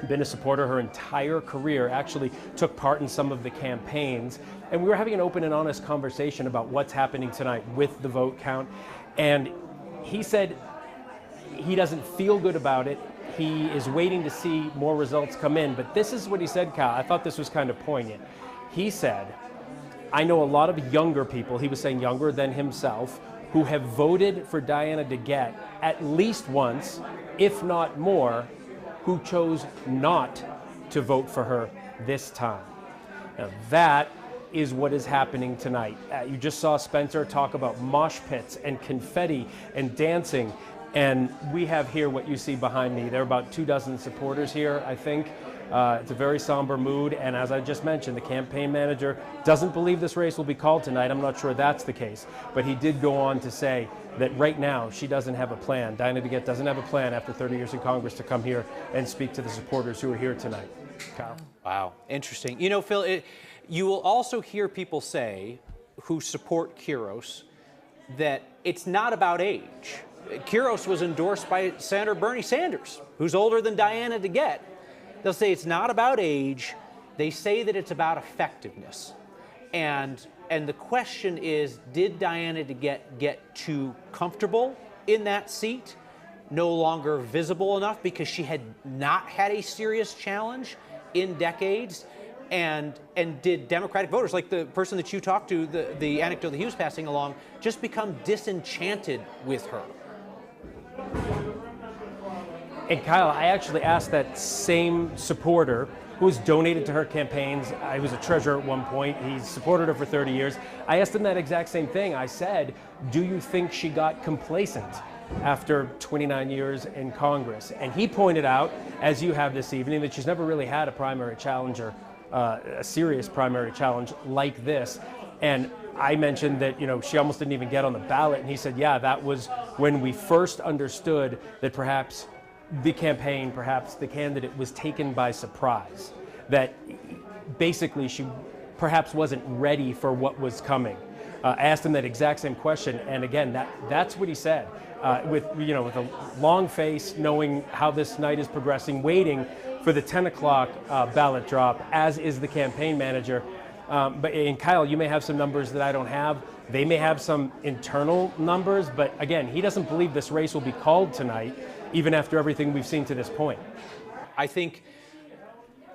been a supporter her entire career, actually took part in some of the campaigns, and we were having an open and honest conversation about what's happening tonight with the vote count, and he said he doesn't feel good about it. He is waiting to see more results come in, but this is what he said, Kyle. I thought this was kind of poignant. He said, I know a lot of younger people, he was saying younger than himself, who have voted for Diana DeGette at least once, if not more, who chose not to vote for her this time. Now that is what is happening tonight. You just saw Spencer talk about mosh pits and confetti and dancing, and we have here what you see behind me. There are about 24 supporters here, I think. It's a very somber mood, and as I just mentioned, the campaign manager doesn't believe this race will be called tonight. I'm not sure that's the case, but he did go on to say that right now she doesn't have a plan. Diana DeGette doesn't have a plan after 30 years in Congress to come here and speak to the supporters who are here tonight. Kyle. Wow, interesting. You know, Phil, you will also hear people say, who support Kiros, that it's not about age. Kiros was endorsed by Senator Bernie Sanders, who's older than Diana DeGette. They'll say it's not about age. They say that it's about effectiveness. And the question is, did Diana DeGette get too comfortable in that seat? No longer visible enough because she had not had a serious challenge in decades? And did Democratic voters, like the person that you talked to, the anecdote that he was passing along, just become disenchanted with her? And Kyle, I actually asked that same supporter who has donated to her campaigns. I was a treasurer at one point. He's supported her for 30 years. I asked him that exact same thing. I said, do you think she got complacent after 29 years in Congress? And he pointed out, as you have this evening, that she's never really had a primary challenger, a serious primary challenge like this. And I mentioned that, you know, she almost didn't even get on the ballot. And he said, yeah, that was when we first understood that perhaps the campaign, perhaps the candidate was taken by surprise, that basically she perhaps wasn't ready for what was coming. I asked him that exact same question, and again, that's what he said. With a long face, knowing how this night is progressing, waiting for the 10 o'clock ballot drop, as is the campaign manager. And Kyle, you may have some numbers that I don't have. They may have some internal numbers, but again, he doesn't believe this race will be called tonight, even after everything we've seen to this point. I think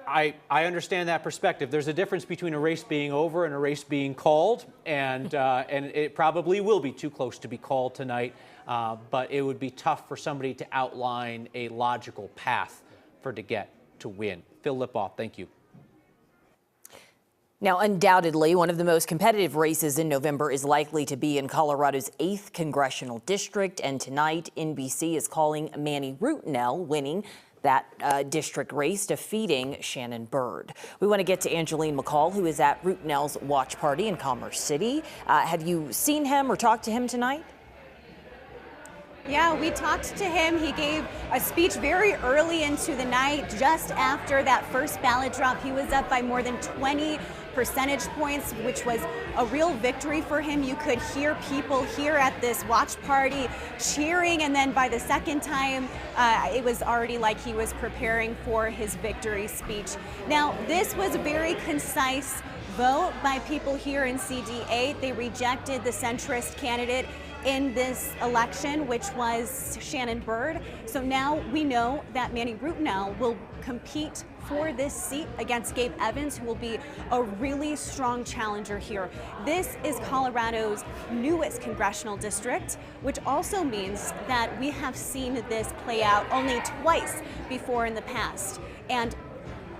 I understand that perspective. There's a difference between a race being over and a race being called, and it probably will be too close to be called tonight, but it would be tough for somebody to outline a logical path for DeGette to win. Phil Lipoff, thank you. Now, undoubtedly, one of the most competitive races in November is likely to be in Colorado's 8th congressional district, and tonight NBC is calling Manny Rutinel winning that district race, defeating Shannon Byrd. We want to get to Angeline McCall, who is at Rutinel's watch party in Commerce City. Have you seen him or talked to him tonight? Yeah, we talked to him. He gave a speech very early into the night, just after that first ballot drop. He was up by more than 20 percentage points, which was a real victory for him. You could hear people here at this watch party cheering, and then by the second time, it was already like he was preparing for his victory speech. Now, this was a very concise vote by people here in CD8. They rejected the centrist candidate in this election, which was Shannon Byrd. So now we know that Manny Rutinel will compete for this seat against Gabe Evans, who will be a really strong challenger here. This is Colorado's newest congressional district, which also means that we have seen this play out only twice before in the past. And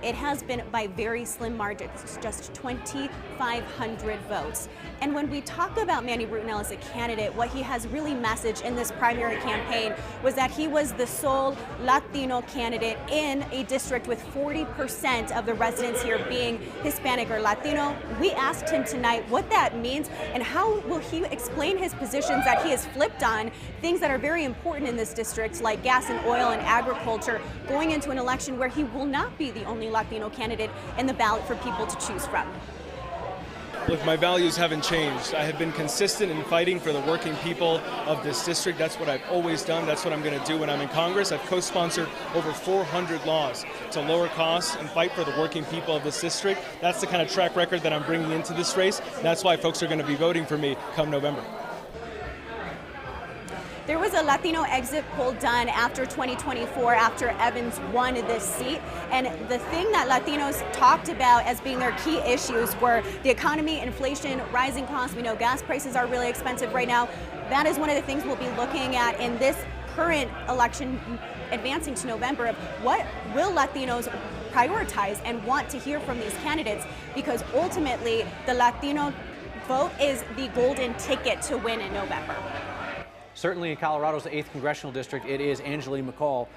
it has been by very slim margins, just 2,500 votes. And when we talk about Manny Rutinel as a candidate, what he has really messaged in this primary campaign was that he was the sole Latino candidate in a district with 40% of the residents here being Hispanic or Latino. We asked him tonight what that means and how will he explain his positions that he has flipped on, things that are very important in this district, like gas and oil and agriculture, going into an election where he will not be the only Latino candidate in the ballot for people to choose from. Look, my values haven't changed. I have been consistent in fighting for the working people of this district. That's what I've always done. That's what I'm going to do when I'm in Congress. I've co-sponsored over 400 laws to lower costs and fight for the working people of this district. That's the kind of track record that I'm bringing into this race. That's why folks are going to be voting for me come November. There was a Latino exit poll done after 2024, after Evans won this seat. And the thing that Latinos talked about as being their key issues were the economy, inflation, rising costs. We know gas prices are really expensive right now. That is one of the things we'll be looking at in this current election advancing to November, of what will Latinos prioritize and want to hear from these candidates, because ultimately the Latino vote is the golden ticket to win in November. Certainly in Colorado's 8th Congressional District, it is Angeline McCall.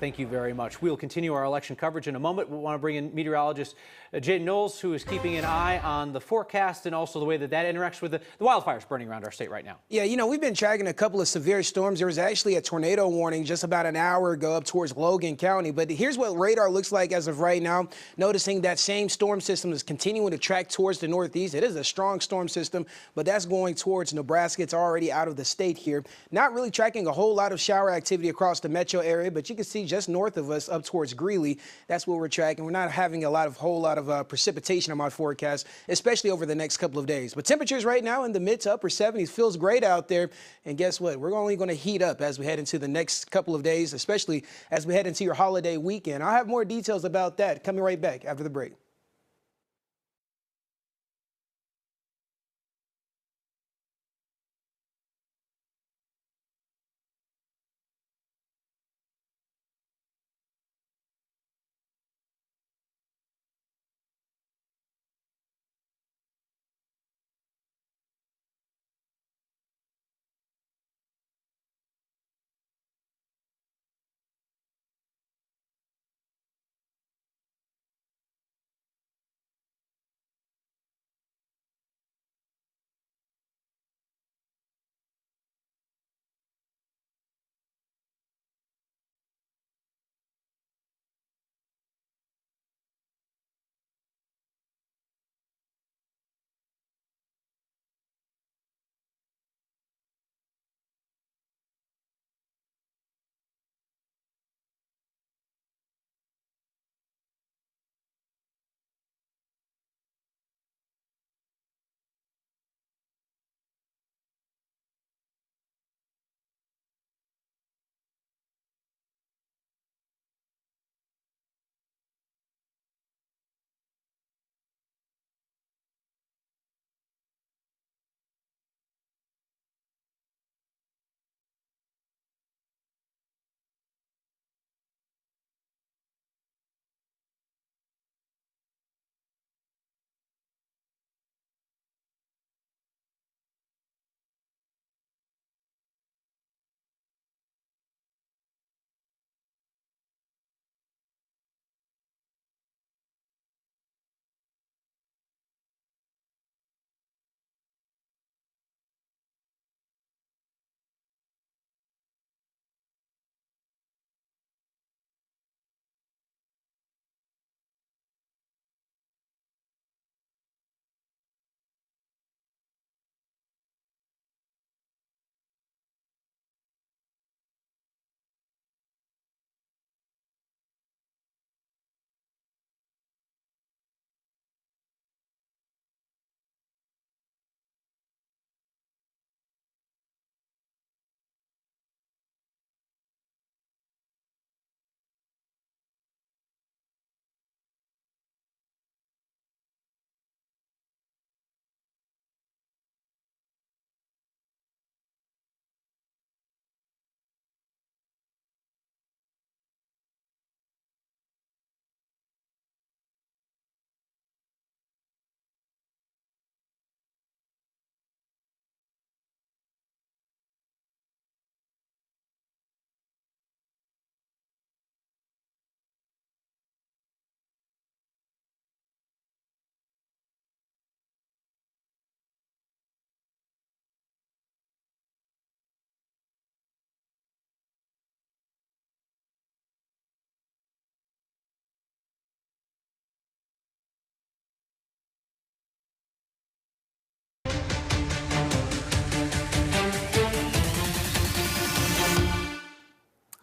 Thank you very much. We'll continue our election coverage in a moment. We want to bring in meteorologist Jay Knowles, who is keeping an eye on the forecast and also the way that interacts with the wildfires burning around our state right now. Yeah, you know, we've been tracking a couple of severe storms. There was actually a tornado warning just about an hour ago up towards Logan County. But here's what radar looks like as of right now. Noticing that same storm system is continuing to track towards the northeast. It is a strong storm system, but that's going towards Nebraska. It's already out of the state here. Not really tracking a whole lot of shower activity across the metro area, but you can see just north of us up towards Greeley, that's what we're tracking. We're not having a whole lot of precipitation on my forecast, especially over the next couple of days. But temperatures right now in the mid to upper 70s, feels great out there. And guess what? We're only going to heat up as we head into the next couple of days, especially as we head into your holiday weekend. I'll have more details about that coming right back after the break.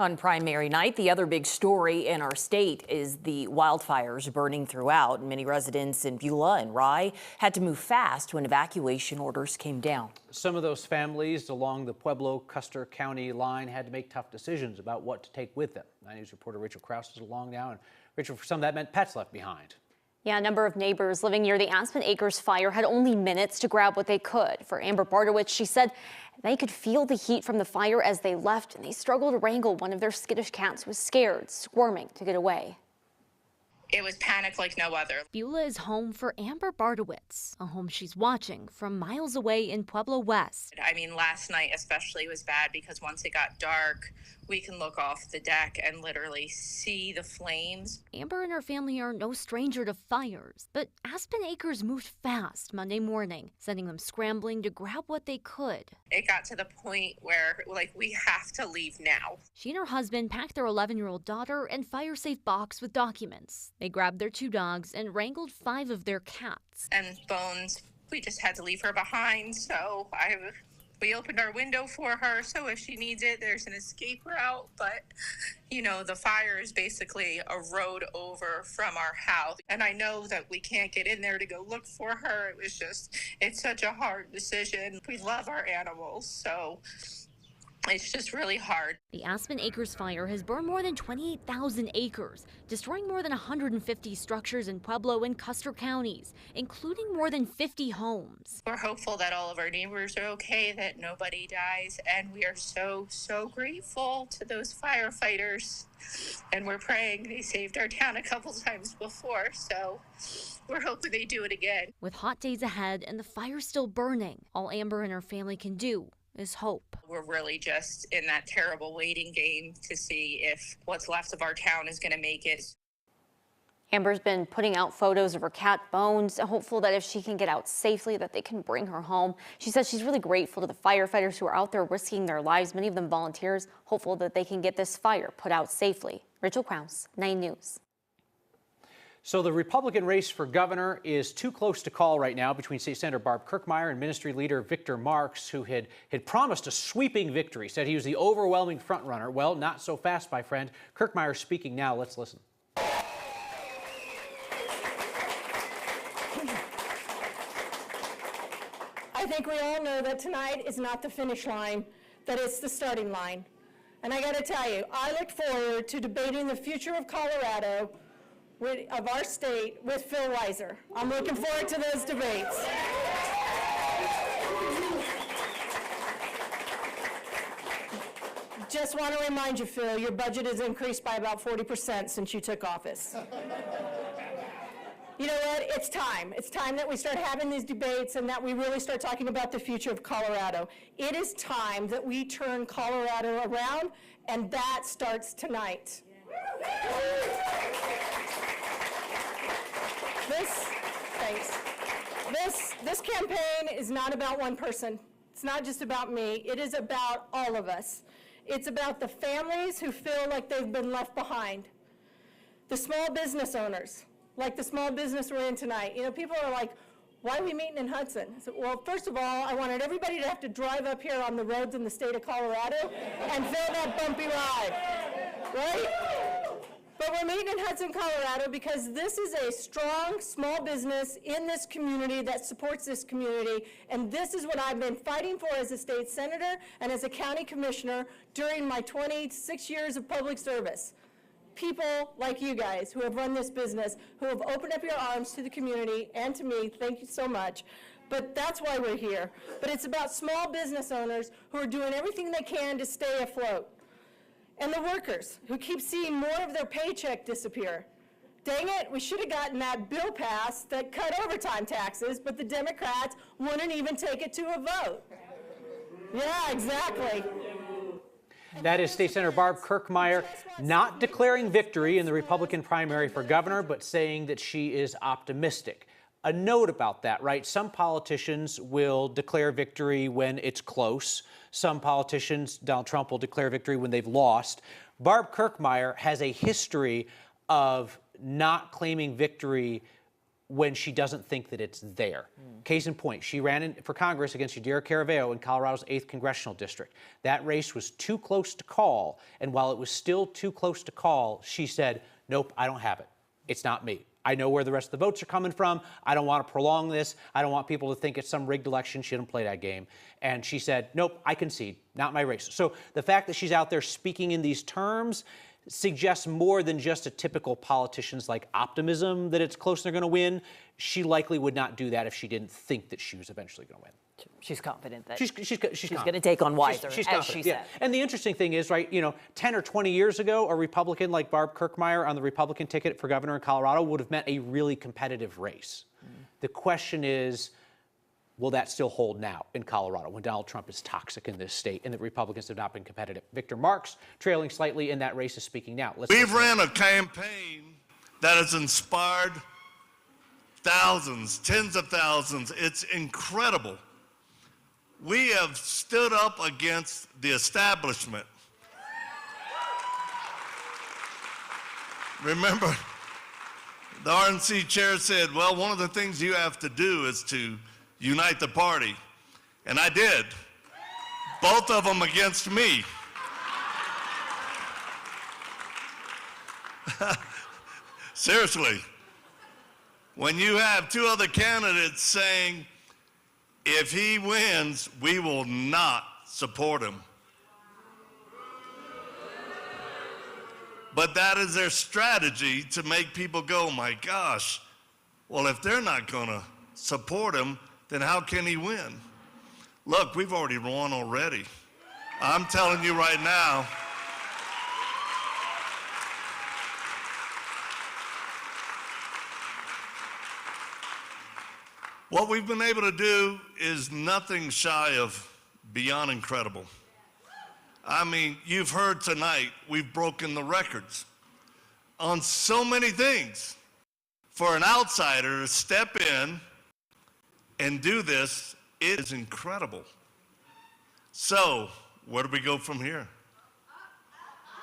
On primary night, the other big story in our state is the wildfires burning throughout. Many residents in Beulah and Rye had to move fast when evacuation orders came down. Some of those families along the Pueblo-Custer County line had to make tough decisions about what to take with them. 9 News reporter Rachel Krause is along now. And Rachel, for some that meant pets left behind. Yeah, a number of neighbors living near the Aspen Acres fire had only minutes to grab what they could. For Amber Bartowitz, she said they could feel the heat from the fire as they left, and they struggled to wrangle one of their skittish cats who was scared, squirming to get away. It was panic like no other. Beulah is home for Amber Bartowitz, a home she's watching from miles away in Pueblo West. I mean, last night especially was bad because once it got dark, we can look off the deck and literally see the flames. Amber and her family are no stranger to fires, but Aspen Acres moved fast Monday morning, sending them scrambling to grab what they could. It got to the point where, like, we have to leave now. She and her husband packed their 11-year-old daughter and fire-safe box with documents. They grabbed their 2 dogs and wrangled 5 of their cats. And Bones, we just had to leave her behind, so we opened our window for her, so if she needs it, there's an escape route. But, you know, the fire is basically a road over from our house. And I know that we can't get in there to go look for her. It's such a hard decision. We love our animals, so it's just really hard. The Aspen Acres fire has burned more than 28,000 acres, destroying more than 150 structures in Pueblo and Custer counties, including more than 50 homes. We're hopeful that all of our neighbors are okay, that nobody dies, and we are so, so grateful to those firefighters. And we're praying. They saved our town a couple times before, so we're hoping they do it again. With hot days ahead and the fire still burning, all Amber and her family can do is hope. We're really just in that terrible waiting game to see if what's left of our town is going to make it. Amber's been putting out photos of her cat Bones, hopeful that if she can get out safely that they can bring her home. She says she's really grateful to the firefighters who are out there risking their lives, many of them volunteers, hopeful that they can get this fire put out safely. Rachel Krause, 9 News. So the Republican race for governor is too close to call right now between State Senator Barb Kirkmeyer and Ministry Leader Victor Marx, who had promised a sweeping victory, said he was the overwhelming frontrunner. Well, not so fast, my friend. Kirkmeyer speaking now. Let's listen. I think we all know that tonight is not the finish line, that it's the starting line. And I got to tell you, I look forward to debating the future of Colorado, of our state, with Phil Weiser. I'm looking forward to those debates. Just want to remind you, Phil, your budget has increased by about 40% since you took office. You know what? It's time. It's time that we start having these debates and that we really start talking about the future of Colorado. It is time that we turn Colorado around, and that starts tonight. This campaign is not about one person. It's not just about me. It is about all of us. It's about the families who feel like they've been left behind. The small business owners, like the small business we're in tonight. You know, people are like, why are we meeting in Hudson? So, well, first of all, I wanted everybody to have to drive up here on the roads in the state of Colorado and feel that bumpy ride, right? But we're meeting in Hudson, Colorado because this is a strong small business in this community that supports this community, and this is what I've been fighting for as a state senator and as a county commissioner during my 26 years of public service. People like you guys who have run this business, who have opened up your arms to the community and to me, thank you so much. But that's why we're here. But it's about small business owners who are doing everything they can to stay afloat. And the workers who keep seeing more of their paycheck disappear. Dang it, we should have gotten that bill passed that cut overtime taxes, but the Democrats wouldn't even take it to a vote. Yeah, exactly. That is State Senator Barb Kirkmeyer not declaring victory in the Republican primary for governor, but saying that she is optimistic. A note about that, right? Some politicians will declare victory when it's close. Some politicians, Donald Trump, will declare victory when they've lost. Barb Kirkmeyer has a history of not claiming victory when she doesn't think that it's there. Case in point, she ran for Congress against Yadira Caraveo in Colorado's 8th Congressional District. That race was too close to call, and while it was still too close to call, she said, nope, I don't have it. It's not me. I know where the rest of the votes are coming from. I don't want to prolong this. I don't want people to think it's some rigged election. She didn't play that game. And she said, nope, I concede, not my race. So the fact that she's out there speaking in these terms suggests more than just a typical politician's like optimism that it's close and they're going to win. She likely would not do that if she didn't think that she was eventually going to win. She's confident that she's going to take on Weiser, as she said. And the interesting thing is, right, 10 or 20 years ago, a Republican like Barb Kirkmeyer on the Republican ticket for governor in Colorado would have meant a really competitive race. The question is, will that still hold now in Colorado when Donald Trump is toxic in this state and the Republicans have not been competitive? Victor Marx, trailing slightly in that race, is speaking now. We've ran a campaign that has inspired thousands, tens of thousands. It's incredible. We have stood up against the establishment. Remember, the RNC chair said, well, one of the things you have to do is to unite the party. And I did. Both of them against me. Seriously. When you have two other candidates saying, if he wins, we will not support him. But that is their strategy to make people go, my gosh, well, if they're not going to support him, then how can he win? Look, we've already won already. I'm telling you right now, what we've been able to do is nothing shy of beyond incredible. I mean, you've heard tonight, we've broken the records on so many things. For an outsider to step in and do this, it is incredible. So, where do we go from here?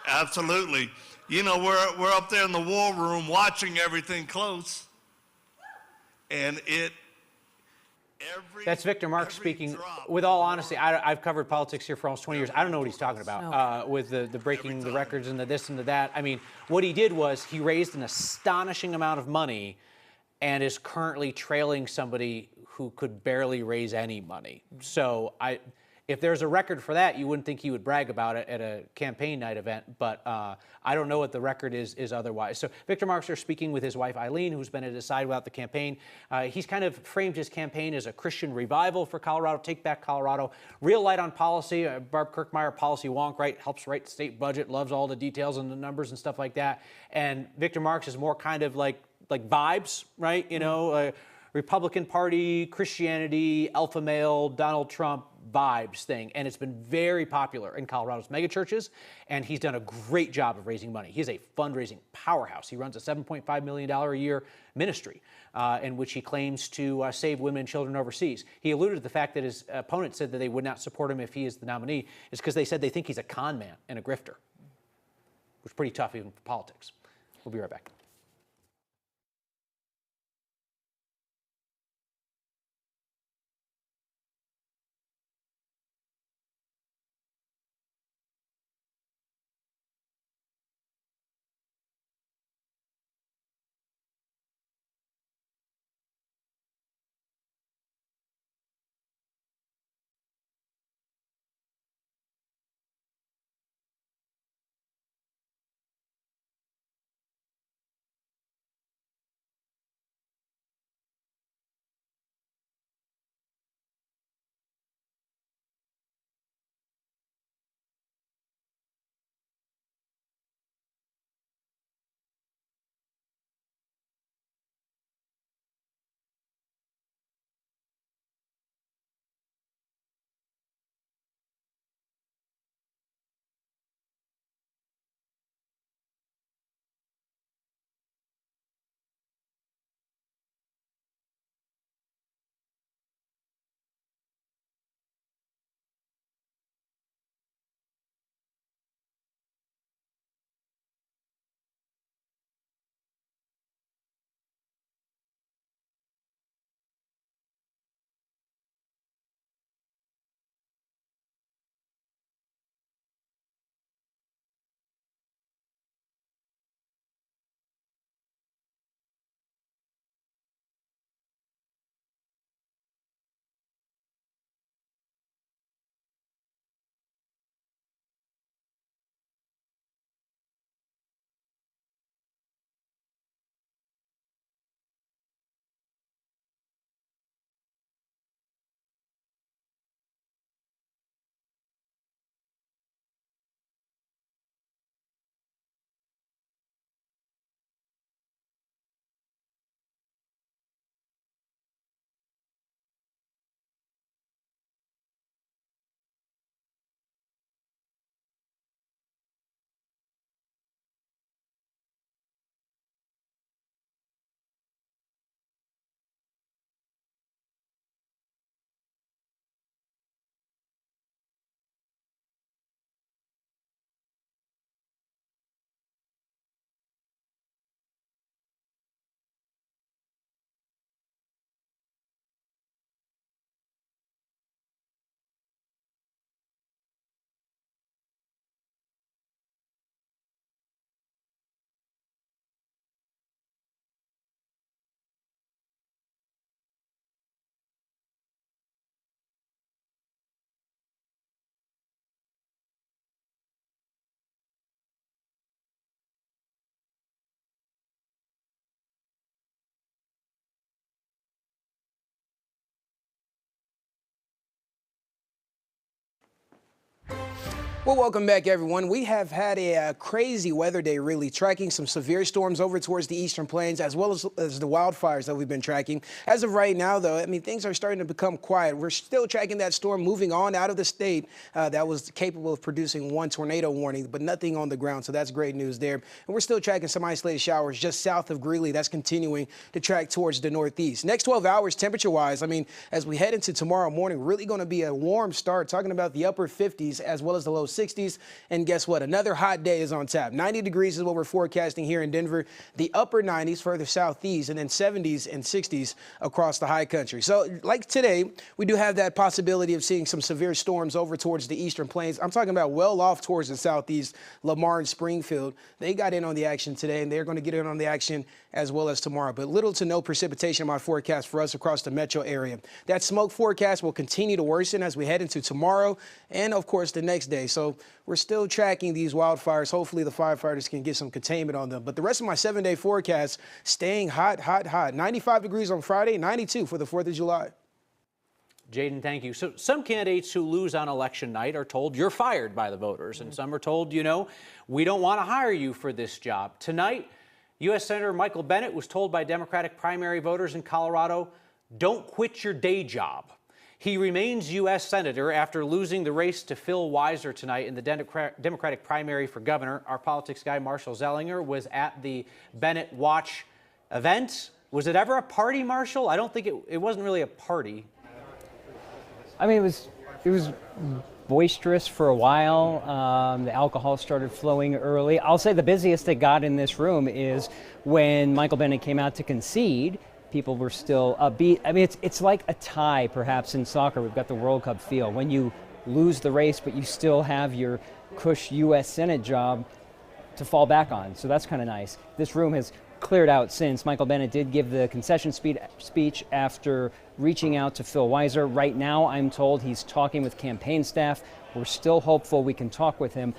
Absolutely. We're up there in the war room watching everything close, and that's Victor Marx speaking. With all honesty, I've covered politics here for almost 20 years. I don't know what he's talking about with the breaking the records and the this and the that. I mean, what he did was he raised an astonishing amount of money and is currently trailing somebody who could barely raise any money. So if there's a record for that, you wouldn't think he would brag about it at a campaign night event, but I don't know what the record is otherwise. So Victor Marx is speaking with his wife Eileen, who's been at his side without the campaign. He's kind of framed his campaign as a Christian revival for Colorado, take back Colorado, real light on policy. Barb Kirkmeyer, policy wonk, right, helps write the state budget, loves all the details and the numbers and stuff like that. And Victor Marx is more kind of like vibes, right, Republican Party, Christianity, alpha male, Donald Trump vibes thing. And it's been very popular in Colorado's megachurches, and he's done a great job of raising money. He's a fundraising powerhouse. He runs a $7.5 million a year ministry in which he claims to save women and children overseas. He alluded to the fact that his opponents said that they would not support him if he is the nominee, is because they said they think he's a con man and a grifter, which is pretty tough even for politics. We'll be right back. Well, welcome back, everyone. We have had a crazy weather day, really, tracking some severe storms over towards the eastern plains, as well as the wildfires that we've been tracking. As of right now, though, I mean, things are starting to become quiet. We're still tracking that storm moving on out of the state that was capable of producing one tornado warning, but nothing on the ground, so that's great news there. And we're still tracking some isolated showers just south of Greeley. That's continuing to track towards the northeast. Next 12 hours, temperature-wise, I mean, as we head into tomorrow morning, really going to be a warm start, talking about the upper 50s as well as the low 60s. And guess what? Another hot day is on tap. 90 degrees is what we're forecasting here in Denver. The upper 90s further southeast, and then 70s and 60s across the high country. So like today, we do have that possibility of seeing some severe storms over towards the eastern plains. I'm talking about well off towards the southeast, Lamar and Springfield. They got in on the action today, and they're going to get in on the action as well as tomorrow. But little to no precipitation in my forecast for us across the metro area. That smoke forecast will continue to worsen as we head into tomorrow and, of course, the next day. So we're still tracking these wildfires. Hopefully the firefighters can get some containment on them. But the rest of my 7-day forecast staying hot, hot, hot. 95 degrees on Friday, 92 for the 4th of July. Jaden, thank you. So some candidates who lose on election night are told you're fired by the voters, and some are told, you know, we don't want to hire you for this job. Tonight, U.S. Senator Michael Bennet was told by Democratic primary voters in Colorado, don't quit your day job. He remains U.S. Senator after losing the race to Phil Weiser tonight in the Democratic primary for governor. Our politics guy, Marshall Zellinger, was at the Bennett Watch event. Was it ever a party, Marshall? I don't think it wasn't really a party. I mean, it was boisterous for a while. The alcohol started flowing early. I'll say the busiest it got in this room is when Michael Bennet came out to concede. People were still upbeat. I mean, it's like a tie, perhaps, in soccer. We've got the World Cup feel. When you lose the race, but you still have your cush U.S. Senate job to fall back on. So that's kind of nice. This room has cleared out since. Michael Bennet did give the concession speech after reaching out to Phil Weiser. Right now, I'm told he's talking with campaign staff. We're still hopeful we can talk with him.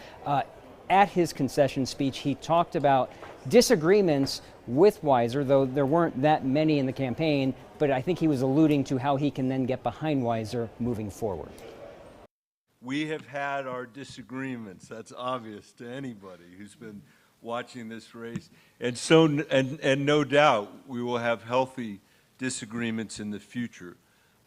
At his concession speech, he talked about disagreements with Weiser, though there weren't that many in the campaign, but I think he was alluding to how he can then get behind Weiser moving forward. We have had our disagreements. That's obvious to anybody who's been watching this race. And no doubt we will have healthy disagreements in the future.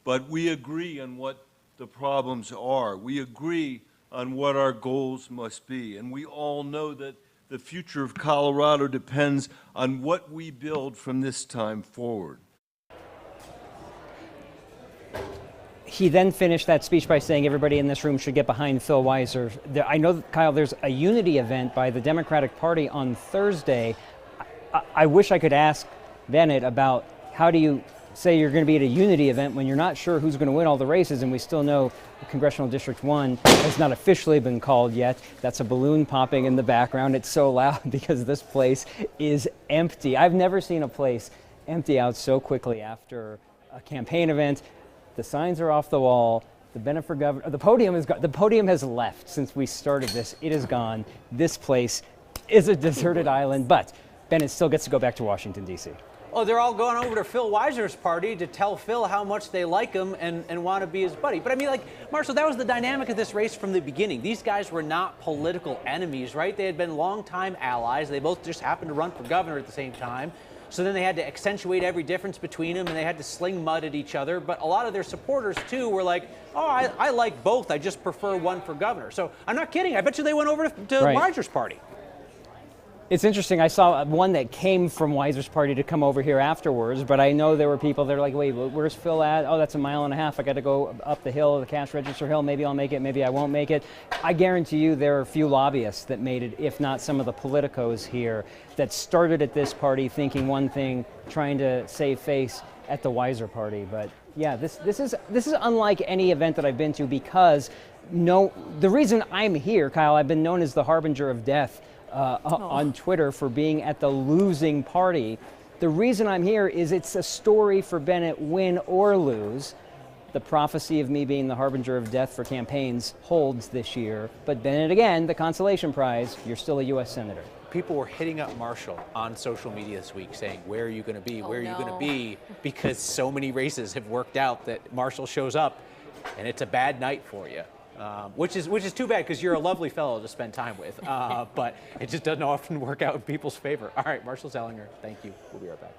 But we agree on what the problems are. We agree on what our goals must be. And we all know that the future of Colorado depends on what we build from this time forward. He then finished that speech by saying everybody in this room should get behind Phil Weiser. I know, Kyle, there's a unity event by the Democratic Party on Thursday. I wish I could ask Bennett about how do you say you're going to be at a unity event when you're not sure who's going to win all the races, and we still know Congressional District 1 has not officially been called yet. That's a balloon popping in the background. It's so loud because this place is empty. I've never seen a place empty out so quickly after a campaign event. The signs are off the wall. The Bennett for governor, the podium is gone. The podium has left since we started this. It is gone. This place is a deserted island, but Bennett still gets to go back to Washington, D.C. Oh, they're all going over to Phil Weiser's party to tell Phil how much they like him and want to be his buddy. But I mean, like, Marshall, that was the dynamic of this race from the beginning. These guys were not political enemies, right? They had been longtime allies. They both just happened to run for governor at the same time. So then they had to accentuate every difference between them, and they had to sling mud at each other. But a lot of their supporters, too, were like, oh, I like both. I just prefer one for governor. So I'm not kidding. I bet you they went over to Weiser's party. It's interesting. I saw one that came from Weiser's party to come over here afterwards, but I know there were people that are like, wait, where's Phil at? Oh, that's a mile and a half. I got to go up the hill, the cash register hill. Maybe I'll make it. Maybe I won't make it. I guarantee you there are a few lobbyists that made it, if not some of the politicos here, that started at this party thinking one thing, trying to save face at the Weiser party. But yeah, this is unlike any event that I've been to because the reason I'm here, Kyle, I've been known as the harbinger of death on Twitter for being at the losing party. The reason I'm here is it's a story for Bennett, win or lose. The prophecy of me being the harbinger of death for campaigns holds this year. But Bennett, again, the consolation prize, you're still a U.S. Senator. People were hitting up Marshall on social media this week saying, where are you going to be? Where are you going to be? Because so many races have worked out that Marshall shows up and it's a bad night for you. which is too bad because you're a lovely fellow to spend time with, but it just doesn't often work out in people's favor. All right, Marshall Zellinger, thank you. We'll be right back.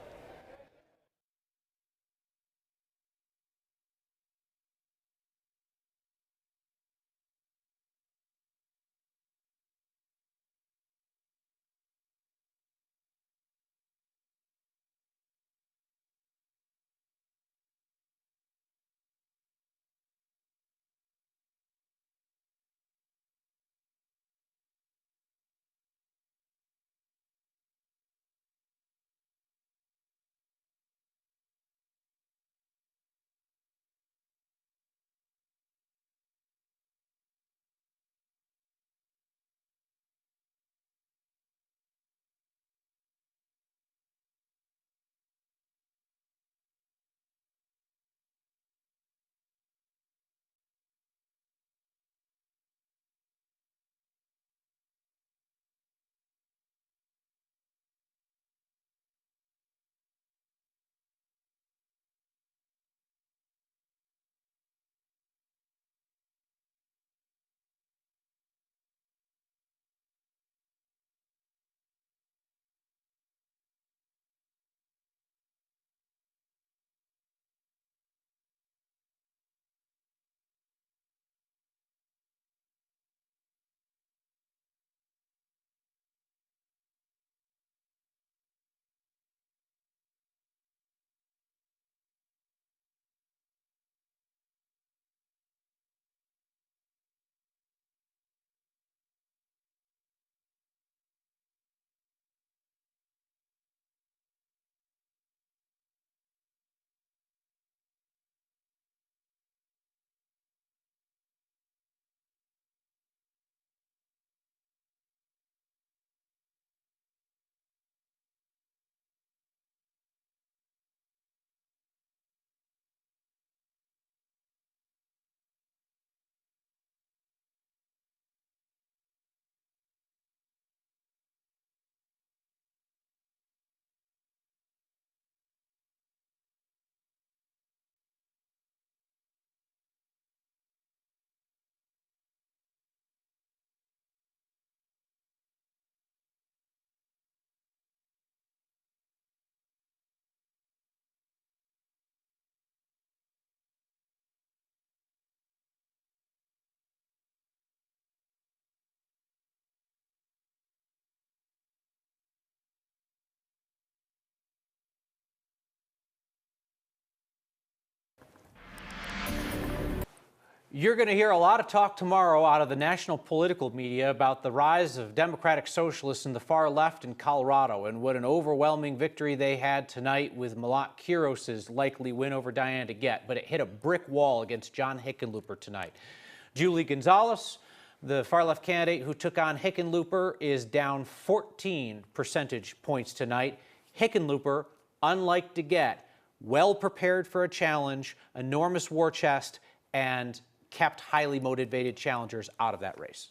You're going to hear a lot of talk tomorrow out of the national political media about the rise of Democratic socialists in the far left in Colorado and what an overwhelming victory they had tonight with Malat Kuros' likely win over DeGette, but it hit a brick wall against John Hickenlooper tonight. Julie Gonzalez, the far left candidate who took on Hickenlooper, is down 14 percentage points tonight. Hickenlooper, unlike DeGette, well prepared for a challenge, enormous war chest, and kept highly motivated challengers out of that race.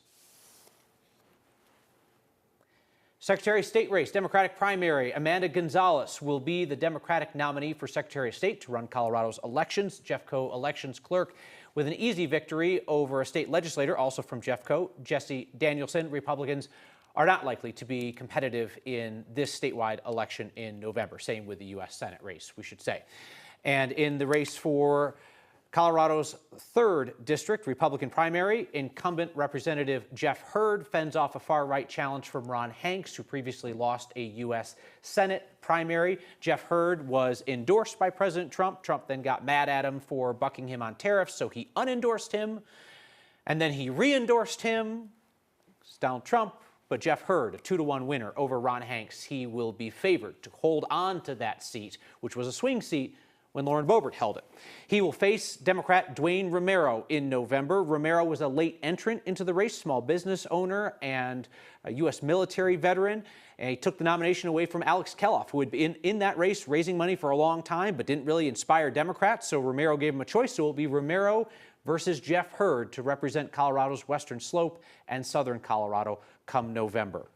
Secretary of State race, Democratic primary, Amanda Gonzalez will be the Democratic nominee for Secretary of State to run Colorado's elections. Jeffco elections clerk with an easy victory over a state legislator, also from Jeffco, Jesse Danielson. Republicans are not likely to be competitive in this statewide election in November. Same with the U.S. Senate race, we should say. And in the race for Colorado's 3rd district Republican primary, incumbent Representative Jeff Hurd fends off a far-right challenge from Ron Hanks, who previously lost a U.S. Senate primary. Jeff Hurd was endorsed by President Trump. Trump then got mad at him for bucking him on tariffs, so he unendorsed him, and then he re-endorsed him. It's Donald Trump, but Jeff Hurd, a 2-to-1 winner over Ron Hanks. He will be favored to hold on to that seat, which was a swing seat when Lauren Boebert held it. He will face Democrat Dwayne Romero in November. Romero was a late entrant into the race, small business owner and a U.S. military veteran. And he took the nomination away from Alex Keloff, who had been in that race raising money for a long time, but didn't really inspire Democrats. So Romero gave him a choice. So it will be Romero versus Jeff Hurd to represent Colorado's Western Slope and Southern Colorado come November.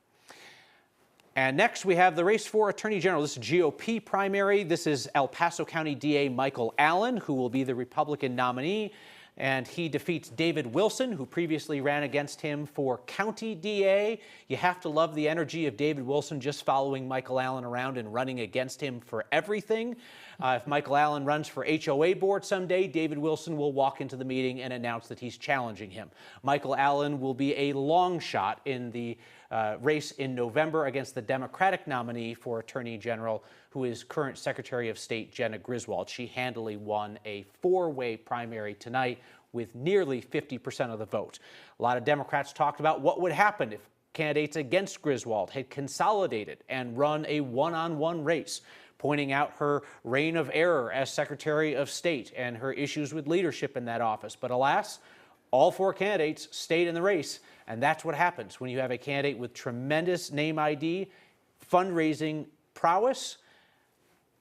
And next, we have the race for Attorney General. This is GOP primary. This is El Paso County DA Michael Allen, who will be the Republican nominee. and he defeats David Wilson, who previously ran against him for county DA. You have to love the energy of David Wilson just following Michael Allen around and running against him for everything. If Michael Allen runs for HOA board someday, David Wilson will walk into the meeting and announce that he's challenging him. Michael Allen will be a long shot in the race in November against the Democratic nominee for Attorney General, who is current Secretary of State Jena Griswold. She handily won a four-way primary tonight with nearly 50% of the vote. A lot of Democrats talked about what would happen if candidates against Griswold had consolidated and run a one-on-one race, pointing out her reign of error as Secretary of State and her issues with leadership in that office. But alas, all four candidates stayed in the race, and that's what happens when you have a candidate with tremendous name ID, fundraising prowess,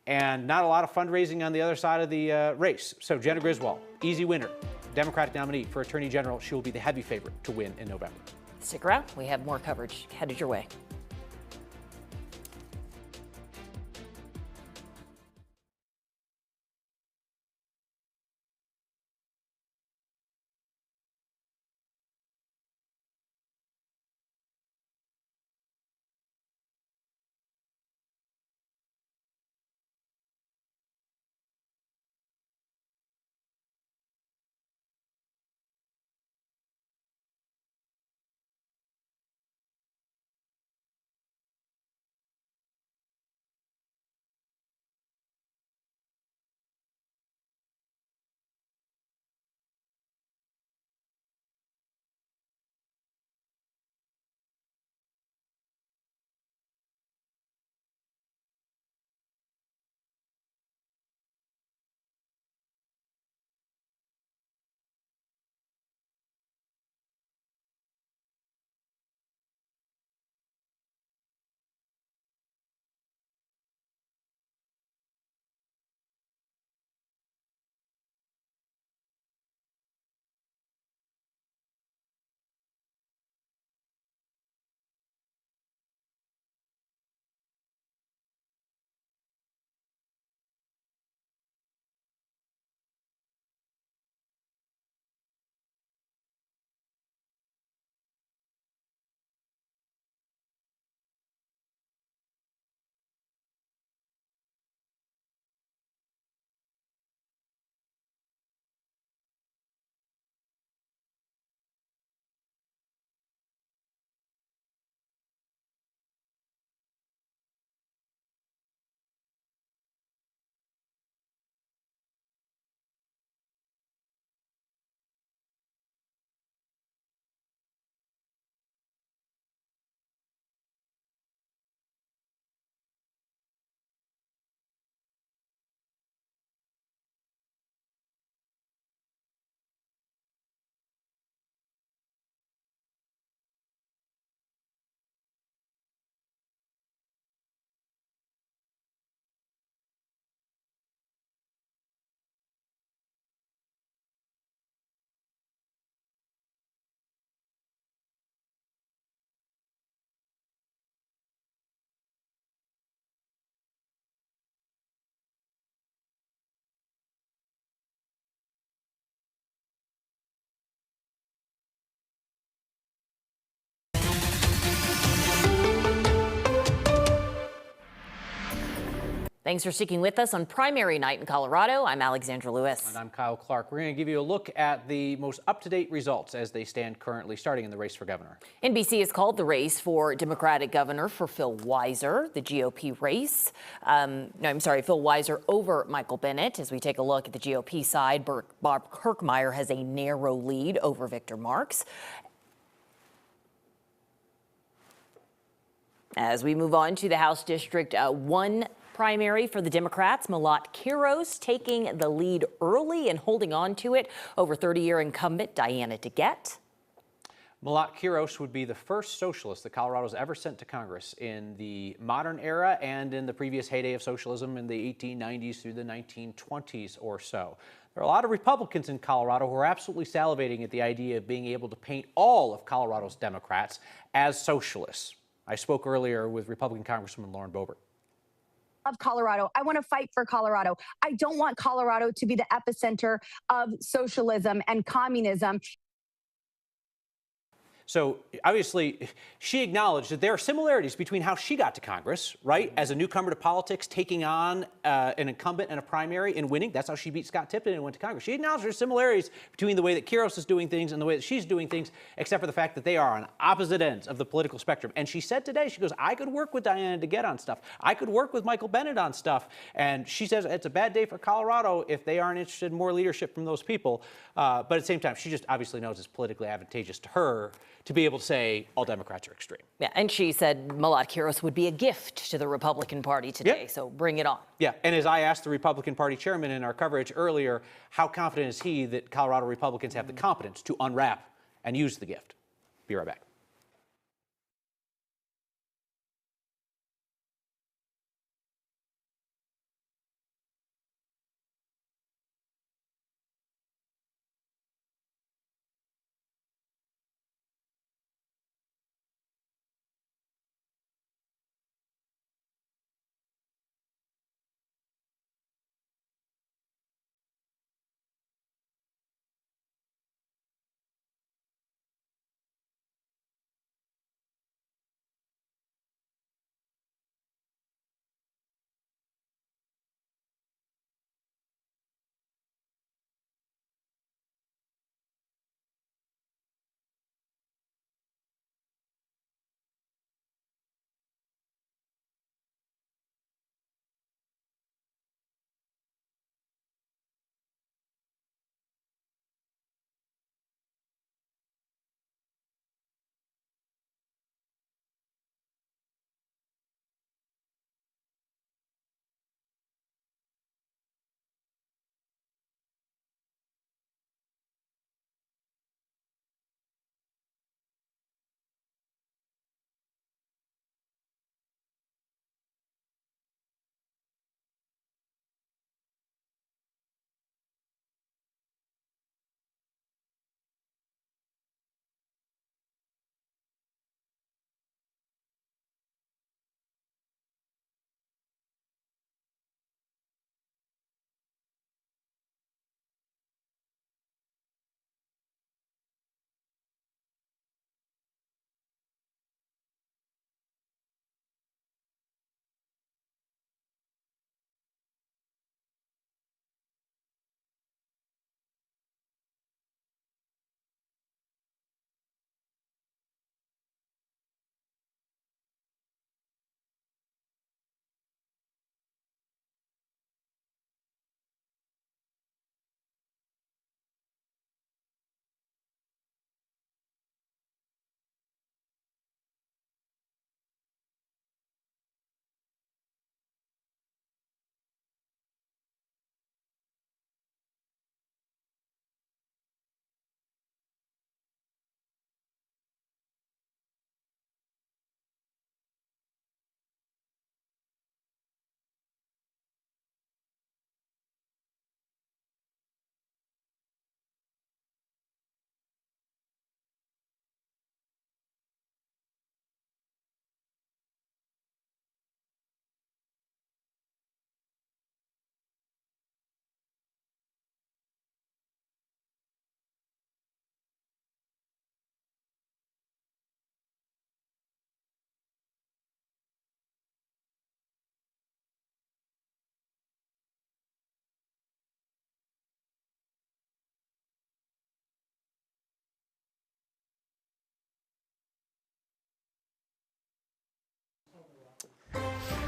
and not a lot of fundraising on the other side of the race. So Jena Griswold, easy winner, Democratic nominee for Attorney General. She will be the heavy favorite to win in November. Stick around. We have more coverage headed your way. Thanks for sticking with us on primary night in Colorado. I'm Alexandra Lewis. And I'm Kyle Clark. We're going to give you a look at the most up-to-date results as they stand currently, starting in the race for governor. NBC has called the race for Democratic governor for Phil Weiser, the GOP race. Phil Weiser over Michael Bennet. As we take a look at the GOP side, Barb Kirkmeyer has a narrow lead over Victor Marx. As we move on to the House District 1 primary for the Democrats, Malat Kuros taking the lead early and holding on to it over 30-year incumbent DeGette. Malat Kuros would be the first socialist that Colorado's ever sent to Congress in the modern era and in the previous heyday of socialism in the 1890s through the 1920s or so. There are a lot of Republicans in Colorado who are absolutely salivating at the idea of being able to paint all of Colorado's Democrats as socialists. I spoke earlier with Republican Congresswoman Lauren Boebert. of Colorado. I want to fight for Colorado. I don't want Colorado to be the epicenter of socialism and communism. So obviously, she acknowledged that there are similarities between how she got to Congress, right, as a newcomer to politics, taking on an incumbent in a primary and winning. That's how she beat Scott Tipton and went to Congress. She acknowledged there's similarities between the way that Kiros is doing things and the way that she's doing things, except for the fact that they are on opposite ends of the political spectrum. And she said today, she goes, I could work with Diana DeGette on stuff. I could work with Michael Bennet on stuff. And she says it's a bad day for Colorado if they aren't interested in more leadership from those people. But at the same time, she just obviously knows it's politically advantageous to her to be able to say all Democrats are extreme. Yeah, and she said Malat Kuros would be a gift to the Republican Party today, so bring it on. Yeah, and as I asked the Republican Party chairman in our coverage earlier, how confident is he that Colorado Republicans have the competence to unwrap and use the gift? Be right back.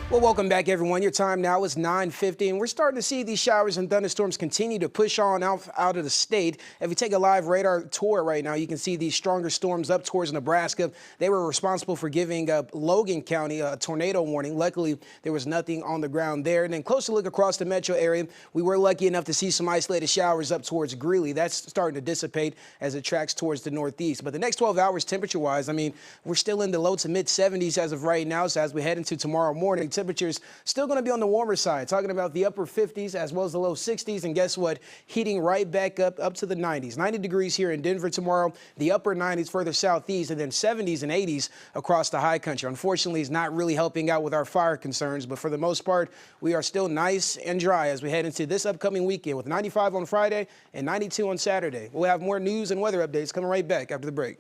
Well, welcome back, everyone. Your time now is 9:50, and we're starting to see these showers and thunderstorms continue to push on out of the state. If we take a live radar tour right now, you can see these stronger storms up towards Nebraska. They were responsible for giving Logan County a tornado warning. Luckily, there was nothing on the ground there. And then closer look across the metro area, we were lucky enough to see some isolated showers up towards Greeley. That's starting to dissipate as it tracks towards the northeast. But the next 12 hours, temperature-wise, I mean, we're still in the low to mid-70s as of right now. So as we head into tomorrow morning, temperatures still going to be on the warmer side, talking about the upper 50s as well as the low 60s. And guess what? Heating right back up to the 90s. 90 degrees here in Denver tomorrow, the upper 90s further southeast, and then 70s and 80s across the high country. Unfortunately, it's not really helping out with our fire concerns, but for the most part, we are still nice and dry as we head into this upcoming weekend with 95 on Friday and 92 on Saturday. We'll have more news and weather updates coming right back after the break.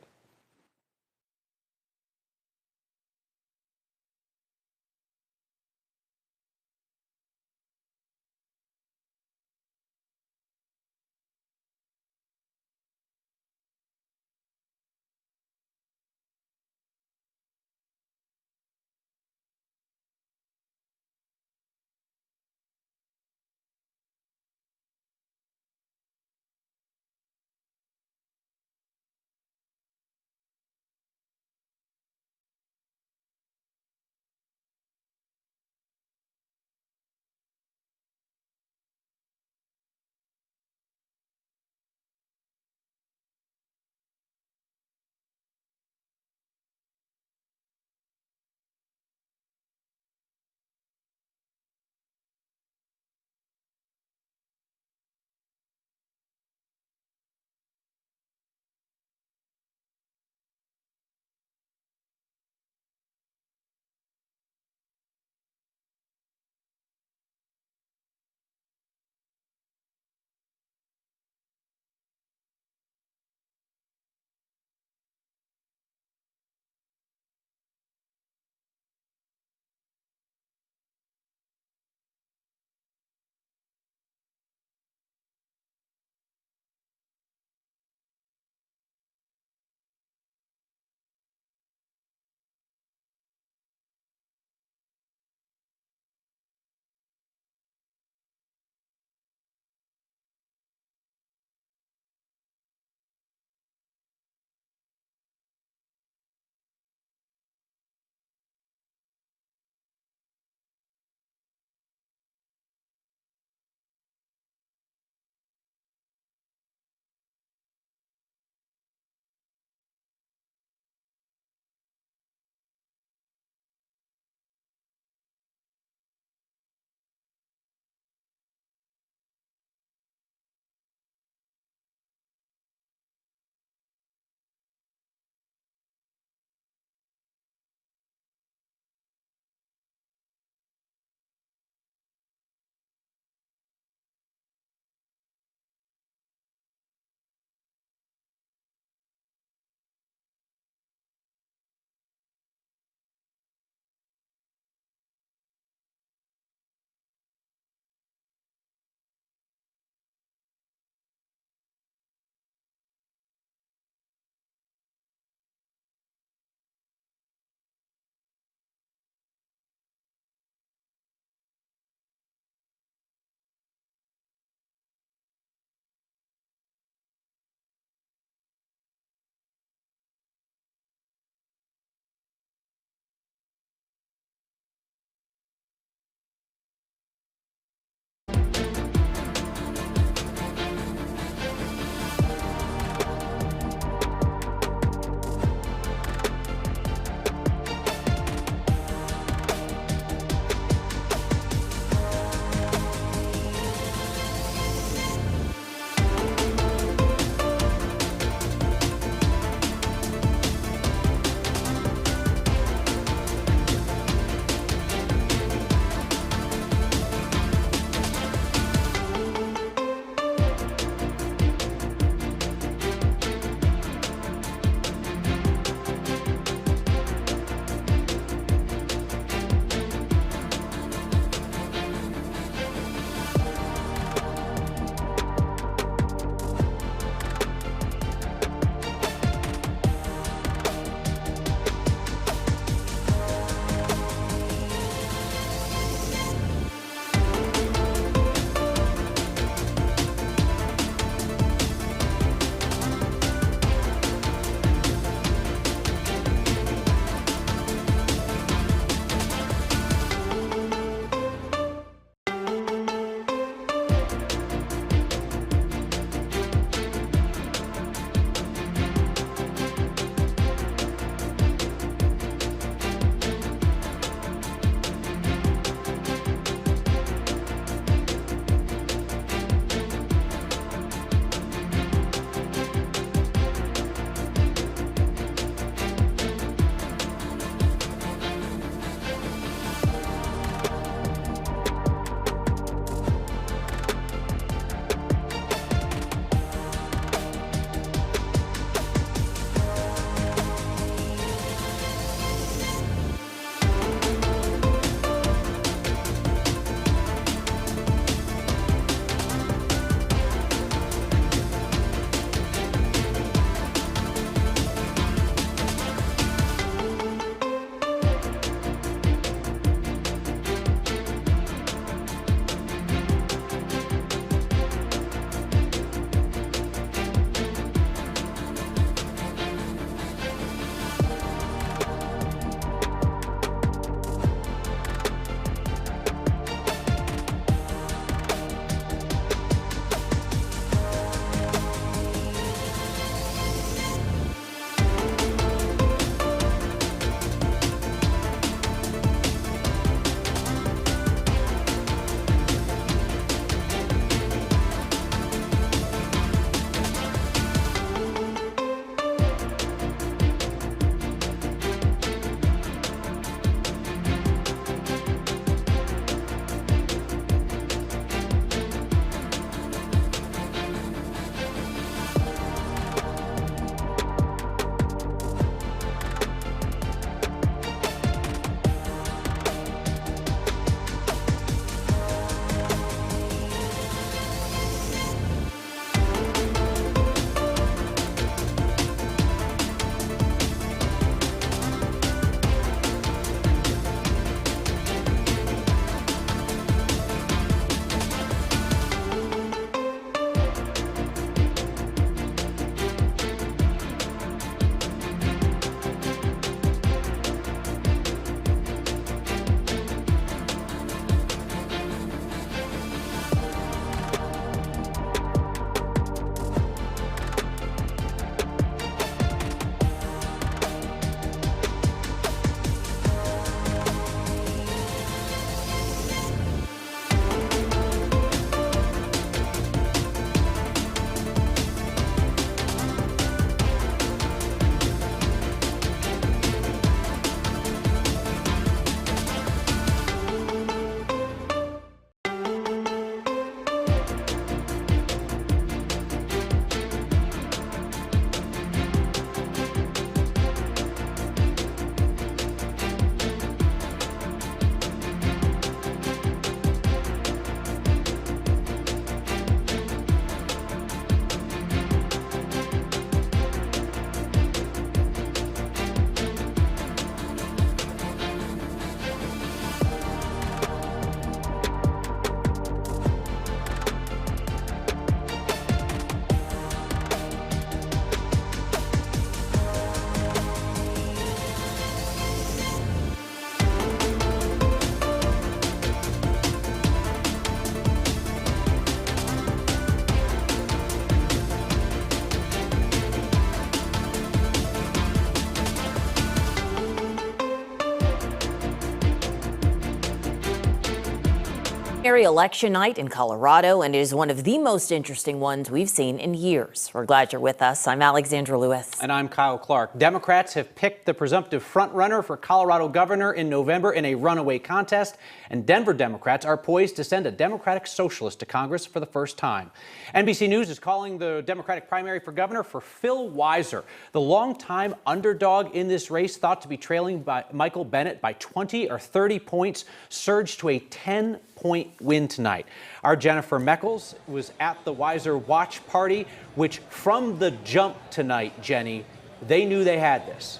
Primary election night in Colorado, and it is one of the most interesting ones we've seen in years. We're glad you're with us. I'm Alexandra Lewis. And I'm Kyle Clark. Democrats have picked the presumptive frontrunner for Colorado governor in November in a runaway contest, and Denver Democrats are poised to send a Democratic socialist to Congress for the first time. NBC News is calling the Democratic primary for governor for Phil Weiser, the longtime underdog in this race, thought to be trailing by Michael Bennett by 20 or 30 points, surged to a 10-point win tonight. Our Jennifer Meckles was at the Weiser watch party, which from the jump tonight, Jenny, they knew they had this.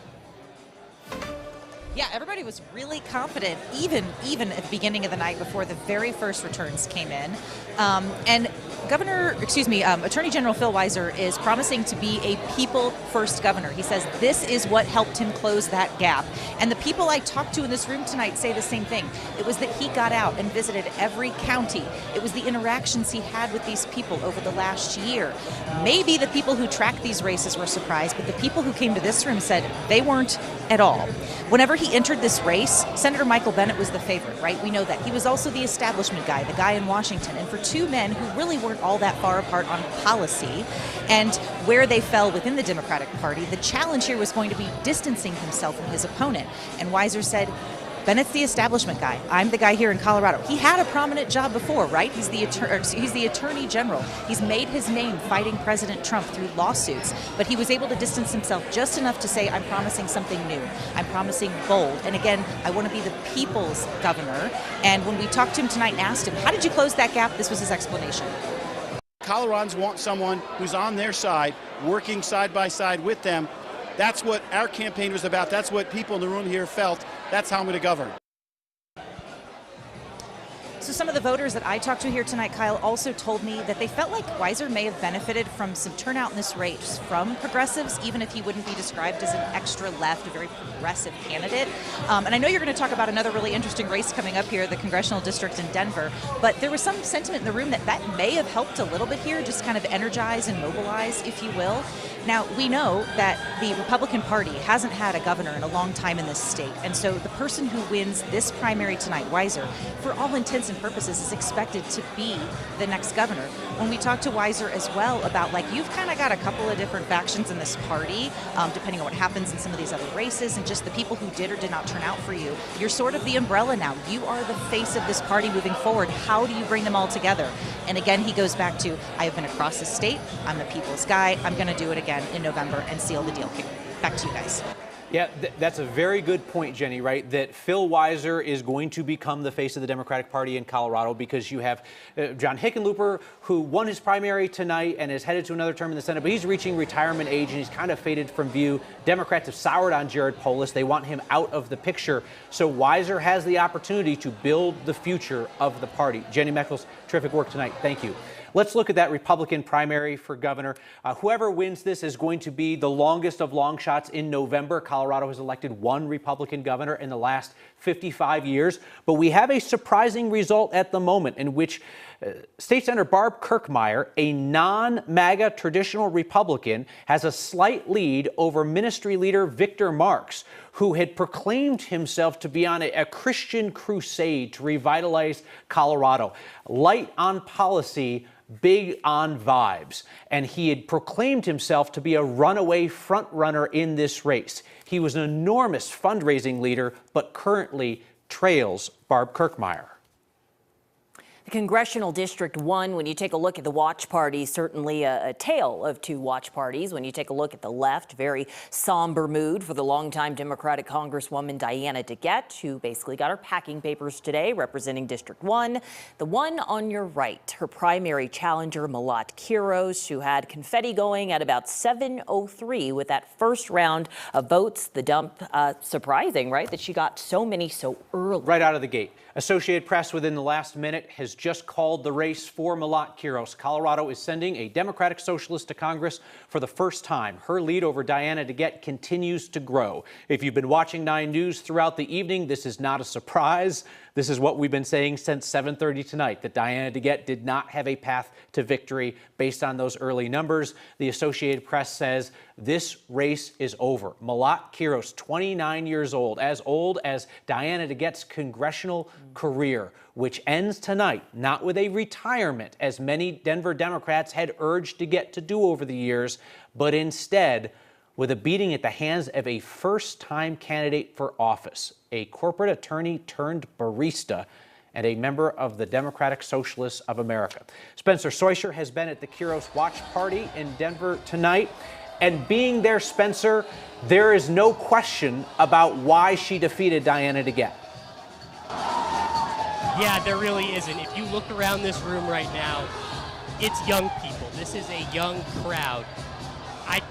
Yeah, everybody was really confident, even at the beginning of the night before the very first returns came in. And Attorney General Phil Weiser is promising to be a people-first governor. He says this is what helped him close that gap. And the people I talked to in this room tonight say the same thing. It was that he got out and visited every county. It was the interactions he had with these people over the last year. Maybe the people who track these races were surprised, but the people who came to this room said they weren't at all. Whenever he entered this race, Senator Michael Bennett was the favorite, right? We know that. He was also the establishment guy, the guy in Washington. And for two men who really weren't all that far apart on policy and where they fell within the Democratic Party, the challenge here was going to be distancing himself from his opponent. And Weiser said, Bennett's the establishment guy. I'm the guy here in Colorado. He had a prominent job before, right? He's the attorney general. He's made his name fighting President Trump through lawsuits, but he was able to distance himself just enough to say, I'm promising something new. I'm promising bold. And again, I want to be the people's governor. And when we talked to him tonight and asked him, how did you close that gap? This was his explanation. Coloradans want someone who's on their side, working side by side with them. That's what our campaign was about. That's what people in the room here felt. That's how I'm going to govern. So some of the voters that I talked to here tonight, Kyle, also told me that they felt like Weiser may have benefited from some turnout in this race from progressives, even if he wouldn't be described as an extra left, a very progressive candidate. And I know you're going to talk about another really interesting race coming up here, the Congressional District in Denver, but there was some sentiment in the room that may have helped a little bit here, just kind of energize and mobilize, if you will. Now, we know that the Republican Party hasn't had a governor in a long time in this state, and so the person who wins this primary tonight, Weiser, for all intents and purposes, is expected to be the next governor. When we talked to Weiser as well about, like, you've kind of got a couple of different factions in this party, depending on what happens in some of these other races, and just the people who did or did not turn out for you. You're sort of the umbrella now. You are the face of this party moving forward. How do you bring them all together? And again, he goes back to, I have been across the state. I'm the people's guy. I'm going to do it again in November and seal the deal here. Back to you guys. Yeah, that's a very good point, Jenny, right? That Phil Weiser is going to become the face of the Democratic Party in Colorado because you have John Hickenlooper, who won his primary tonight and is headed to another term in the Senate, but he's reaching retirement age and he's kind of faded from view. Democrats have soured on Jared Polis. They want him out of the picture. So Weiser has the opportunity to build the future of the party. Jenny Meckles, terrific work tonight. Thank you. Let's look at that Republican primary for governor. Whoever wins this is going to be the longest of long shots in November. Colorado has elected one Republican governor in the last 55 years. But we have a surprising result at the moment in which State Senator Barb Kirkmeyer, a non-MAGA traditional Republican, has a slight lead over Ministry Leader Victor Marx, who had proclaimed himself to be on a Christian crusade to revitalize Colorado. Light on policy, big on vibes. And he had proclaimed himself to be a runaway frontrunner in this race. He was an enormous fundraising leader, but currently trails Barb Kirkmeyer. The Congressional District 1, when you take a look at the watch party, certainly a tale of two watch parties. When you take a look at the left, very somber mood for the longtime Democratic Congresswoman Diana DeGette, who basically got her packing papers today representing District 1. The one on your right, her primary challenger, Malat Kuros, who had confetti going at about 7:03 with that first round of votes. The dump, surprising, right, that she got so many so early. Right out of the gate. Associated Press within the last minute has just called the race for Malat Kuros. Colorado is sending a Democratic socialist to Congress for the first time. Her lead over Diana DeGette continues to grow. If you've been watching 9 News throughout the evening, this is not a surprise. This is what we've been saying since 7:30 tonight, that Diana DeGette did not have a path to victory based on those early numbers. The Associated Press says this race is over. Malat Kuros, 29 years old as Diana DeGette's congressional career, which ends tonight not with a retirement, as many Denver Democrats had urged DeGette to do over the years, but instead with a beating at the hands of a first-time candidate for office, a corporate attorney turned barista, and a member of the Democratic Socialists of America. Spencer Soisher has been at the Kiros Watch Party in Denver tonight. And being there, Spencer, there is no question about why she defeated Diana DeGette. Yeah, there really isn't. If you look around this room right now, it's young people. This is a young crowd. I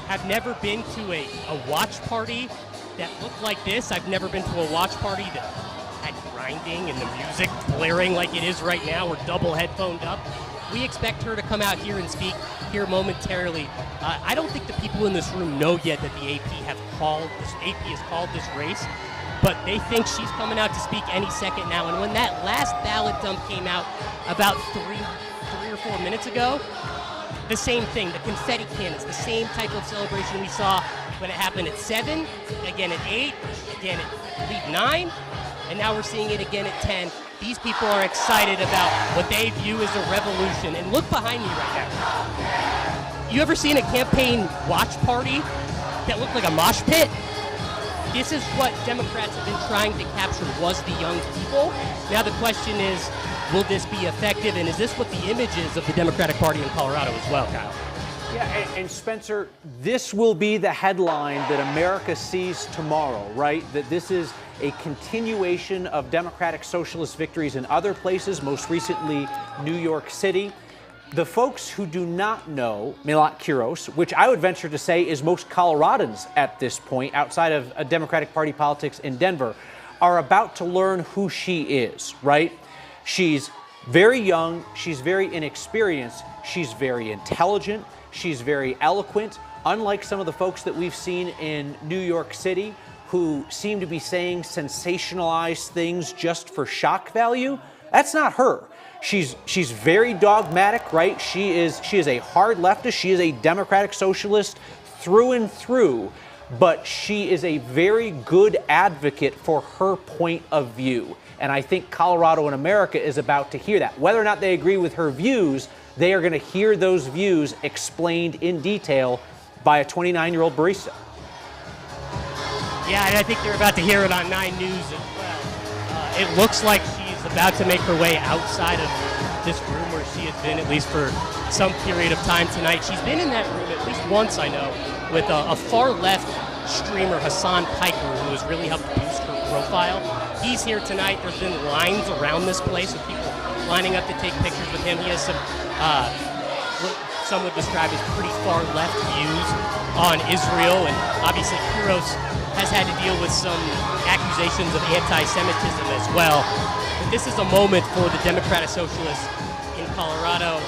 have never been to a watch party that looked like this. I've never been to a watch party that had grinding and the music blaring like it is right now. We're double headphoned up. We expect her to come out here and speak here momentarily. I don't think the people in this room know yet that the AP has called this race, but they think she's coming out to speak any second now. And when that last ballot dump came out about three or 4 minutes ago, the same thing, the confetti cannons, the same type of celebration we saw when it happened at 7, again at 8, again at 9, and now we're seeing it again at 10. These people are excited about what they view as a revolution. And look behind me right now. You ever seen a campaign watch party that looked like a mosh pit? This is what Democrats have been trying to capture, was the young people. Now the question is, will this be effective? And is this what the image is of the Democratic Party in Colorado as well, Kyle? Yeah, and Spencer, this will be the headline that America sees tomorrow, right? That this is a continuation of Democratic Socialist victories in other places, most recently New York City. The folks who do not know Malat Kuros, which I would venture to say is most Coloradans at this point, outside of a Democratic Party politics in Denver, are about to learn who she is, right? She's very young, she's very inexperienced, she's very intelligent, she's very eloquent, unlike some of the folks that we've seen in New York City who seem to be saying sensationalized things just for shock value. That's not her. She's very dogmatic, right? She is a hard leftist. She is a Democratic Socialist through and through, but she is a very good advocate for her point of view. And I think Colorado and America is about to hear that. Whether or not they agree with her views, they are going to hear those views explained in detail by a 29-year-old barista. Yeah, and I think they're about to hear it on 9 News as well. It looks like she's about to make her way outside of this room where she has been, at least for some period of time tonight. She's been in that room at least once, I know, with a far-left streamer, Hassan Piker, who has really helped boost her profile. He's here tonight. There's been lines around this place of people lining up to take pictures with him. He has some, what some would describe as pretty far-left views on Israel, and obviously Kiros has had to deal with some accusations of anti-Semitism as well. But this is a moment for the Democratic Socialists in Colorado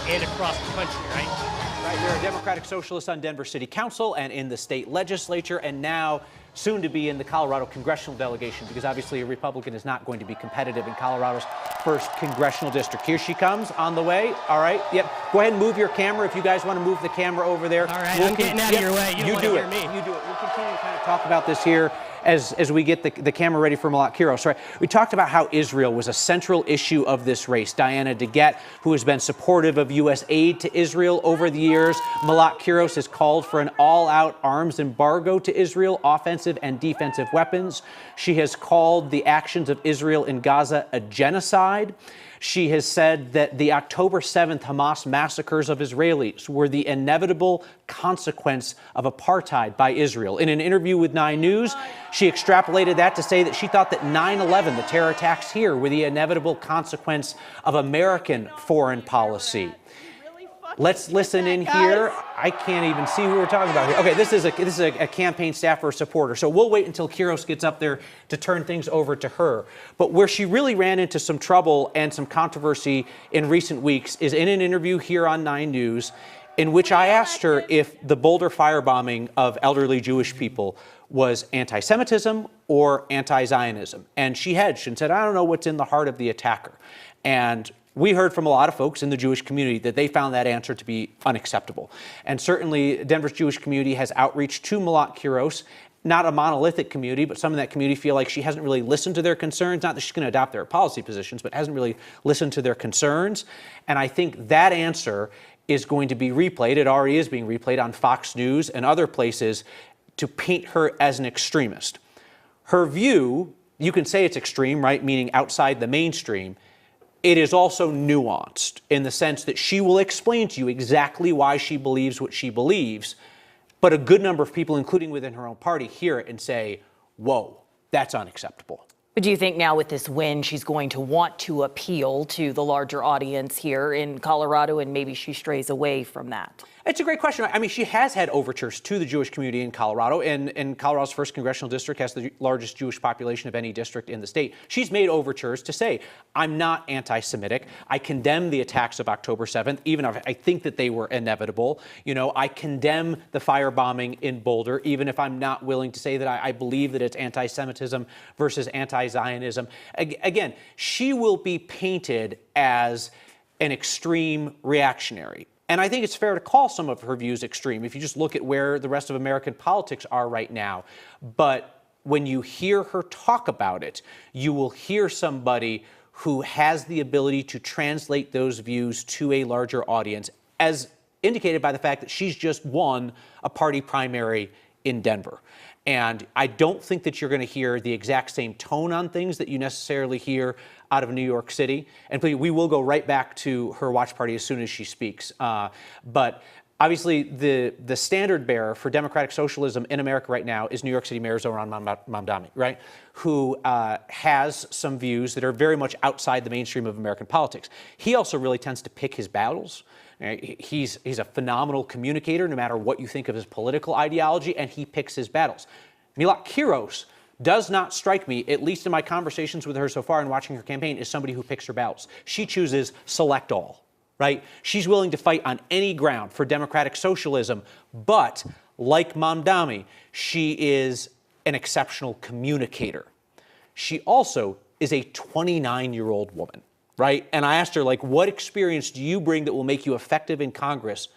and across the country, right? Right, you're a Democratic Socialist on Denver City Council and in the state legislature, and now soon to be in the Colorado Congressional delegation, because obviously a Republican is not going to be competitive in Colorado's first congressional district. Here she comes on the way. All right. Yep. Go ahead and move your camera if you guys want to move the camera over there. All right. I'm getting out of your way. You do it. Me. You do it. We'll continue to kind of talk about this here as we get the camera ready for Malat Kuros. Right. We talked about how Israel was a central issue of this race. Diana DeGette, who has been supportive of U.S. aid to Israel over the years. Malat Kuros has called for an all-out arms embargo to Israel, offensive and defensive weapons. She has called the actions of Israel in Gaza a genocide. She has said that the October 7th Hamas massacres of Israelis were the inevitable consequence of apartheid by Israel. In an interview with 9 News, she extrapolated that to say that she thought that 9/11, the terror attacks here, were the inevitable consequence of American foreign policy. Let's listen in here. I can't even see who we're talking about here. Okay, this is a campaign staff or supporter. So we'll wait until Kiros gets up there to turn things over to her. But where she really ran into some trouble and some controversy in recent weeks is in an interview here on 9 News, in which I asked her if the Boulder firebombing of elderly Jewish people was anti-Semitism or anti-Zionism. And she hedged and said, I don't know what's in the heart of the attacker. And we heard from a lot of folks in the Jewish community that they found that answer to be unacceptable. And certainly Denver's Jewish community has outreach to Malat Kuros. not a monolithic community, but some in that community feel like she hasn't really listened to their concerns. Not that she's going to adopt their policy positions, but hasn't really listened to their concerns. And I think that answer is going to be replayed. It already is being replayed on Fox News and other places to paint her as an extremist. Her view, you can say it's extreme, right? Meaning outside the mainstream. It is also nuanced in the sense that she will explain to you exactly why she believes what she believes. But a good number of people, including within her own party, hear it and say, whoa, that's unacceptable. But do you think now with this win, she's going to want to appeal to the larger audience here in Colorado, and maybe she strays away from that? It's a great question. I mean, she has had overtures to the Jewish community in Colorado, and Colorado's 1st congressional district has the largest Jewish population of any district in the state. She's made overtures to say, I'm not anti-Semitic. I condemn the attacks of October 7th, even if I think that they were inevitable. You know, I condemn the firebombing in Boulder, even if I'm not willing to say that I believe that it's anti-Semitism versus anti-Zionism. Again, she will be painted as an extreme reactionary. And I think it's fair to call some of her views extreme if you just look at where the rest of American politics are right now. But when you hear her talk about it, you will hear somebody who has the ability to translate those views to a larger audience, as indicated by the fact that she's just won a party primary in Denver. And I don't think that you're going to hear the exact same tone on things that you necessarily hear out of New York City. And we will go right back to her watch party as soon as she speaks. But obviously, the standard bearer for democratic socialism in America right now is New York City Mayor Zohran Mamdani, right? Who has some views that are very much outside the mainstream of American politics. He also really tends to pick his battles. He's a phenomenal communicator, no matter what you think of his political ideology, and he picks his battles. Malat Kuros does not strike me, at least in my conversations with her so far and watching her campaign, as somebody who picks her battles. She chooses select all, right? She's willing to fight on any ground for democratic socialism, but like Mamdani, she is an exceptional communicator. She also is a 29-year-old woman. Right? And I asked her, like, what experience do you bring that will make you effective in Congress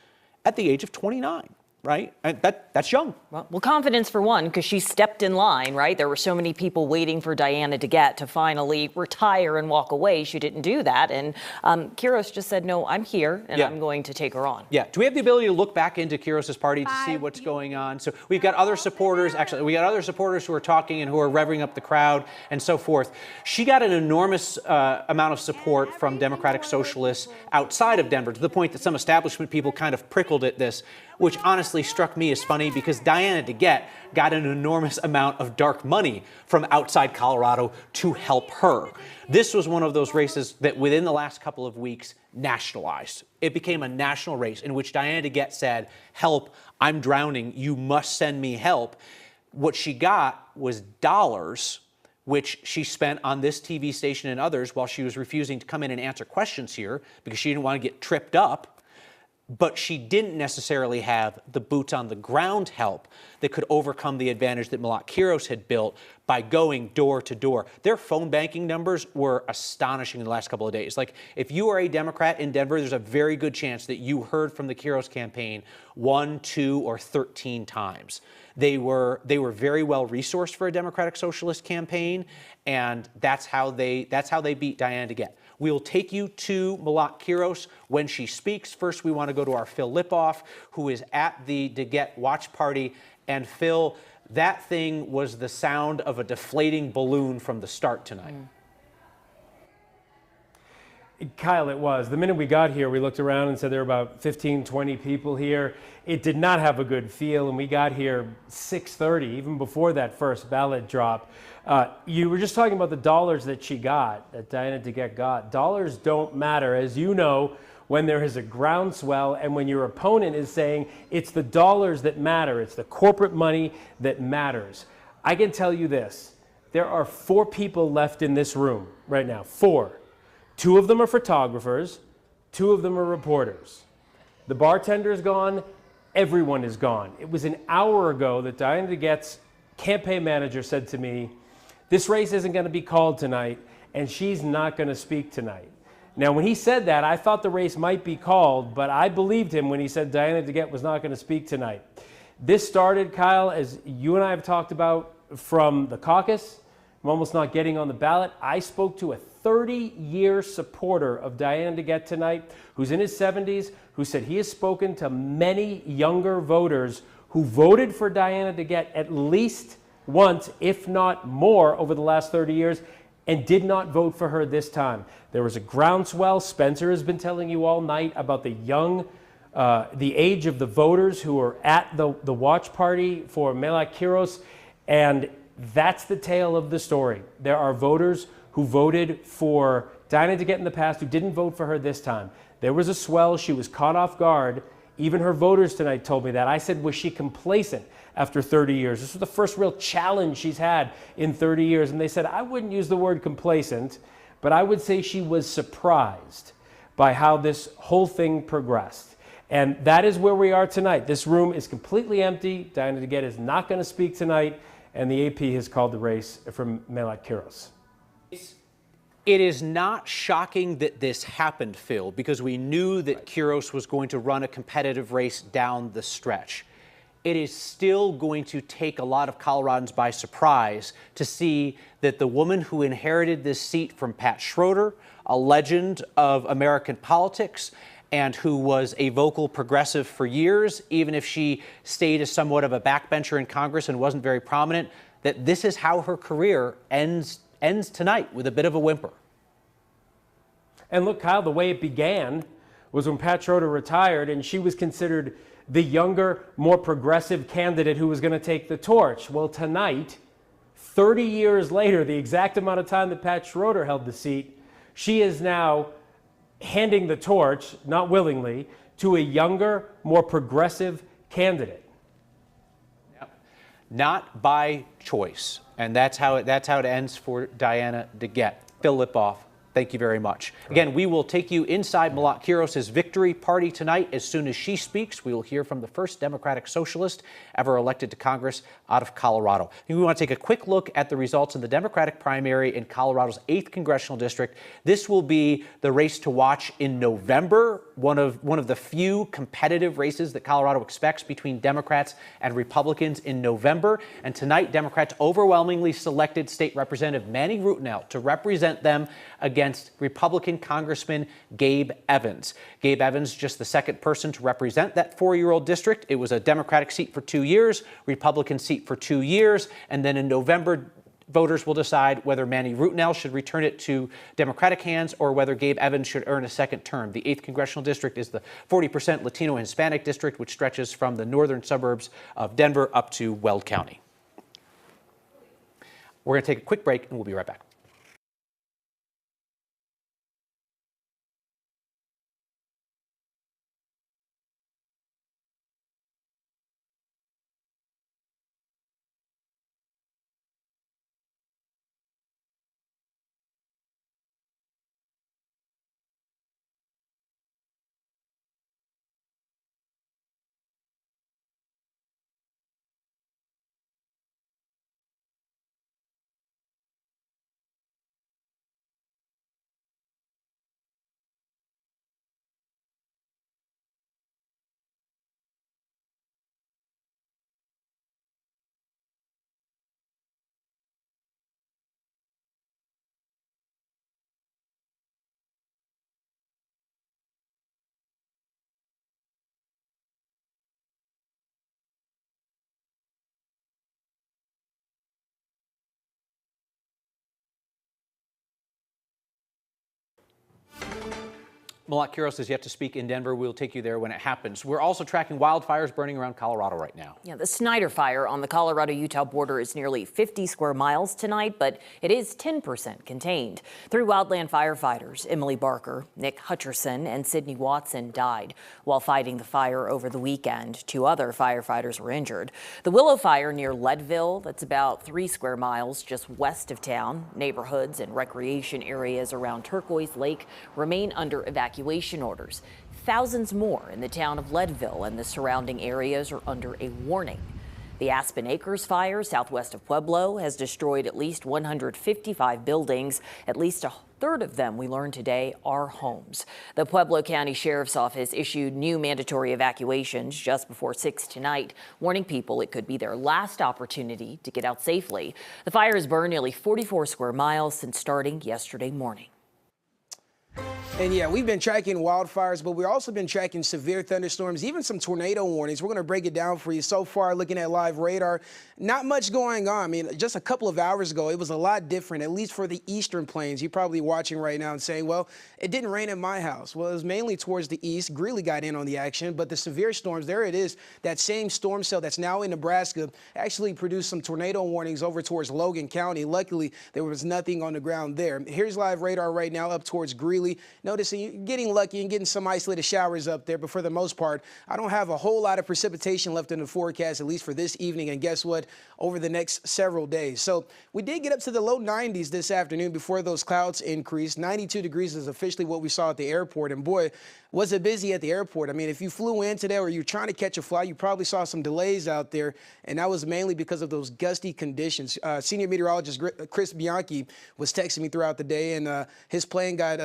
at the age of 29? Right? And that's young. Well, confidence for one, because she stepped in line, right? There were so many people waiting for Diana DeGette to finally retire and walk away. She didn't do that. And Kiros just said, no, I'm here, and I'm going to take her on. Yeah. Do we have the ability to look back into Kiros' party to see what's going on? So we've got other supporters. Actually, we got other supporters who are talking and who are revving up the crowd and so forth. She got an enormous amount of support from Democratic Socialists outside of Denver, to the point that some establishment people kind of prickled at this, which honestly struck me as funny because Diana DeGette got an enormous amount of dark money from outside Colorado to help her. This was one of those races that within the last couple of weeks nationalized. It became a national race in which Diana DeGette said, help, I'm drowning, you must send me help. What she got was dollars, which she spent on this TV station and others while she was refusing to come in and answer questions here because she didn't want to get tripped up. But she didn't necessarily have the boots on the ground help that could overcome the advantage that Malat Kuros had built by going door to door. Their phone banking numbers were astonishing in the last couple of days. Like, if you are a Democrat in Denver, there's a very good chance that you heard from the Kiros campaign 1, 2, or 13 times. They were very well resourced for a Democratic Socialist campaign, and that's how they beat Diana DeGette. We'll take you to Malat Kuros when she speaks. First, we want to go to our Phil Lipoff, who is at the DeGette watch party. And Phil, that thing was the sound of a deflating balloon from the start tonight. Kyle, it was. The minute we got here, we looked around and said there were about 15, 20 people here. It did not have a good feel, and we got here 6:30, even before that first ballot drop. You were just talking about the dollars that she got, that Diana DeGette got. Dollars don't matter, as you know, when there is a groundswell and when your opponent is saying it's the dollars that matter, it's the corporate money that matters. I can tell you this, there are 4 people left in this room right now, 4. 2 of them are photographers, 2 of them are reporters. The bartender is gone, everyone is gone. It was an hour ago that Diana DeGette's campaign manager said to me, this race isn't going to be called tonight, and she's not going to speak tonight. Now, when he said that, I thought the race might be called, but I believed him when he said Diana DeGette was not going to speak tonight. This started, Kyle, as you and I have talked about, from the caucus. I'm almost not getting on the ballot. I spoke to a 30-year supporter of Diana DeGette tonight, who's in his 70s, who said he has spoken to many younger voters who voted for Diana DeGette at least once, if not more, over the last 30 years, and did not vote for her this time. There was a groundswell. Spencer has been telling you all night about the young, the age of the voters who are at the watch party for Malat Kuros, and that's the tale of the story. There are voters who voted for Diana DeGette in the past who didn't vote for her this time. There was a swell. She was caught off guard. Even her voters tonight told me that. I said, was she complacent after 30 years? This was the first real challenge she's had in 30 years. And they said, I wouldn't use the word complacent, but I would say she was surprised by how this whole thing progressed. And that is where we are tonight. This room is completely empty. Diana DeGette is not going to speak tonight. And the AP has called the race from Malat Kuros. It is not shocking that this happened, Phil, because we knew that Kiros was going to run a competitive race down the stretch. It is still going to take a lot of Coloradans by surprise to see that the woman who inherited this seat from Pat Schroeder, a legend of American politics, and who was a vocal progressive for years, even if she stayed as somewhat of a backbencher in Congress and wasn't very prominent, that this is how her career ends tonight, with a bit of a whimper. And look, Kyle, the way it began was when Pat Schroeder retired and she was considered the younger, more progressive candidate who was going to take the torch. Well, tonight, 30 years later, the exact amount of time that Pat Schroeder held the seat, she is now handing the torch, not willingly, to a younger, more progressive candidate. Not by choice. And that's how it ends for Diana DeGette. Phil Lipoff, thank you very much. Again, we will take you inside Malat Kuros' victory party tonight. As soon as she speaks, we will hear from the first Democratic socialist ever elected to Congress out of Colorado. We want to take a quick look at the results in the Democratic primary in Colorado's 8th Congressional District. This will be the race to watch in November, one of the few competitive races that Colorado expects between Democrats and Republicans in November. And tonight, Democrats overwhelmingly selected State Representative Manny Rutinel to represent them against Republican Congressman Gabe Evans. Gabe Evans, just the second person to represent that 4-year-old district. It was a Democratic seat for 2 years, Republican seat for 2 years, and then in November, voters will decide whether Manny Rutinel should return it to Democratic hands or whether Gabe Evans should earn a second term. The 8th Congressional District is the 40% Latino and Hispanic district, which stretches from the northern suburbs of Denver up to Weld County. We're going to take a quick break, and we'll be right back. Malat Kuros is yet to speak in Denver. We'll take you there when it happens. We're also tracking wildfires burning around Colorado right now. Yeah, the Snyder Fire on the Colorado-Utah border is nearly 50 square miles tonight, but it is 10% contained. 3 wildland firefighters, Emily Barker, Nick Hutcherson, and Sydney Watson, died while fighting the fire over the weekend. 2 other firefighters were injured. The Willow Fire near Leadville, that's about 3 square miles just west of town. Neighborhoods and recreation areas around Turquoise Lake remain under evacuation orders. Thousands more in the town of Leadville and the surrounding areas are under a warning. The Aspen Acres fire southwest of Pueblo has destroyed at least 155 buildings. At least a third of them, we learned today, are homes. The Pueblo County Sheriff's Office issued new mandatory evacuations just before 6 tonight, warning people it could be their last opportunity to get out safely. The fire has burned nearly 44 square miles since starting yesterday morning. And yeah, we've been tracking wildfires, but we've also been tracking severe thunderstorms, even some tornado warnings. We're going to break it down for you. So far, looking at live radar, not much going on. I mean, just a couple of hours ago, it was a lot different, at least for the eastern plains. You're probably watching right now and saying, well, it didn't rain at my house. Well, it was mainly towards the east. Greeley got in on the action, but the severe storms, there it is. That same storm cell that's now in Nebraska actually produced some tornado warnings over towards Logan County. Luckily, there was nothing on the ground there. Here's live radar right now up towards Greeley. Noticing you're getting lucky and getting some isolated showers up there, but for the most part, I don't have a whole lot of precipitation left in the forecast, at least for this evening, and guess what? Over the next several days. So we did get up to the low 90s this afternoon before those clouds increased. 92 degrees is officially what we saw at the airport, and boy, was it busy at the airport. I mean, if you flew in today or you're trying to catch a flight, you probably saw some delays out there, and that was mainly because of those gusty conditions. Senior meteorologist Chris Bianchi was texting me throughout the day, and his plane got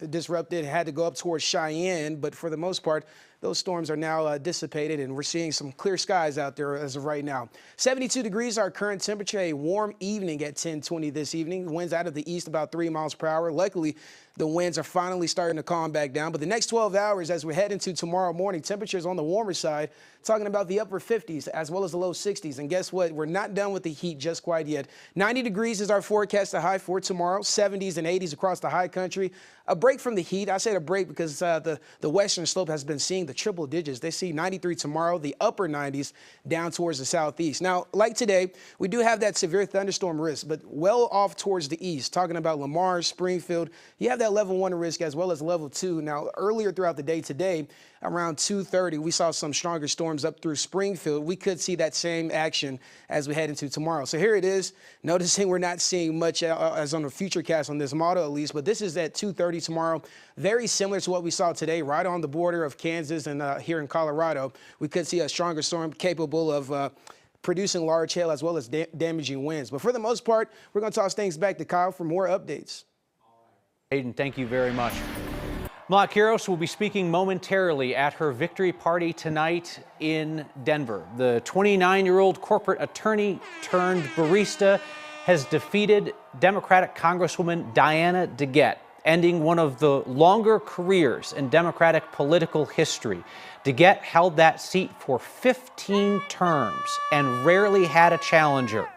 disrupted, had to go up towards Cheyenne, but for the most part, those storms are now dissipated, and we're seeing some clear skies out there as of right now. 72 degrees, our current temperature, a warm evening at 10:20 this evening. Winds out of the east about 3 miles per hour. Luckily, the winds are finally starting to calm back down. But the next 12 hours, as we head into tomorrow morning, temperatures on the warmer side, talking about the upper 50s as well as the low 60s. And guess what? We're not done with the heat just quite yet. 90 degrees is our forecast high for tomorrow. 70s and 80s across the high country. A break from the heat. I said a break because the western slope has been seeing the triple digits. They see 93 tomorrow, the upper 90s down towards the southeast. Now, like today, we do have that severe thunderstorm risk, but well off towards the east. Talking about Lamar, Springfield, you have that level 1 risk as well as level 2. Now, earlier throughout the day today, around 2:30, we saw some stronger storms up through Springfield. We could see that same action as we head into tomorrow. So here it is. Noticing we're not seeing much as on the future cast on this model at least, but this is at 2:30 tomorrow. Very similar to what we saw today, right on the border of Kansas and here in Colorado. We could see a stronger storm capable of producing large hail as well as damaging winds. But for the most part, we're going to toss things back to Kyle for more updates. Aiden, thank you very much. Malat Kuros will be speaking momentarily at her victory party tonight in Denver. The 29-year-old corporate attorney turned barista has defeated Democratic Congresswoman Diana DeGette, ending one of the longer careers in Democratic political history. DeGette held that seat for 15 terms and rarely had a challenger.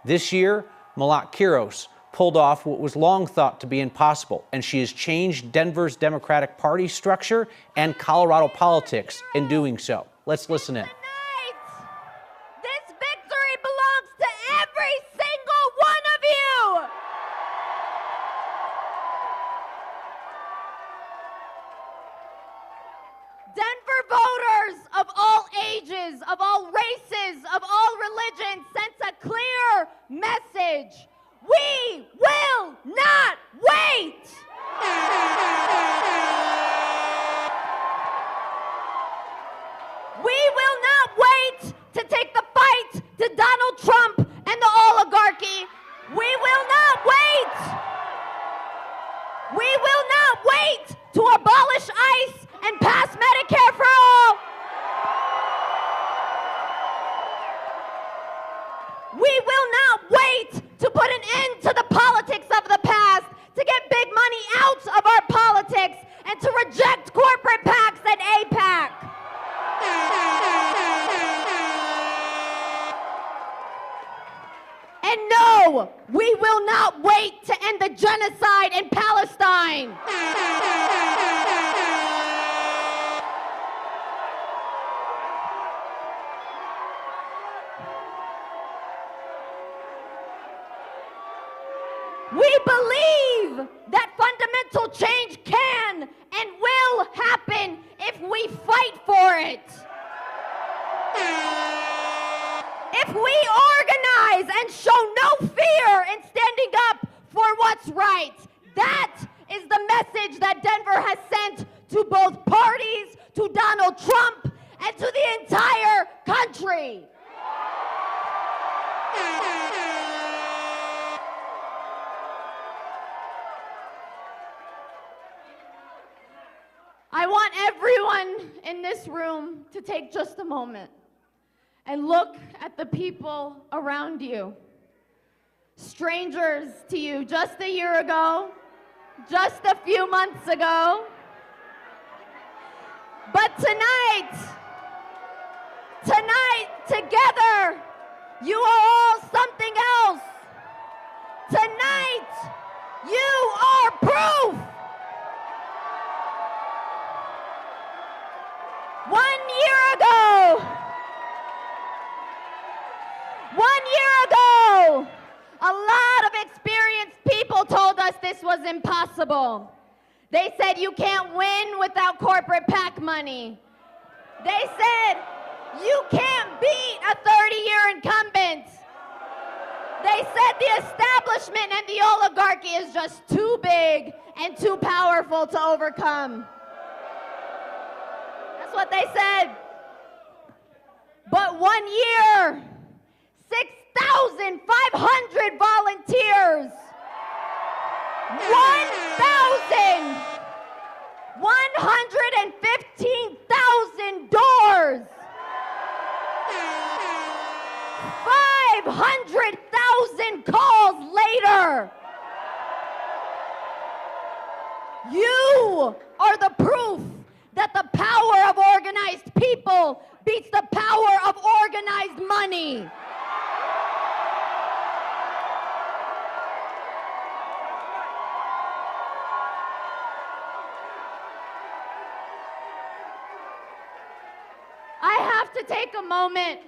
This year, Malat Kuros pulled off what was long thought to be impossible, and she has changed Denver's Democratic Party structure and Colorado politics in doing so. Let's listen in. This victory belongs to every single one of you! Denver voters of all ages, of all races, of all religions sent a clear message. We will not wait! We will not wait to take the fight to Donald Trump and the oligarchy. We will not wait! We will not wait to abolish ICE and pass Medicare for all! We will not wait to put an end to the politics of the past, to get big money out of our politics, and to reject corporate PACs and AIPAC. And no, we will not wait to end the genocide in Palestine. We believe that fundamental change can and will happen if we fight for it. If we organize and show no fear in standing up for what's right. That is the message that Denver has sent to both parties, to Donald Trump, and to the entire country. I want everyone in this room to take just a moment and look at the people around you. Strangers to you just a year ago, just a few months ago. But tonight, together, you are all something else. Tonight, you are proof. 1 year ago, a lot of experienced people told us this was impossible. They said you can't win without corporate PAC money. They said you can't beat a 30-year incumbent. They said the establishment and the oligarchy is just too big and too powerful to overcome. That's what they said. But 1 year, 6,500 volunteers, 115,000 doors, 500,000 calls later. You are the proof that the power of organized people beats the power of organized money. I have to take a moment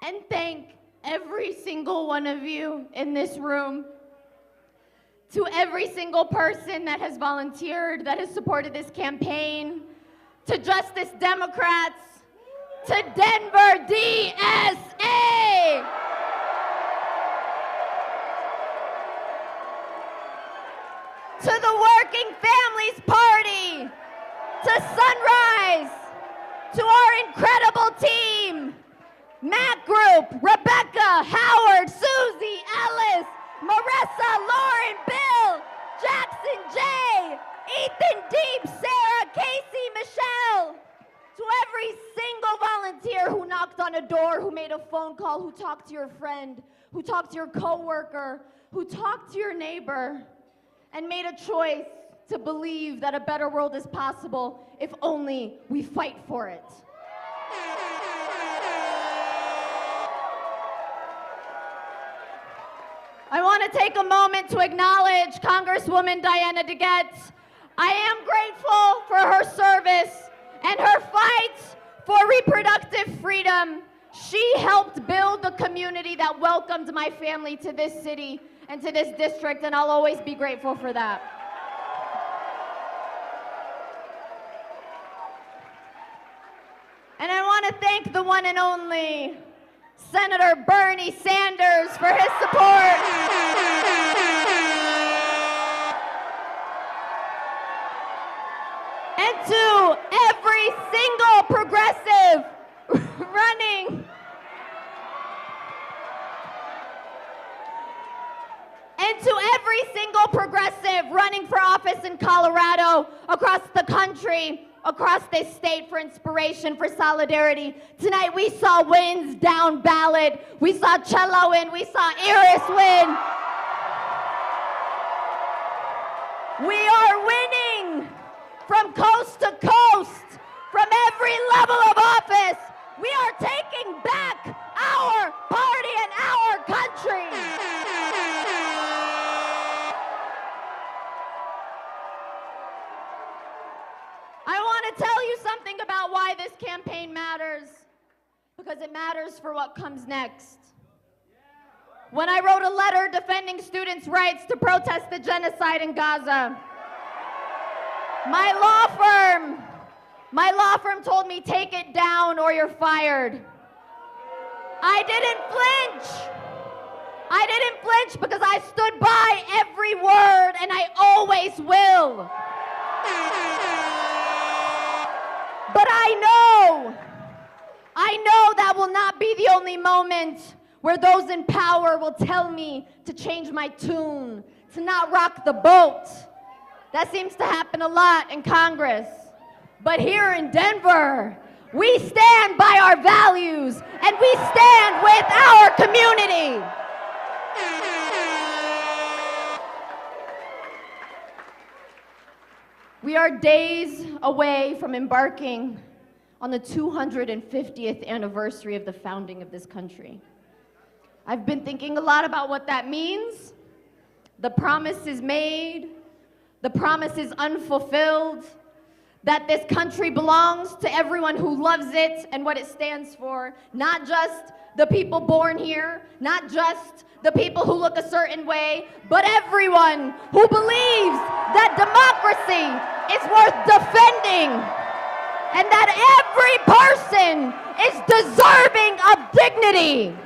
and thank every single one of you in this room, to every single person that has volunteered, that has supported this campaign, to Justice Democrats, to Denver DSA. To the Working Families Party, to Sunrise, to our incredible team, Matt Group, Rebecca, Howard, Susie, Ellis, Marissa, Lauren, Bill, Jackson, Jay, Ethan, Deep, Sarah, Casey, Michelle, to every single volunteer who knocked on a door, who made a phone call, who talked to your friend, who talked to your coworker, who talked to your neighbor, and made a choice to believe that a better world is possible if only we fight for it. I want to take a moment to acknowledge Congresswoman Diana DeGette. I am grateful for her service and her fight for reproductive freedom. She helped build the community that welcomed my family to this city and to this district, and I'll always be grateful for that. And I want to thank the one and only Senator Bernie Sanders for his support. And to every single progressive running. And to every single progressive running for office in Colorado, across the country, across this state, for inspiration, for solidarity. Tonight we saw wins down ballot. We saw Cello win. We saw Iris win. We are winning from coast to coast, from every level of office. We are taking back our party and our country. I want to tell you something about why this campaign matters, because it matters for what comes next. When I wrote a letter defending students' rights to protest the genocide in Gaza, my law firm told me, take it down or you're fired. I didn't flinch because I stood by every word, and I always will. But I know that will not be the only moment where those in power will tell me to change my tune, to not rock the boat. That seems to happen a lot in Congress. But here in Denver, we stand by our values and we stand with our community. We are days away from embarking on the 250th anniversary of the founding of this country. I've been thinking a lot about what that means. The promise is made, the promise is unfulfilled, that this country belongs to everyone who loves it and what it stands for, not just the people born here, not just the people who look a certain way, but everyone who believes that democracy is worth defending and that every person is deserving of dignity.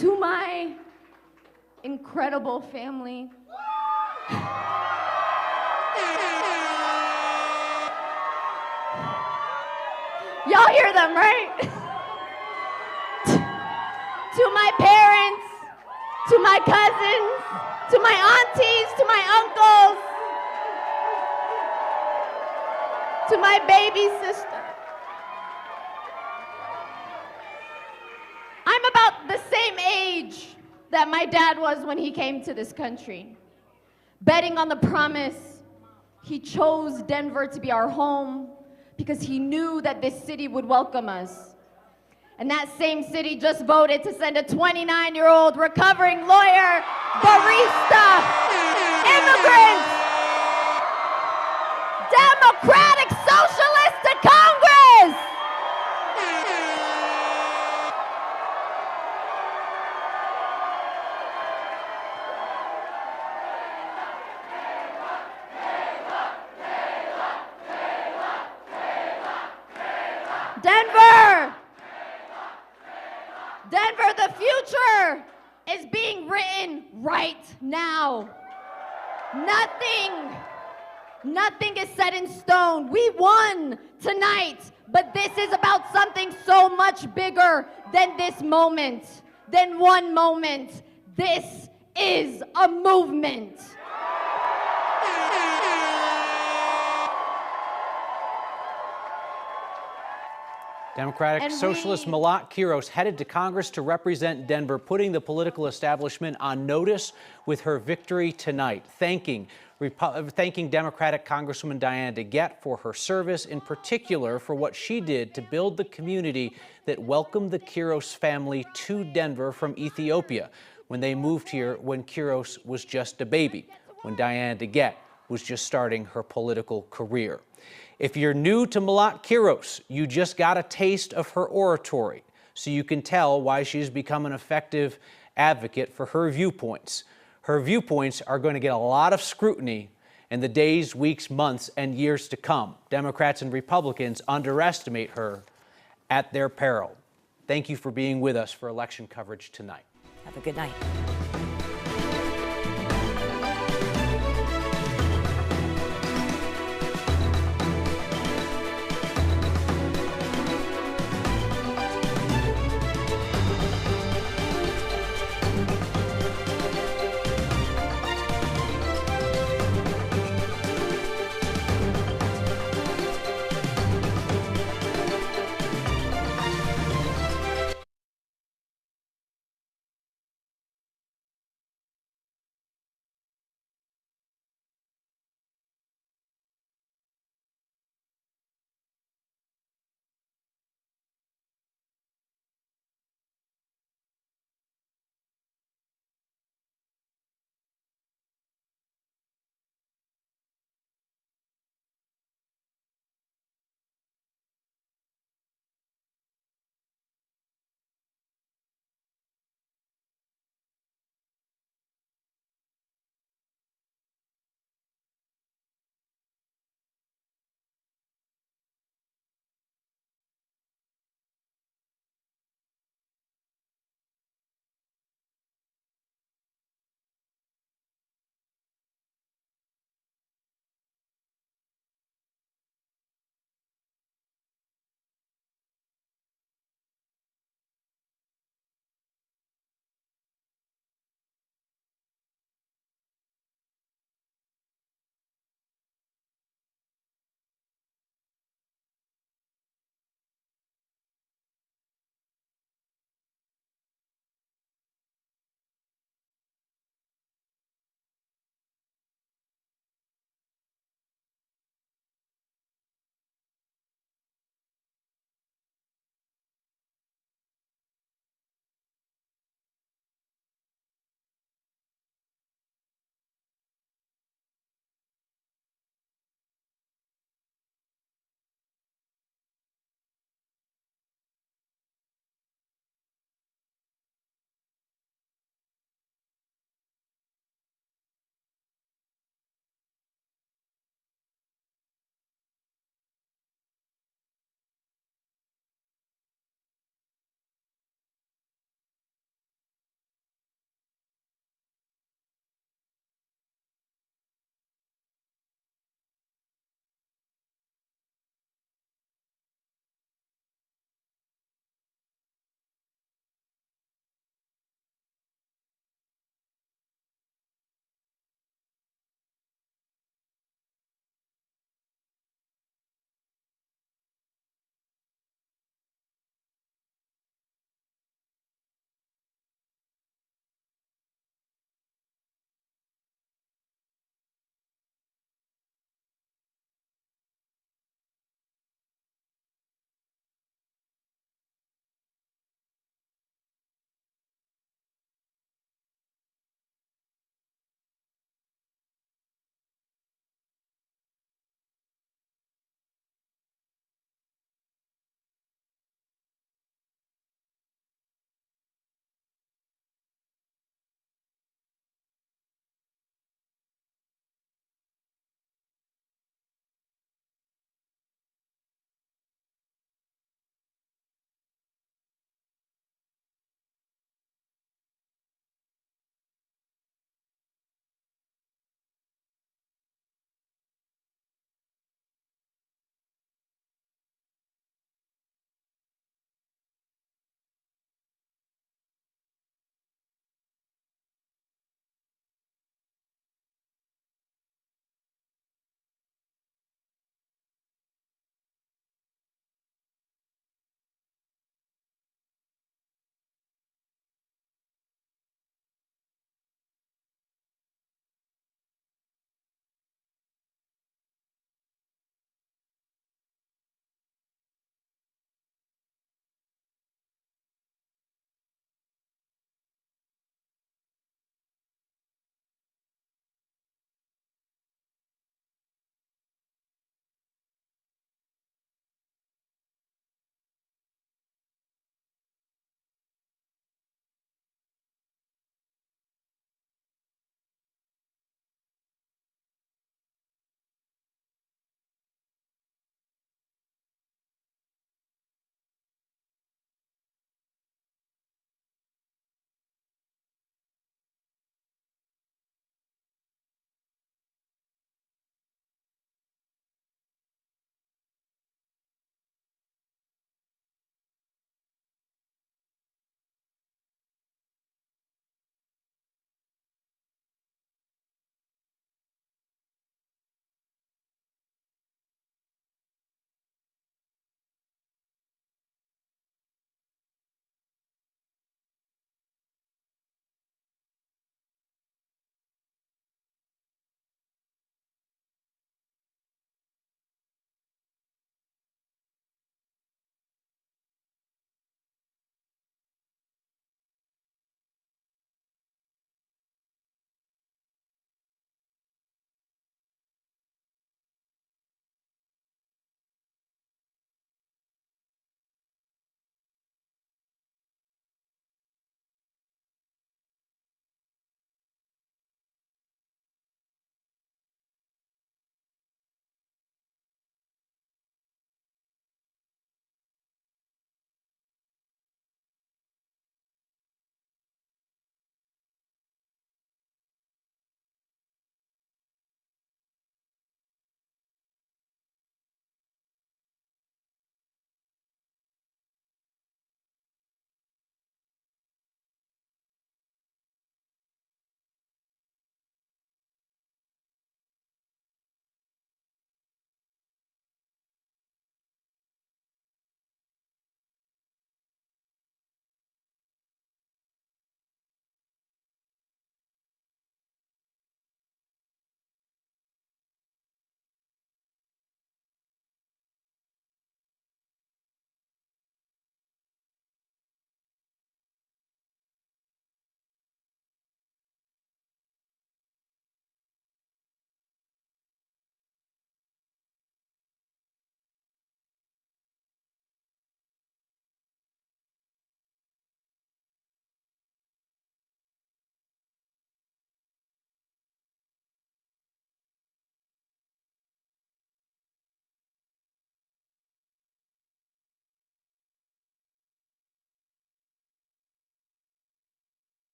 To my incredible family, y'all hear them, right? To my parents, to my cousins, to my aunties, to my uncles, to my baby sister. I'm about the same age that my dad was when he came to this country. Betting on the promise, he chose Denver to be our home because he knew that this city would welcome us. And that same city just voted to send a 29-year-old recovering lawyer, barista, immigrant, democratic socialist to Congress. Denver, the future is being written right now. Nothing is set in stone. We won tonight, but this is about something so much bigger than this moment, than one moment. This is a movement. Democratic Socialist Malat Kuros headed to Congress to represent Denver, putting the political establishment on notice with her victory tonight, thanking Democratic Congresswoman Diana DeGette for her service, in particular for what she did to build the community that welcomed the Kiros family to Denver from Ethiopia when they moved here when Kiros was just a baby, when Diana DeGette was just starting her political career. If you're new to Malat Kuros, you just got a taste of her oratory, so you can tell why she's become an effective advocate for her viewpoints. Her viewpoints are going to get a lot of scrutiny in the days, weeks, months, and years to come. Democrats and Republicans underestimate her at their peril. Thank you for being with us for election coverage tonight. Have a good night.